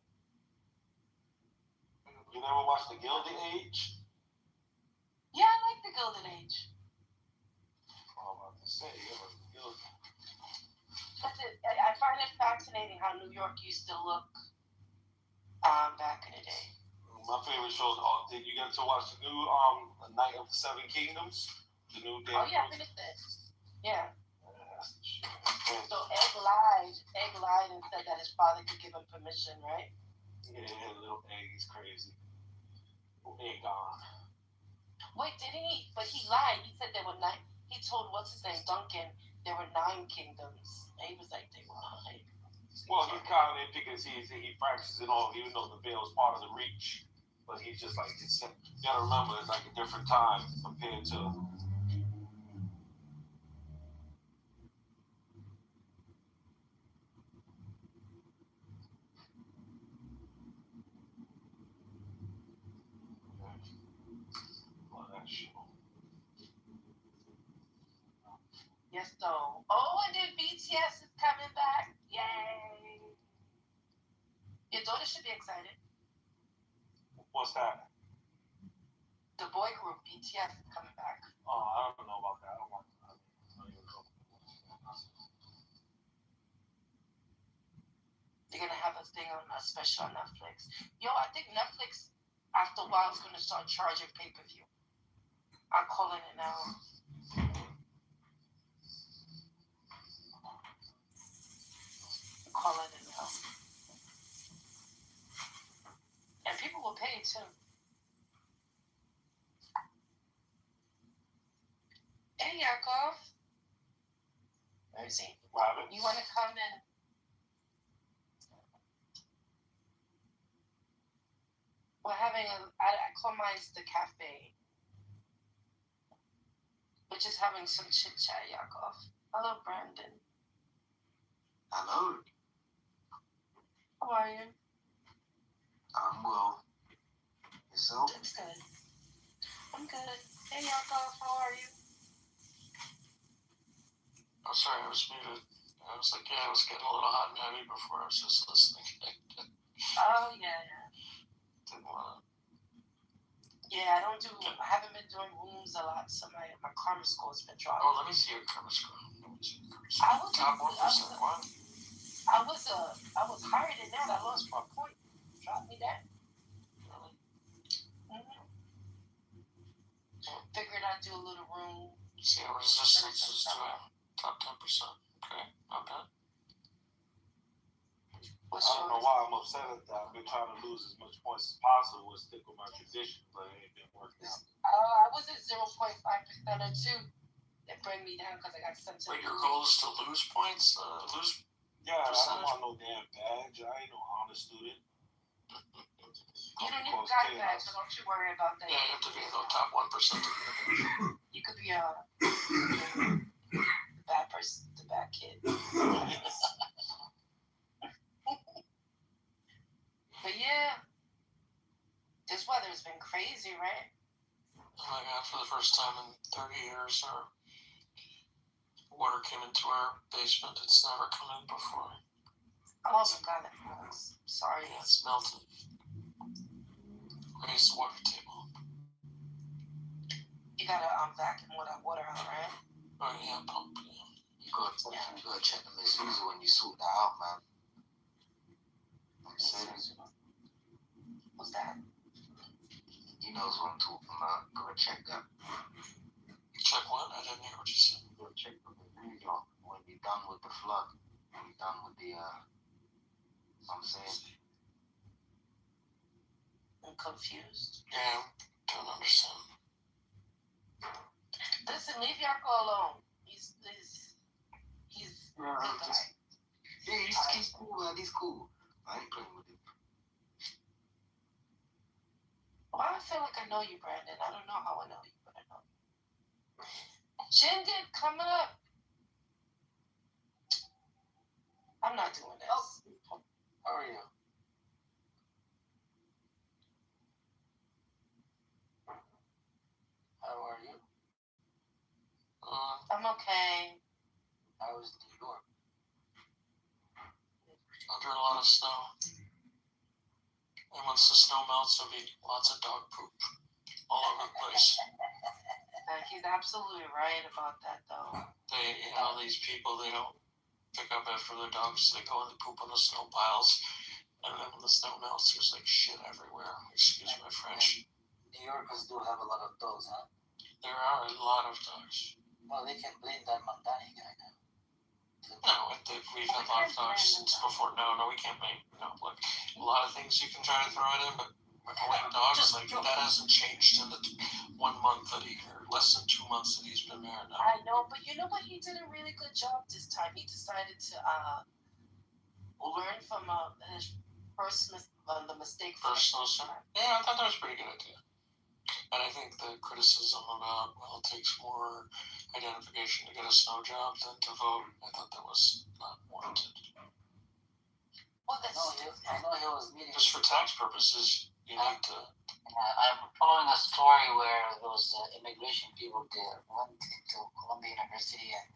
You never watched The Gilded Age? Yeah, I like The Gilded Age. Oh, I'm about to say, The Gilded. I find it fascinating how New York used to look back in the day. My favorite shows. Did you get to watch the new Night of the Seven Kingdoms? The new day. Oh yeah, I finished it. Yeah. That's the shit. So Egg lied and said that his father could give him permission, right? Yeah, little Egg is crazy. Little Egg gone. Wait, didn't he? But he lied. He said there were 9. He told what's his name, Duncan, there were 9 kingdoms. And he was like, they were 9. Well, he's kind of because he practices it all, even though the veil is part of the reach. But he's just like, you gotta remember, it's like a different time compared to. Well, that shit. Yes, so. Oh, and then BTS is coming back. Yay. Your daughter should be excited. What's that? The boy group BTS is coming back. Oh, I don't know about that. I don't even know. They're going to have a thing on a special on Netflix. Yo, I think Netflix, after a while, is going to start charging pay-per-view. I'm calling it now. Calling it now. And people will pay too. Hey, Yakov. Where is he? Robin. You want to come in? We're having I call mine the cafe, which is having some chit chat, Yakov. Hello, Brandon. Hello. How are you? I'm well. Yourself? That's good. I'm good. Hey, Yakov, how are you? Oh, sorry, I was muted. I was like, yeah, I was getting a little hot and heavy before. I was just listening. Oh, yeah. Didn't want to. Yeah, I haven't been doing rooms a lot, so my karma score's been dropping. Oh, let me see your karma score. I was top 1%. What? I was higher than that. I lost 1 point. Dropped me down. Really? Mm-hmm. Figured I'd do a little room. See how resistance is doing. Top 10%. Okay, not bad. I don't know why I'm upset at that. I've been trying to lose as much points as possible and stick with my tradition, but it ain't been working out. I was at 0.5% or 2. They bring me down because I got sent to. But your goal is to lose points? Yeah, I don't want no damn badge. I ain't no honor student. You don't even got a badge, so don't you worry about that. Yeah, you have to be in the top 1%. You could be a bad person, the bad kid. But yeah, this weather's been crazy, right? Oh my God, for the first time in 30 years, our water came into our basement. It's never come in before. Oh my God, I'm sorry. Yeah, it's melted. Raised the water table. You gotta vacuum water out, right? Oh yeah, pump. Yeah. You gotta check the Mizuzu when you sort that out, man. I'm saying. What's that? He knows what I'm talking about. Gotta check that. Check what? I didn't hear what you said. Gotta check the Mizuzu when you're done with the flood. When you're done with the I'm saying. I'm confused. Yeah, don't understand. Listen, leave Yarko alone. He's good guy. Yeah, he's cool, man. He's cool. I ain't playing with him. Why I feel like I know you, Brandon? I don't know how I know you, but I know you. Shindig, come up. I'm not doing this. How are you? How are you? I'm okay. How is New York? Under a lot of snow. And once the snow melts, there'll be lots of dog poop all over the place. He's absolutely right about that, though. These people, they don't pick up after their dogs. They go and they poop on the snow piles. And then when the snow melts, there's like shit everywhere. Excuse my French. New Yorkers do have a lot of dogs, huh? There are a lot of dogs. Well, they can blame that Mandani guy now. No, we've had a lot of dogs since before. No, we can't make, like, a lot of things you can try to throw it in, but blame dogs, like, that hasn't changed in the 1 month that or less than 2 months that he's been there now. I know, but you know what? He did a really good job this time. He decided to learn from his the mistake. Yeah, I thought that was a pretty good idea. And I think the criticism about, it takes more identification to get a snow job than to vote, I thought that was not warranted. Well, I know he was meeting. Just for tax purposes, you need to. I'm following a story where those immigration people went into Columbia University and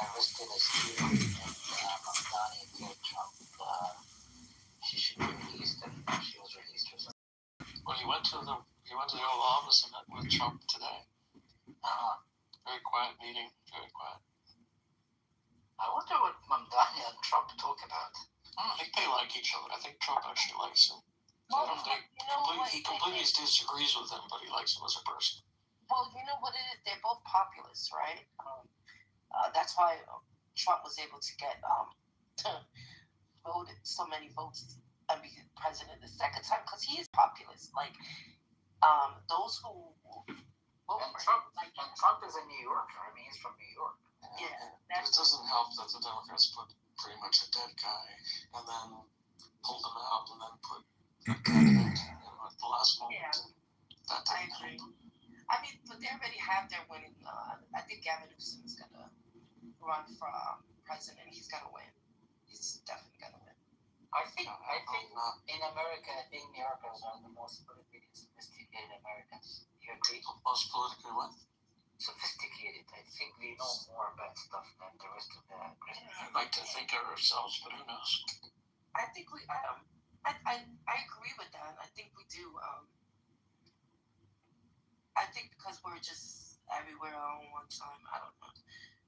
arrested a student, and Mamdani told Trump she should be released, and she was released or something. Well, he went to the Oval Office and met with Trump today. Very quiet meeting. Very quiet. I wonder what Mamdani and Trump talk about. I think they like each other. I think Trump actually likes him. He completely disagrees with him, but he likes him as a person. Well, you know what it is? They're both populists, right? That's why Trump was able to get voted so many votes and be president the second time because he is populist. Like those who vote for Trump, and Trump is a New Yorker. I mean, he's from New York. Yeah, but it doesn't help that the Democrats put pretty much a dead guy and then pulled him out and then put at the last moment. Yeah, I agree. I mean, but they already have their winning. I think Gavin Newsom is gonna run for president. He's gonna win. He's definitely gonna win. I think in America, I think New Yorkers are the most politically sophisticated Americans. You agree? Most politically what? Sophisticated. I think we know more about stuff than the rest of the Christian. I'd like to think of ourselves, but who knows? I think we. I agree with that. I think we do. I think because we're just everywhere all at one time. I don't know.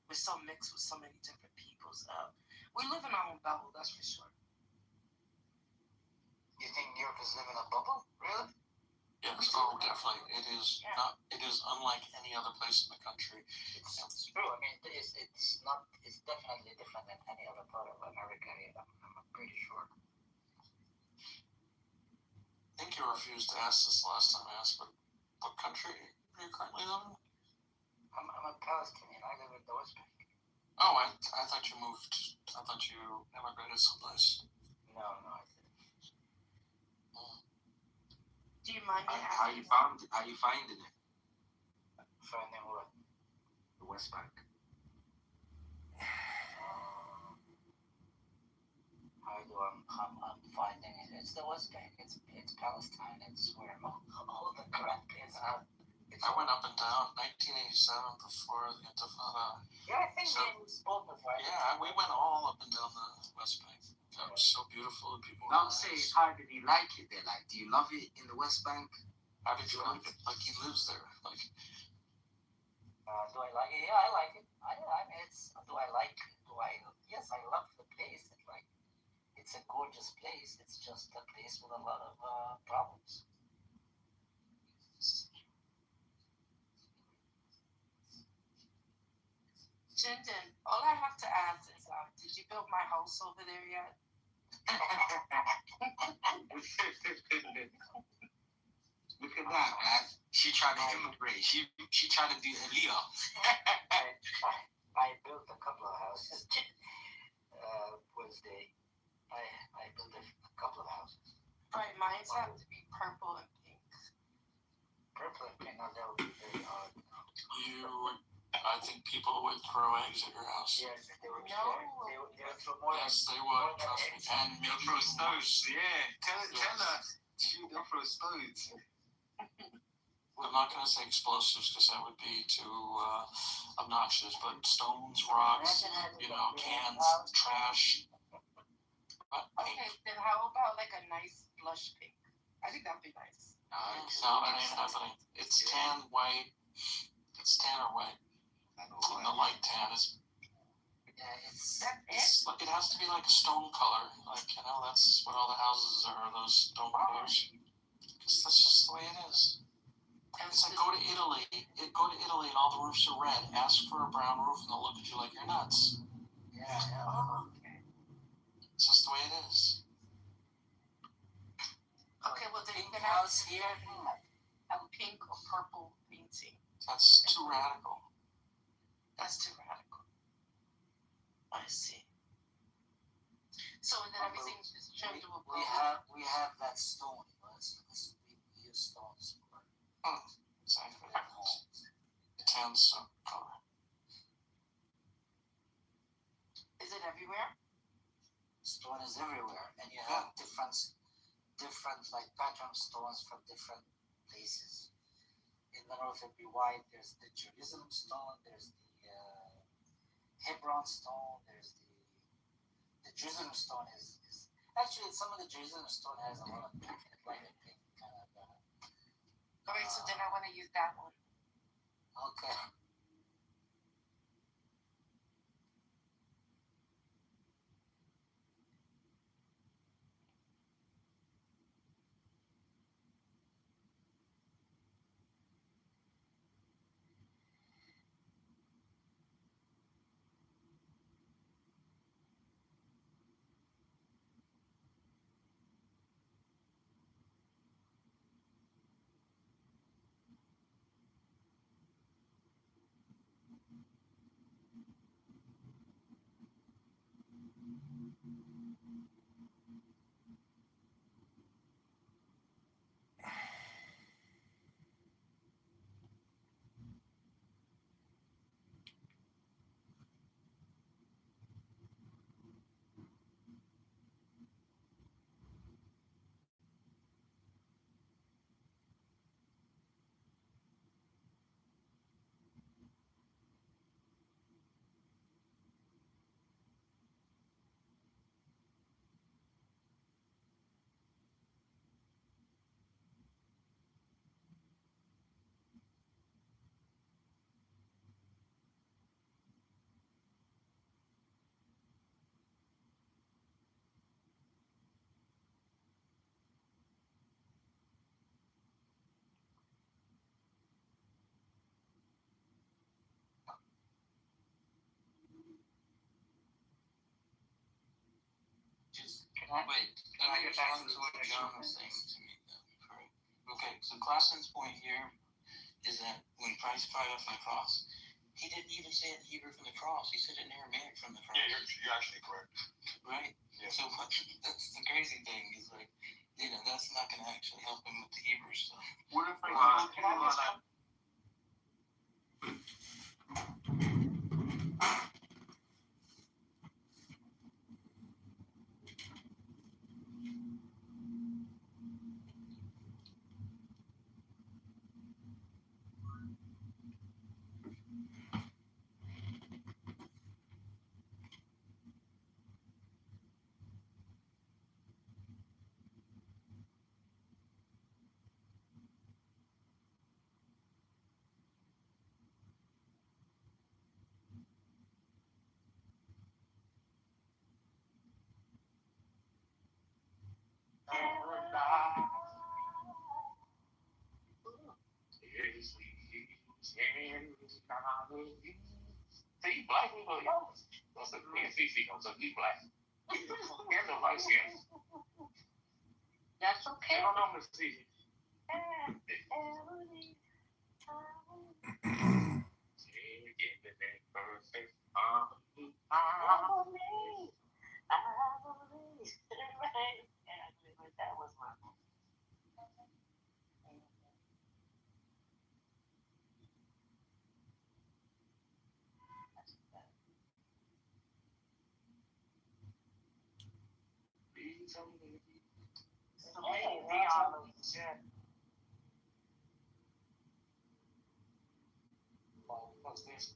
We're so mixed with so many different people. So we live in our own bubble. That's for sure. You think New York is living in a bubble? Really? Yes, definitely. It is not. It is unlike any other place in the country. It's true. I mean, it's not. It's definitely different than any other part of America. I'm pretty sure. I think you refused to ask this last time I asked, but what country are you currently living in? I'm a Palestinian. I live in the West Bank. Oh, I thought you moved. I thought you immigrated someplace. No, I didn't. Do you mind me asking? How you finding it? Finding what? The West Bank. I'm finding it. It's the West Bank. It's Palestine. It's where all the crap is. I went up and down 1987 before the Intifada. Yeah, I think we spoke before. Yeah, we went all up and down the West Bank. That was so beautiful. People. Now say, how did you like it there? Like, do you love it in the West Bank? How did you like it? Like he lives there. Like Do I like it? Yeah, I like it. I mean, it's. Do I like? Do I? Yes, I love the place. It's a gorgeous place. It's just a place with a lot of problems. Jindin, all I have to ask is, did you build my house over there yet? Look at that, man. She tried to immigrate. She tried to do Elia. I built a couple of houses. I built a couple of houses. Right, mine have to be purple and pink. Purple and pink, now that would be very odd. I think people would throw eggs at your house. Yes, they would. No. They would throw more. Yes, they would. Trust me. And they'll throw stones. Yeah. Tell her. They'll throw stones. I'm not going to say explosives because that would be too obnoxious, but stones, rocks, cans, trash. Okay, then how about like a nice blush pink? I think that'd be nice. No, that ain't happening. It's tan, white. It's tan or white. And the light tan is. It has to be like a stone color. That's what all the houses are, those stone colors. Because that's just the way it is. It's like go to Italy and all the roofs are red. Ask for a brown roof and they'll look at you like you're nuts. Yeah. Okay. It's just the way it is. Okay, well then you're gonna have a pink or purple painting. That's too radical. That's too radical. I see. So and then everything's just trimmed to a blue. We have that stone. We use stones for. Exactly. Tan stone color. Is it everywhere? Stone is everywhere, and you have different like pattern stones from different places. In the north it'd be white. There's the Jerusalem stone. There's the Hebron stone. There's the Jerusalem stone is actually some of the Jerusalem stone has a lot of pink in it, like a pink kind of. Okay, so then I want to use that one. Okay. Wait, can I get back to what John was saying to me though? Okay, so Clausen's point here is that when Christ cried off on the cross, he didn't even say it in Hebrew from the cross. He said it in Aramaic from the cross. Yeah, you're actually correct. Right? Yeah. So that's the crazy thing is like, that's not going to actually help him with the Hebrew stuff. What if See, black people, y'all. That's the CC, so he's black. Here's the light skin. That's okay. I don't know, Miss CC. That was my What's this?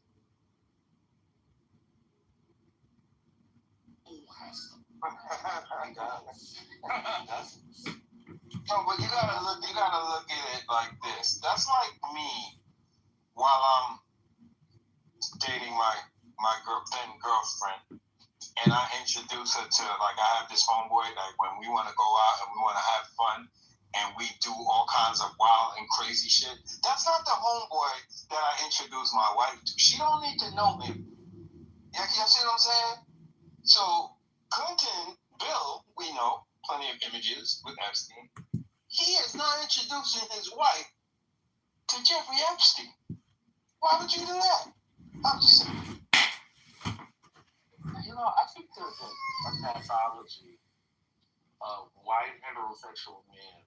No, but you gotta look at it like this. That's like me while I'm dating my then girlfriend, and I introduce her to, like, I have this homeboy, like, when we want to go out and we want to have fun and we do all kinds of wild and crazy shit. That's not the homeboy that I introduced my wife to. She don't need to know him. You see what I'm saying? So Clinton, Bill, we know plenty of images with Epstein. He is not introducing his wife to Jeffrey Epstein. Why would you do that? I'm just saying. You know, I think there's a pathology of white heterosexual men